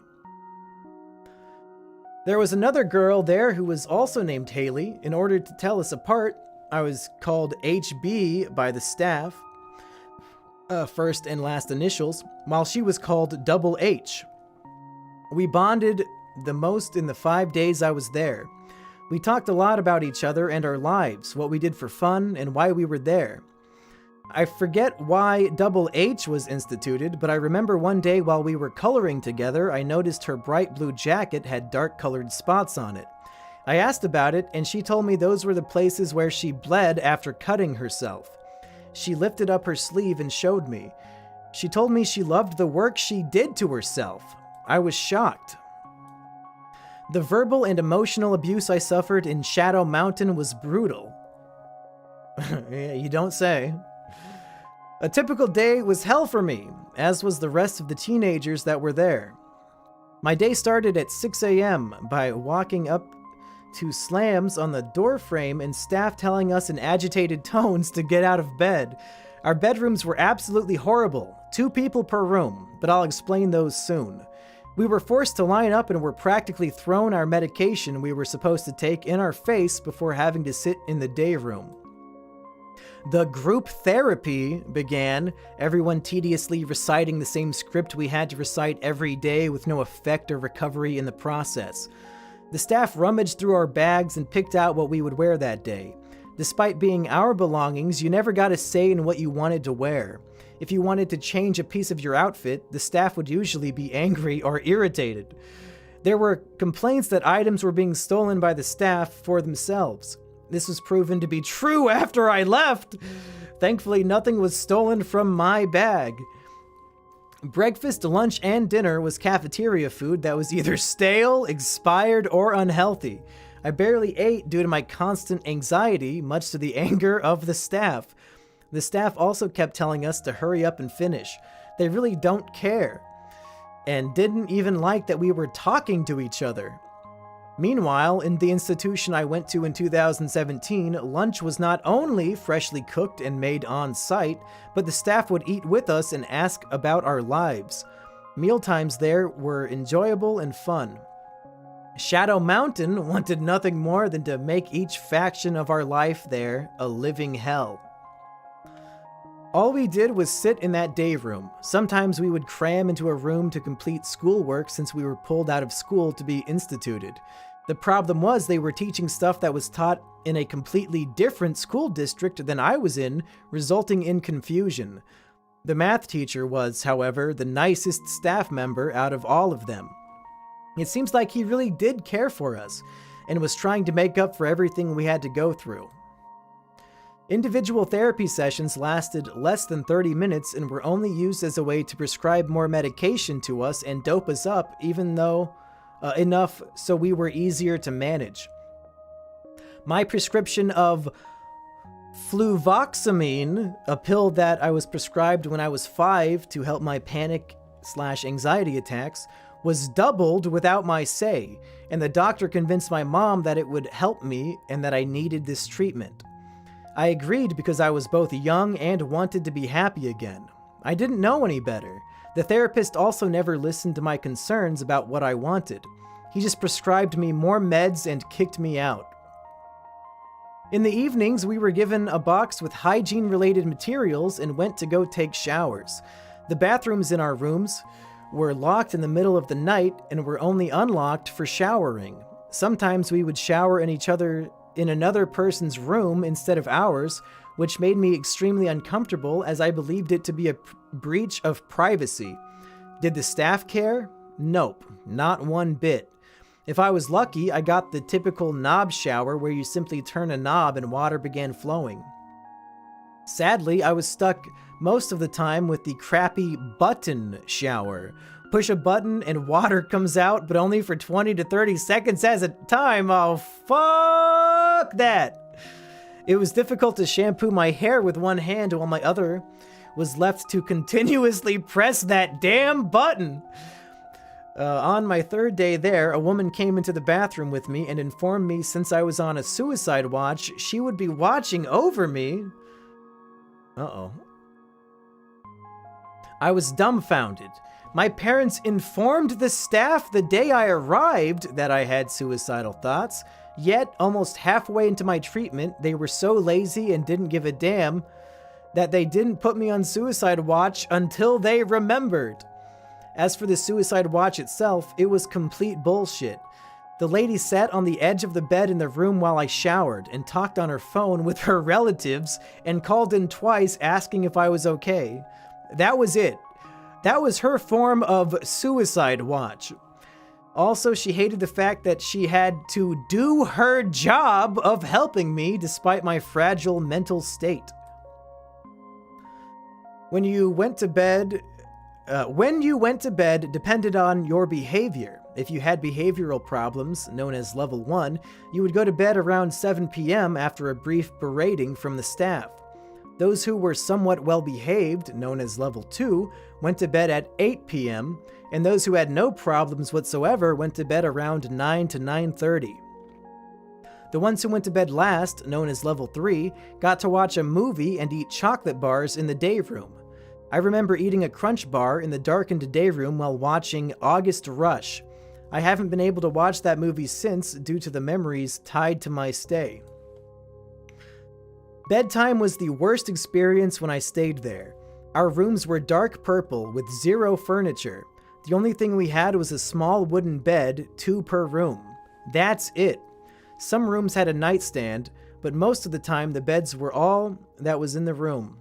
There was another girl there who was also named Haley. In order to tell us apart, I was called HB by the staff, first and last initials, while she was called Double H. We bonded the most in the 5 days I was there. We talked a lot about each other and our lives, what we did for fun, and why we were there. I forget why Double H was instituted, but I remember one day while we were coloring together, I noticed her bright blue jacket had dark-colored spots on it. I asked about it, and she told me those were the places where she bled after cutting herself. She lifted up her sleeve and showed me. She told me she loved the work she did to herself. I was shocked. The verbal and emotional abuse I suffered in Shadow Mountain was brutal. Yeah, you don't say. A typical day was hell for me, as was the rest of the teenagers that were there. My day started at 6 a.m. by walking up to slams on the door frame and staff telling us in agitated tones to get out of bed. Our bedrooms were absolutely horrible, 2 people per room, but I'll explain those soon. We were forced to line up and were practically thrown our medication we were supposed to take in our face before having to sit in the day room. The group therapy began, everyone tediously reciting the same script we had to recite every day with no effect or recovery in the process. The staff rummaged through our bags and picked out what we would wear that day. Despite being our belongings, you never got a say in what you wanted to wear. If you wanted to change a piece of your outfit, the staff would usually be angry or irritated. There were complaints that items were being stolen by the staff for themselves. This was proven to be true after I left. Thankfully, nothing was stolen from my bag. Breakfast, lunch, and dinner was cafeteria food that was either stale, expired, or unhealthy. I barely ate due to my constant anxiety, much to the anger of the staff. The staff also kept telling us to hurry up and finish. They really don't care, and didn't even like that we were talking to each other. Meanwhile, in the institution I went to in 2017, lunch was not only freshly cooked and made on site, but the staff would eat with us and ask about our lives. Mealtimes there were enjoyable and fun. Shadow Mountain wanted nothing more than to make each faction of our life there a living hell. All we did was sit in that day room. Sometimes we would cram into a room to complete schoolwork since we were pulled out of school to be instituted. The problem was they were teaching stuff that was taught in a completely different school district than I was in, resulting in confusion. The math teacher was, however, the nicest staff member out of all of them. It seems like he really did care for us, and was trying to make up for everything we had to go through. Individual therapy sessions lasted less than 30 minutes and were only used as a way to prescribe more medication to us and dope us up, even though enough so we were easier to manage. My prescription of fluvoxamine, a pill that I was prescribed when I was 5 to help my panic/anxiety attacks, was doubled without my say, and the doctor convinced my mom that it would help me and that I needed this treatment. I agreed because I was both young and wanted to be happy again. I didn't know any better. The therapist also never listened to my concerns about what I wanted. He just prescribed me more meds and kicked me out. In the evenings, we were given a box with hygiene-related materials and went to go take showers. The bathrooms in our rooms were locked in the middle of the night and were only unlocked for showering. Sometimes we would shower in another person's room instead of ours, which made me extremely uncomfortable as I believed it to be a breach of privacy. Did the staff care? Nope, not one bit. If I was lucky, I got the typical knob shower where you simply turn a knob and water began flowing. Sadly, I was stuck most of the time with the crappy button shower. Push a button and water comes out, but only for 20 to 30 seconds at a time. Oh, fuck that. It was difficult to shampoo my hair with one hand while my other was left to continuously press that damn button. On my third day there, a woman came into the bathroom with me and informed me since I was on a suicide watch, she would be watching over me. Uh-oh. I was dumbfounded. My parents informed the staff the day I arrived that I had suicidal thoughts, yet almost halfway into my treatment, they were so lazy and didn't give a damn that they didn't put me on suicide watch until they remembered. As for the suicide watch itself, it was complete bullshit. The lady sat on the edge of the bed in the room while I showered and talked on her phone with her relatives and called in twice asking if I was okay. That was it. That was her form of suicide watch. Also, she hated the fact that she had to do her job of helping me despite my fragile mental state. When you went to bed depended on your behavior. If you had behavioral problems, known as level 1, you would go to bed around 7 p.m. after a brief berating from the staff. Those who were somewhat well-behaved, known as level 2, went to bed at 8 p.m., and those who had no problems whatsoever went to bed around 9 to 9:30. The ones who went to bed last, known as level 3, got to watch a movie and eat chocolate bars in the day room. I remember eating a Crunch bar in the darkened day room while watching August Rush. I haven't been able to watch that movie since due to the memories tied to my stay. Bedtime was the worst experience when I stayed there. Our rooms were dark purple with zero furniture. The only thing we had was a small wooden bed, 2 per room. That's it. Some rooms had a nightstand, but most of the time the beds were all that was in the room.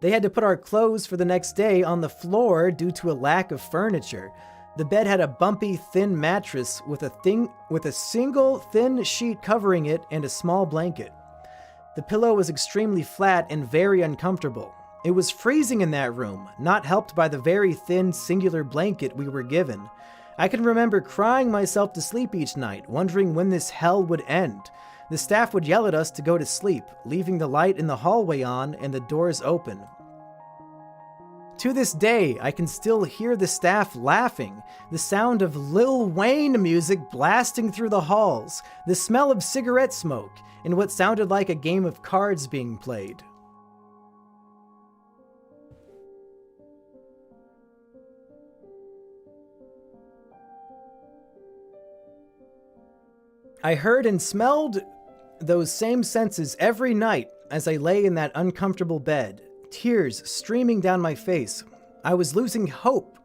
They had to put our clothes for the next day on the floor due to a lack of furniture. The bed had a bumpy, thin mattress with a single thin sheet covering it and a small blanket. The pillow was extremely flat and very uncomfortable. It was freezing in that room, not helped by the very thin, singular blanket we were given. I can remember crying myself to sleep each night, wondering when this hell would end. The staff would yell at us to go to sleep, leaving the light in the hallway on and the doors open. To this day, I can still hear the staff laughing, the sound of Lil Wayne music blasting through the halls, the smell of cigarette smoke, and what sounded like a game of cards being played. I heard and smelled those same senses every night as I lay in that uncomfortable bed, tears streaming down my face. I was losing hope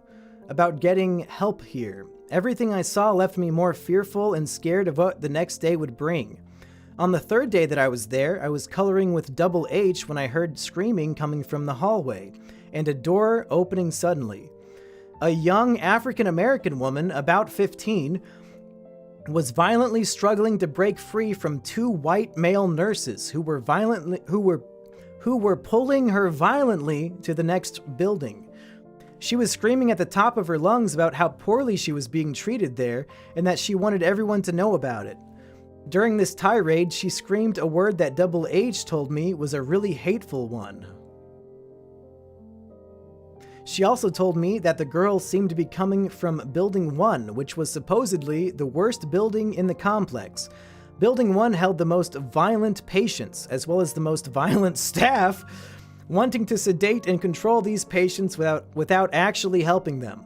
about getting help here. Everything I saw left me more fearful and scared of what the next day would bring. On the third day that I was there, I was coloring with double H when I heard screaming coming from the hallway, and a door opening suddenly. A young African-American woman, about 15, was violently struggling to break free from two white male nurses who were pulling her violently to the next building. She was screaming at the top of her lungs about how poorly she was being treated there and that she wanted everyone to know about it. During this tirade, she screamed a word that Double H told me was a really hateful one. She also told me that the girl seemed to be coming from Building 1, which was supposedly the worst building in the complex. Building 1 held the most violent patients, as well as the most violent staff, wanting to sedate and control these patients without actually helping them.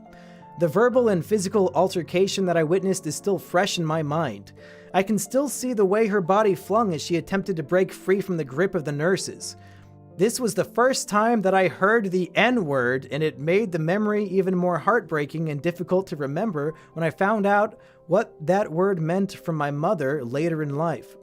The verbal and physical altercation that I witnessed is still fresh in my mind. I can still see the way her body flung as she attempted to break free from the grip of the nurses. This was the first time that I heard the N-word, and it made the memory even more heartbreaking and difficult to remember when I found out what that word meant from my mother later in life.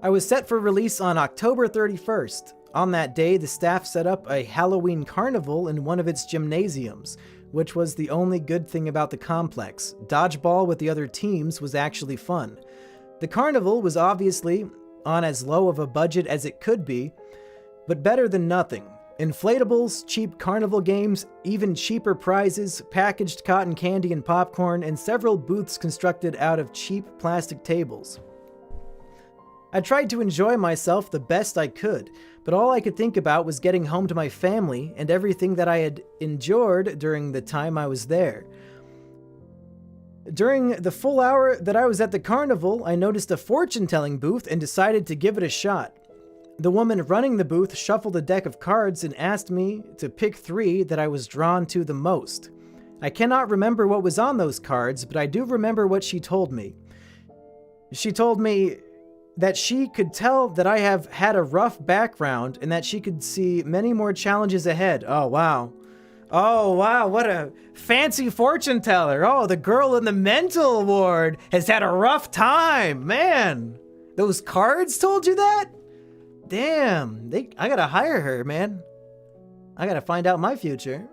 I was set for release on October 31st. On that day, the staff set up a Halloween carnival in one of its gymnasiums, which was the only good thing about the complex. Dodgeball with the other teams was actually fun. The carnival was obviously on as low of a budget as it could be, but better than nothing. Inflatables, cheap carnival games, even cheaper prizes, packaged cotton candy and popcorn, and several booths constructed out of cheap plastic tables. I tried to enjoy myself the best I could, but all I could think about was getting home to my family and everything that I had endured during the time I was there. During the full hour that I was at the carnival, I noticed a fortune-telling booth and decided to give it a shot. The woman running the booth shuffled a deck of cards and asked me to pick 3 that I was drawn to the most. I cannot remember what was on those cards, but I do remember what she told me. She told me that she could tell that I have had a rough background and that she could see many more challenges ahead. Oh, wow. Oh, wow, what a fancy fortune teller. Oh, the girl in the mental ward has had a rough time. Man, those cards told you that? Damn, I gotta hire her, man. I gotta find out my future.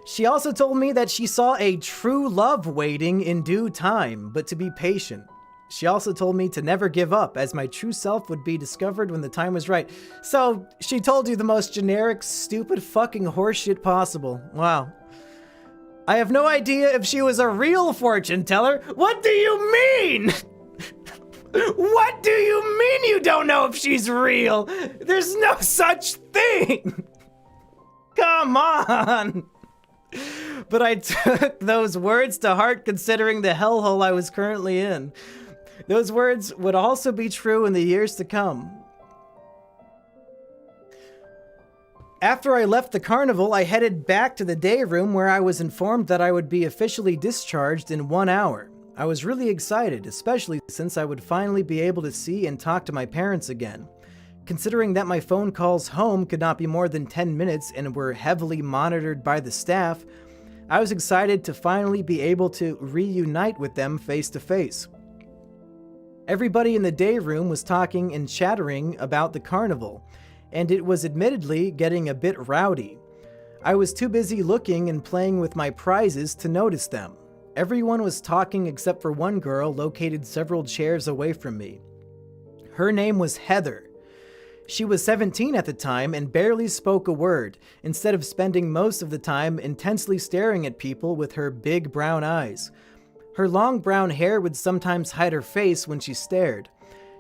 She also told me that she saw a true love waiting in due time, but to be patient. She also told me to never give up, as my true self would be discovered when the time was right. So, she told you the most generic, stupid fucking horseshit possible. Wow. I have no idea if she was a real fortune teller. What do you mean? What do you mean you don't know if she's real? There's no such thing. Come on. But I took those words to heart considering the hellhole I was currently in. Those words would also be true in the years to come. After I left the carnival, I headed back to the day room where I was informed that I would be officially discharged in 1 hour. I was really excited, especially since I would finally be able to see and talk to my parents again. Considering that my phone calls home could not be more than 10 minutes and were heavily monitored by the staff, I was excited to finally be able to reunite with them face to face. Everybody in the day room was talking and chattering about the carnival, and it was admittedly getting a bit rowdy. I was too busy looking and playing with my prizes to notice them. Everyone was talking except for one girl located several chairs away from me. Her name was Heather. She was 17 at the time and barely spoke a word, instead of spending most of the time intensely staring at people with her big brown eyes. Her long brown hair would sometimes hide her face when she stared.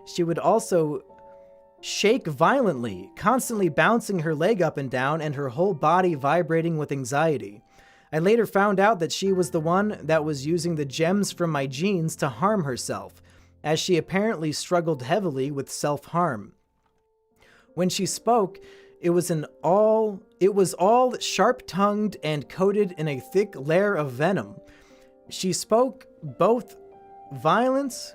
She would also shake violently, constantly bouncing her leg up and down and her whole body vibrating with anxiety. I later found out that she was the one that was using the gems from my genes to harm herself, as she apparently struggled heavily with self-harm. When she spoke, it was all sharp-tongued and coated in a thick layer of venom. She spoke both violence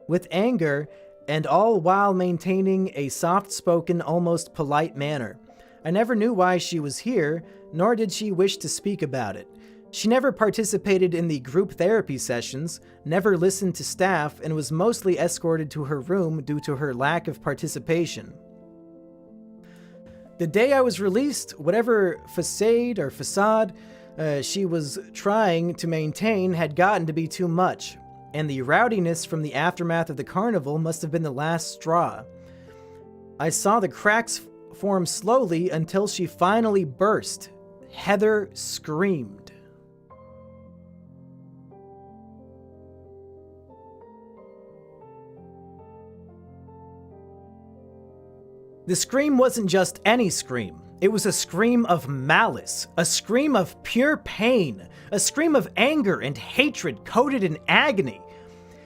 with anger and all while maintaining a soft-spoken, almost polite manner. I never knew why she was here, nor did she wish to speak about it. She never participated in the group therapy sessions, never listened to staff, and was mostly escorted to her room due to her lack of participation. The day I was released, whatever facade she was trying to maintain had gotten to be too much, and the rowdiness from the aftermath of the carnival must have been the last straw. I saw the cracks form slowly until she finally burst. Heather screamed. The scream wasn't just any scream. It was a scream of malice, a scream of pure pain, a scream of anger and hatred coated in agony.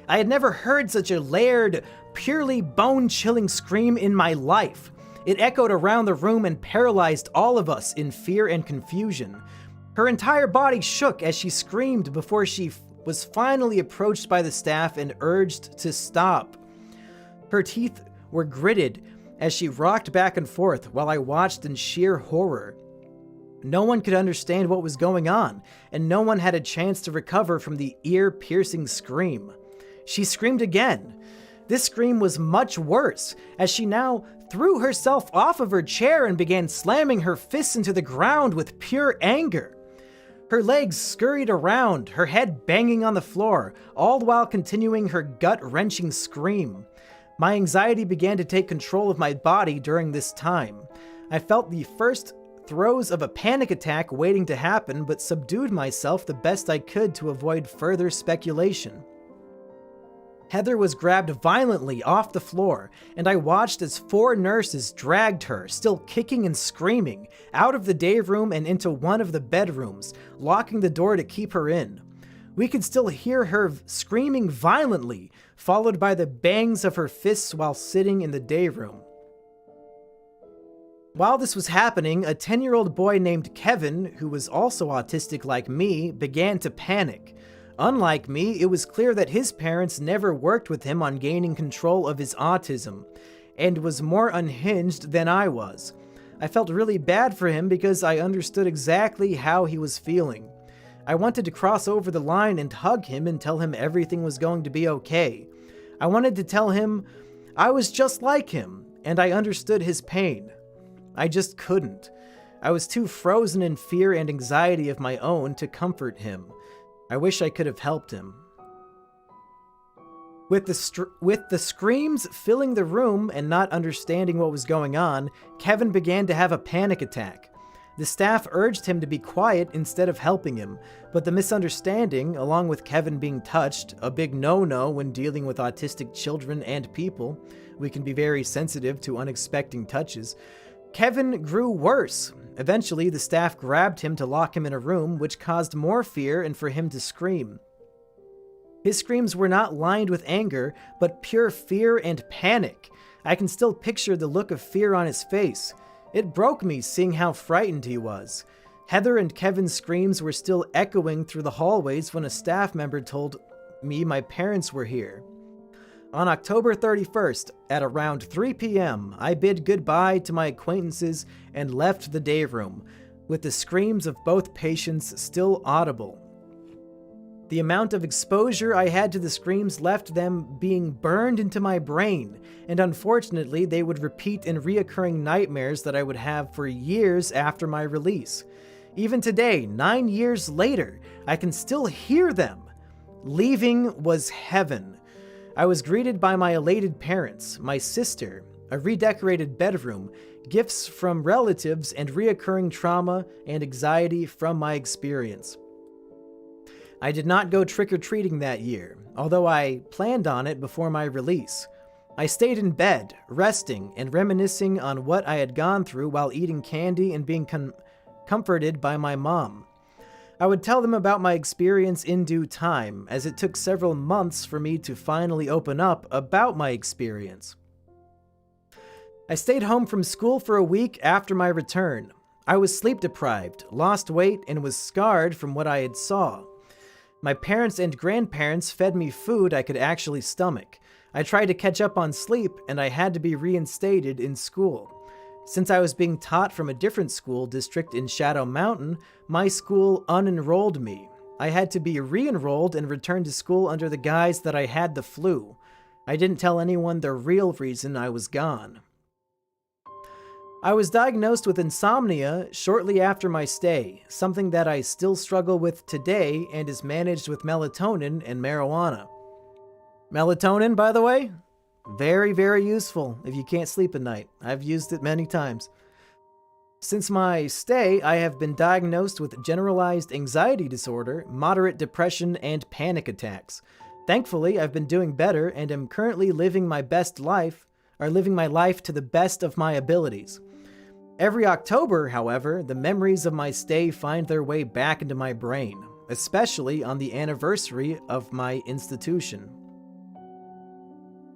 I had never heard such a layered, purely bone-chilling scream in my life. It echoed around the room and paralyzed all of us in fear and confusion. Her entire body shook as she screamed before she was finally approached by the staff and urged to stop. Her teeth were gritted as she rocked back and forth while I watched in sheer horror. No one could understand what was going on, and no one had a chance to recover from the ear-piercing scream. She screamed again. This scream was much worse, as she now threw herself off of her chair and began slamming her fists into the ground with pure anger. Her legs scurried around, her head banging on the floor, all while continuing her gut-wrenching scream. My anxiety began to take control of my body during this time. I felt the first throes of a panic attack waiting to happen, but subdued myself the best I could to avoid further speculation. Heather was grabbed violently off the floor, and I watched as 4 nurses dragged her, still kicking and screaming, out of the day room and into one of the bedrooms, locking the door to keep her in. We could still hear her screaming violently, followed by the bangs of her fists while sitting in the day room. While this was happening, a 10-year-old boy named Kevin, who was also autistic like me, began to panic. Unlike me, it was clear that his parents never worked with him on gaining control of his autism, and was more unhinged than I was. I felt really bad for him because I understood exactly how he was feeling. I wanted to cross over the line and hug him and tell him everything was going to be okay. I wanted to tell him I was just like him, and I understood his pain. I just couldn't. I was too frozen in fear and anxiety of my own to comfort him. I wish I could have helped him. With the screams filling the room and not understanding what was going on, Kevin began to have a panic attack. The staff urged him to be quiet instead of helping him, but the misunderstanding, along with Kevin being touched, a big no-no when dealing with autistic children and people, we can be very sensitive to unexpected touches, Kevin grew worse. Eventually, the staff grabbed him to lock him in a room, which caused more fear and for him to scream. His screams were not lined with anger, but pure fear and panic. I can still picture the look of fear on his face. It broke me seeing how frightened he was. Heather and Kevin's screams were still echoing through the hallways when a staff member told me my parents were here. On October 31st, at around 3 p.m., I bid goodbye to my acquaintances and left the day room. with the screams of both patients still audible. The amount of exposure I had to the screams left them being burned into my brain, and unfortunately they would repeat in reoccurring nightmares that I would have for years after my release. Even today, 9 years later, I can still hear them. Leaving was heaven. I was greeted by my elated parents, my sister, a redecorated bedroom, gifts from relatives, and reoccurring trauma and anxiety from my experience. I did not go trick-or-treating that year, although I planned on it before my release. I stayed in bed, resting and reminiscing on what I had gone through while eating candy and being comforted by my mom. I would tell them about my experience in due time, as it took several months for me to finally open up about my experience. I stayed home from school for a week after my return. I was sleep deprived, lost weight, and was scarred from what I had saw. My parents and grandparents fed me food I could actually stomach. I tried to catch up on sleep, and I had to be reinstated in school. Since I was being taught from a different school district in Shadow Mountain, my school unenrolled me. I had to be re-enrolled and return to school under the guise that I had the flu. I didn't tell anyone the real reason I was gone. I was diagnosed with insomnia shortly after my stay, something that I still struggle with today and is managed with melatonin and marijuana. Melatonin, by the way, very, very useful if you can't sleep at night. I've used it many times. Since my stay, I have been diagnosed with generalized anxiety disorder, moderate depression, and panic attacks. Thankfully, I've been doing better and am currently living my life to the best of my abilities. Every October, however, the memories of my stay find their way back into my brain, especially on the anniversary of my institution.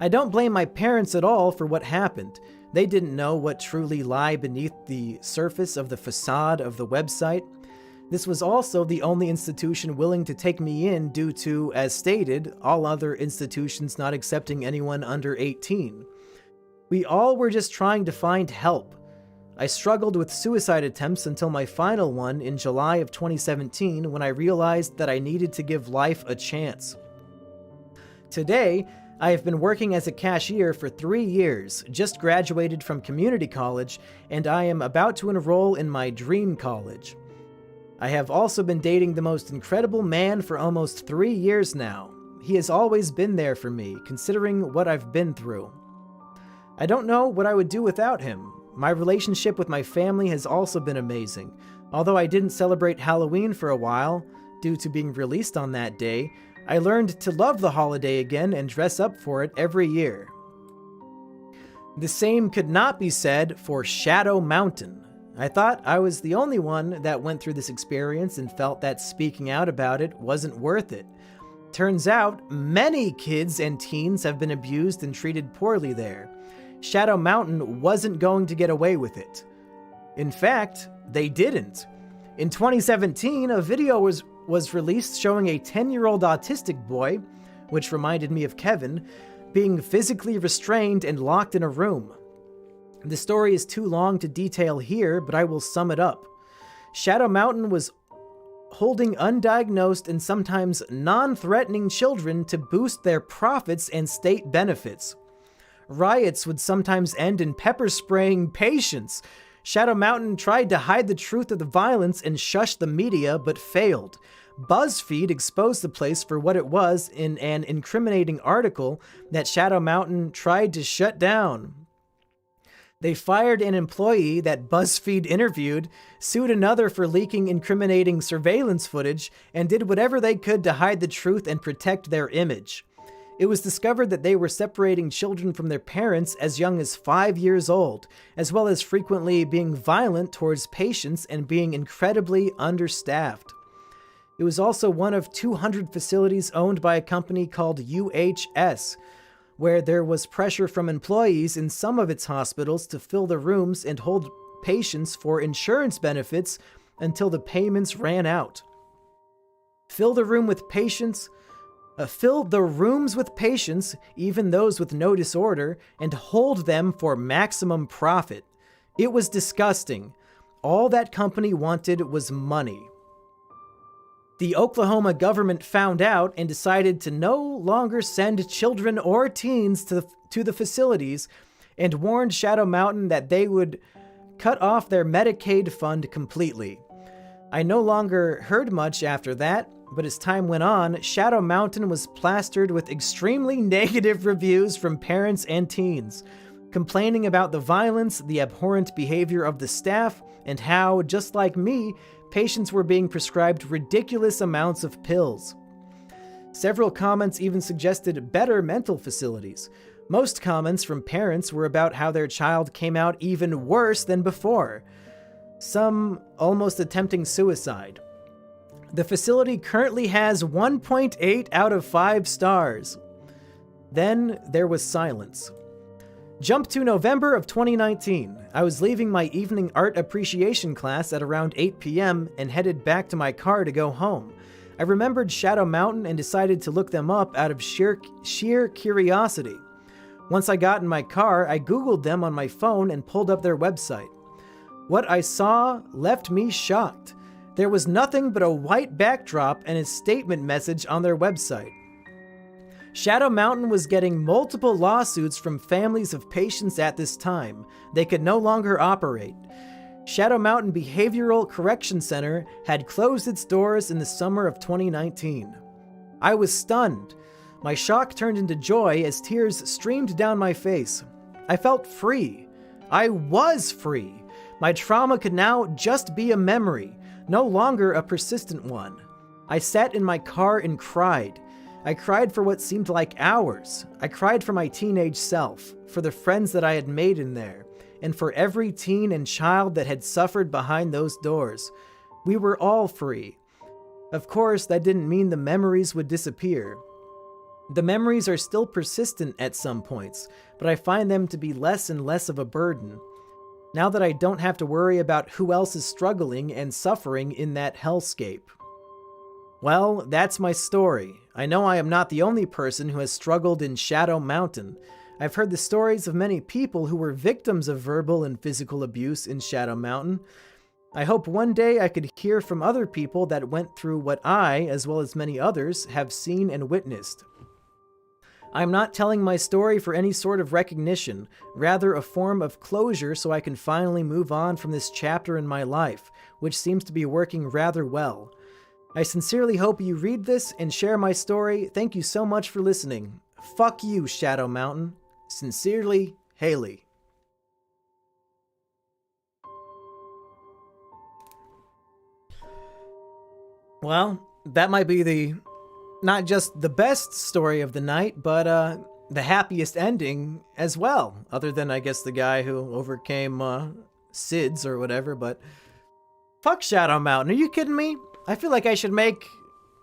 I don't blame my parents at all for what happened. They didn't know what truly lay beneath the surface of the facade of the website. This was also the only institution willing to take me in due to, as stated, all other institutions not accepting anyone under 18. We all were just trying to find help. I struggled with suicide attempts until my final one in July of 2017 when I realized that I needed to give life a chance. Today, I have been working as a cashier for 3 years, just graduated from community college, and I am about to enroll in my dream college. I have also been dating the most incredible man for almost 3 years now. He has always been there for me, considering what I've been through. I don't know what I would do without him. My relationship with my family has also been amazing. Although I didn't celebrate Halloween for a while, due to being released on that day, I learned to love the holiday again and dress up for it every year. The same could not be said for Shadow Mountain. I thought I was the only one that went through this experience and felt that speaking out about it wasn't worth it. Turns out, many kids and teens have been abused and treated poorly there. Shadow Mountain wasn't going to get away with it. In fact, they didn't. In 2017, a video was released showing a 10-year-old autistic boy, which reminded me of Kevin, being physically restrained and locked in a room. The story is too long to detail here, but I will sum it up. Shadow Mountain was holding undiagnosed and sometimes non-threatening children to boost their profits and state benefits. Riots would sometimes end in pepper spraying patients. Shadow Mountain tried to hide the truth of the violence and shush the media, but failed. BuzzFeed exposed the place for what it was in an incriminating article that Shadow Mountain tried to shut down. They fired an employee that BuzzFeed interviewed, sued another for leaking incriminating surveillance footage, and did whatever they could to hide the truth and protect their image. It was discovered that they were separating children from their parents as young as 5 years old, as well as frequently being violent towards patients and being incredibly understaffed. It was also one of 200 facilities owned by a company called UHS, where there was pressure from employees in some of its hospitals to fill the rooms and hold patients for insurance benefits until the payments ran out. Fill the rooms with patients, even those with no disorder, and hold them for maximum profit. It was disgusting. all that company wanted was money. The Oklahoma government found out and decided to no longer send children or teens to the facilities and warned Shadow Mountain that they would cut off their Medicaid fund completely. I no longer heard much after that, but as time went on, Shadow Mountain was plastered with extremely negative reviews from parents and teens, complaining about the violence, the abhorrent behavior of the staff, and how, just like me, patients were being prescribed ridiculous amounts of pills. Several comments even suggested better mental facilities. Most comments from parents were about how their child came out even worse than before, some almost attempting suicide. The facility currently has 1.8 out of 5 stars. Then there was silence. Jump to November of 2019. I was leaving my evening art appreciation class at around 8 p.m. and headed back to my car to go home. I remembered Shadow Mountain and decided to look them up out of sheer curiosity. Once I got in my car, I Googled them on my phone and pulled up their website. What I saw left me shocked. There was nothing but a white backdrop and a statement message on their website. Shadow Mountain was getting multiple lawsuits from families of patients at this time. They could no longer operate. Shadow Mountain Behavioral Correction Center had closed its doors in the summer of 2019. I was stunned. My shock turned into joy as tears streamed down my face. I felt free. I was free. My trauma could now just be a memory, no longer a persistent one. I sat in my car and cried. I cried for what seemed like hours. I cried for my teenage self, for the friends that I had made in there, and for every teen and child that had suffered behind those doors. We were all free. Of course, that didn't mean the memories would disappear. The memories are still persistent at some points, but I find them to be less and less of a burden. Now that I don't have to worry about who else is struggling and suffering in that hellscape. Well, that's my story. I know I am not the only person who has struggled in Shadow Mountain. I've heard the stories of many people who were victims of verbal and physical abuse in Shadow Mountain. I hope one day I could hear from other people that went through what I, as well as many others, have seen and witnessed. I'm not telling my story for any sort of recognition, rather a form of closure so I can finally move on from this chapter in my life, which seems to be working rather well. I sincerely hope you read this and share my story. Thank you so much for listening. Fuck you, Shadow Mountain. Sincerely, Haley. Well, that might be not just the best story of the night, but the happiest ending as well. Other than, I guess, the guy who overcame SIDS or whatever, but fuck Shadow Mountain. Are you kidding me? I feel like I should make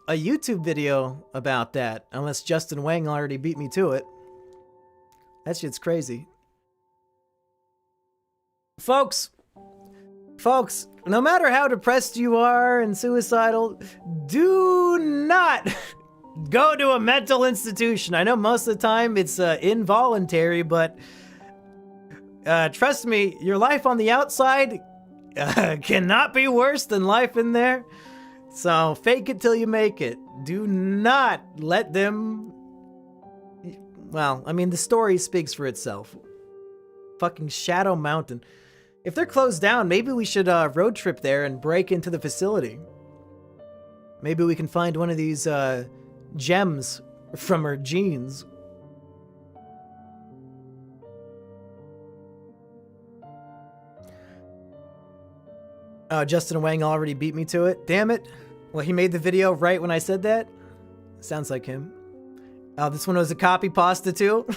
a YouTube video about that, unless Justin Wang already beat me to it. That shit's crazy. Folks, no matter how depressed you are and suicidal, do not go to a mental institution. I know most of the time it's involuntary, but trust me, your life on the outside cannot be worse than life in there. So fake it till you make it. Do not let them... Well, I mean, the story speaks for itself. Fucking Shadow Mountain. If they're closed down, maybe we should road trip there and break into the facility. Maybe we can find one of these gems from her jeans. Oh, Justin Wang already beat me to it. Damn it. Well, he made the video right when I said that. Sounds like him. Oh, this one was a copy pasta too?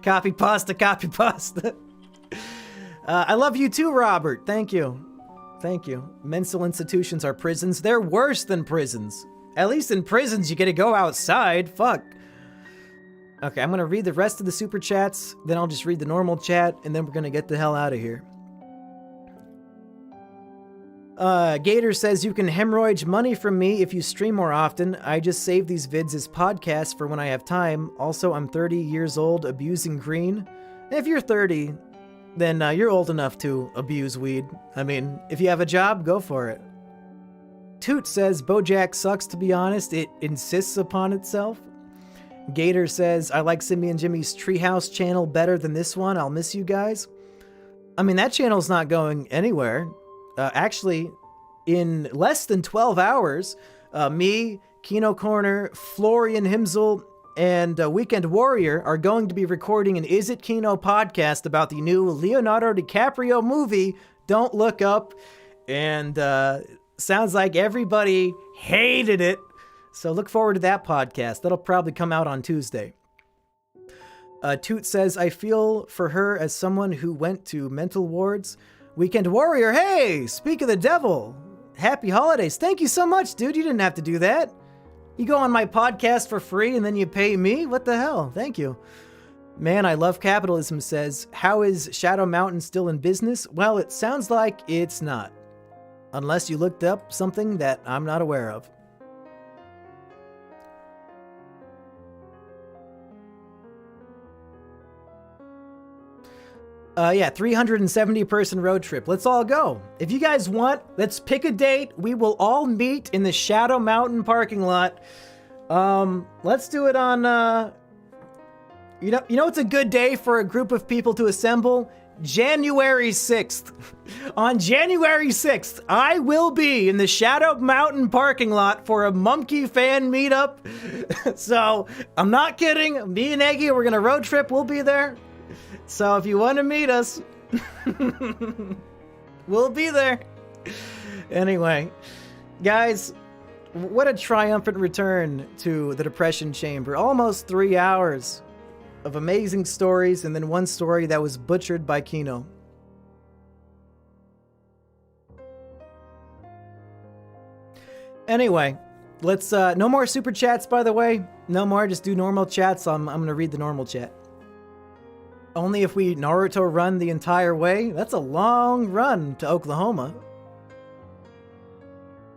Copy pasta. I love you too, Robert. Thank you. Thank you. Mental institutions are prisons. They're worse than prisons. At least in prisons, you get to go outside. Fuck. Okay, I'm going to read the rest of the super chats. Then I'll just read the normal chat. And then we're going to get the hell out of here. Gator says, you can hemorrhage money from me if you stream more often. I just save these vids as podcasts for when I have time. Also, I'm 30 years old, abusing green. If you're 30, then you're old enough to abuse weed. I mean, if you have a job, go for it. Toot says, BoJack sucks, to be honest. It insists upon itself. Gator says, I like Simian Jimmy's Treehouse channel better than this one. I'll miss you guys. I mean, that channel's not going anywhere. Actually, in less than 12 hours, me, Kino Corner, Florian Himzel, and Weekend Warrior are going to be recording an Is It Kino podcast about the new Leonardo DiCaprio movie, Don't Look Up. And sounds like everybody hated it. So look forward to that podcast. That'll probably come out on Tuesday. Toot says, I feel for her as someone who went to mental wards. Weekend Warrior, hey, speak of the devil. Happy holidays. Thank you so much, dude. You didn't have to do that. You go on my podcast for free and then you pay me? What the hell? Thank you. Man, I love capitalism says, how is Shadow Mountain still in business? Well, it sounds like it's not. Unless you looked up something that I'm not aware of. Yeah, 370 person road trip. Let's all go. If you guys want, let's pick a date. We will all meet in the Shadow Mountain parking lot. Let's do it on, you know it's a good day for a group of people to assemble? January 6th. On January 6th, I will be in the Shadow Mountain parking lot for a Monkey fan meetup. So, I'm not kidding. Me and Eggy, we're gonna road trip. We'll be there. So if you want to meet us, we'll be there. Anyway, guys, what a triumphant return to the Depression Chamber. Almost 3 hours of amazing stories, and then one story that was butchered by Kino. Anyway, let's, no more super chats, by the way. No more, just do normal chats. I'm going to read the normal chat. Only if we Naruto run the entire way? That's a long run to Oklahoma.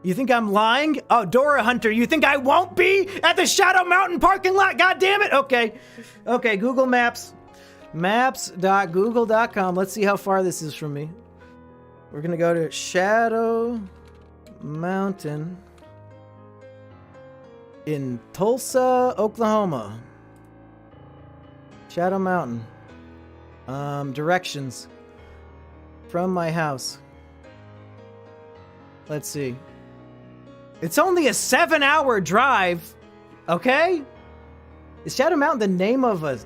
You think I'm lying? Oh, Dora Hunter, you think I won't be at the Shadow Mountain parking lot? God damn it! Okay. Okay, Google Maps. Maps.google.com. Let's see how far this is from me. We're gonna go to Shadow Mountain in Tulsa, Oklahoma. Shadow Mountain. Directions from my house. Let's see. It's only a 7-hour drive. Okay? Is Shadow Mountain the name of a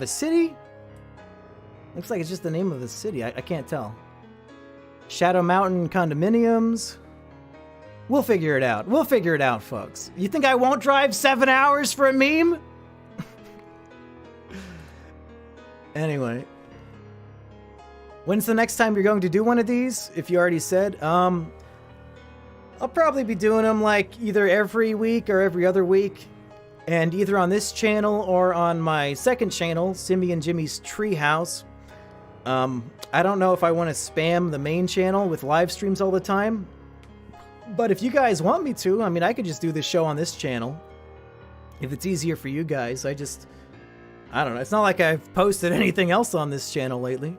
city? Looks like it's just the name of a city. I can't tell. Shadow Mountain condominiums. We'll figure it out. We'll figure it out, folks. You think I won't drive 7 hours for a meme? Anyway, when's the next time you're going to do one of these? If you already said, I'll probably be doing them like either every week or every other week, and either on this channel or on my second channel, Simian Jimmy's Treehouse. I don't know if I want to spam the main channel with live streams all the time, but if you guys want me to, I mean, I could just do this show on this channel. If it's easier for you guys, I don't know. It's not like I've posted anything else on this channel lately.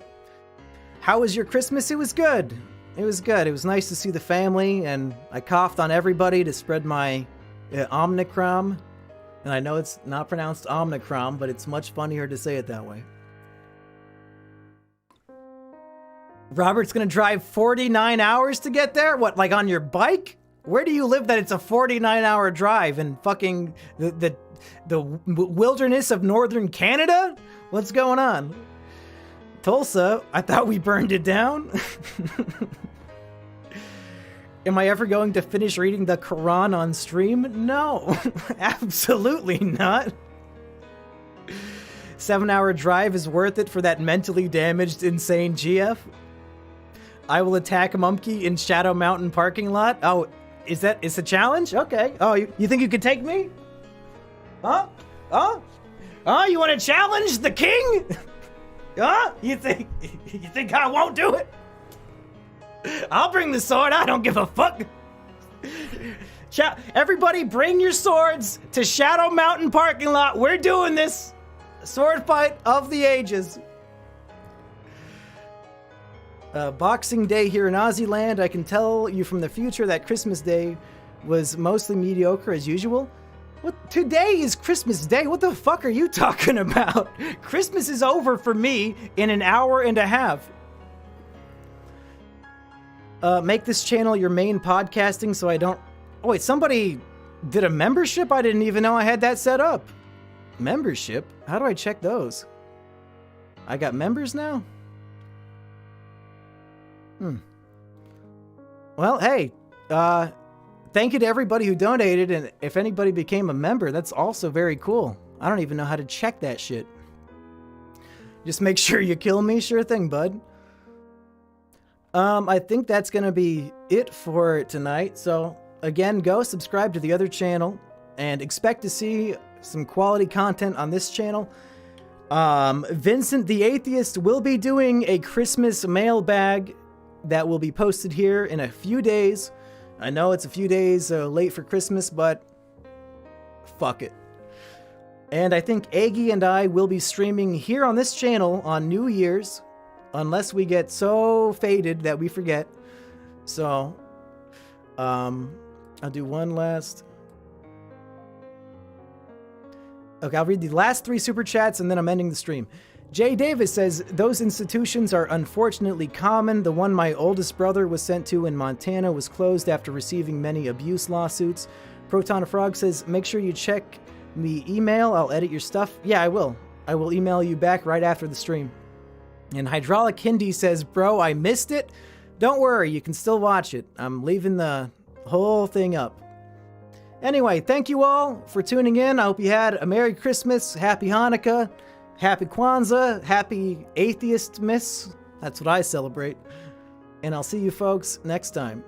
How was your Christmas? It was good. It was good. It was nice to see the family, and I coughed on everybody to spread my Omicron. And I know it's not pronounced Omicron, but it's much funnier to say it that way. Robert's gonna drive 49 hours to get there? What, like on your bike? Where do you live that it's a 49-hour drive in fucking the wilderness of northern Canada? What's going on? Tulsa? I thought we burned it down. Am I ever going to finish reading the Quran on stream? No, absolutely not. 7-hour drive is worth it for that mentally damaged, insane GF. I will attack Mumkey in Shadow Mountain parking lot. Oh, is a challenge? Okay. Oh, you think you could take me? Huh? Huh? Oh, you want to challenge the king? Huh? You think I won't do it? I'll bring the sword. I don't give a fuck. Everybody bring your swords to Shadow Mountain parking lot. We're doing this. Sword fight of the ages. Boxing Day here in Aussie land. I can tell you from the future that Christmas Day was mostly mediocre as usual. What? Today is Christmas Day? What the fuck are you talking about? Christmas is over for me in an hour and a half. Make this channel your main podcasting so I don't... Oh wait, somebody did a membership? I didn't even know I had that set up. Membership? How do I check those? I got members now? Well, hey, thank you to everybody who donated, and if anybody became a member, that's also very cool. I don't even know how to check that shit. Just make sure you kill me, sure thing, bud. I think that's gonna be it for tonight, so again, go subscribe to the other channel, and expect to see some quality content on this channel. Vincent the Atheist will be doing a Christmas mailbag that will be posted here in a few days. I know it's a few days late for Christmas, but fuck it. And I think Aggie and I will be streaming here on this channel on New Year's, unless we get so faded that we forget. So, I'll do one last... Okay, I'll read the last 3 super chats and then I'm ending the stream. Jay Davis says, those institutions are unfortunately common. The one my oldest brother was sent to in Montana was closed after receiving many abuse lawsuits. Proton Frog says, make sure you check the email. I'll edit your stuff. Yeah, I will. I will email you back right after the stream. And Hydraulic Hindi says, bro, I missed it. Don't worry, you can still watch it. I'm leaving the whole thing up. Anyway, thank you all for tuning in. I hope you had a Merry Christmas, Happy Hanukkah, Happy Kwanzaa, Happy Atheist Miss. That's what I celebrate. And I'll see you folks next time.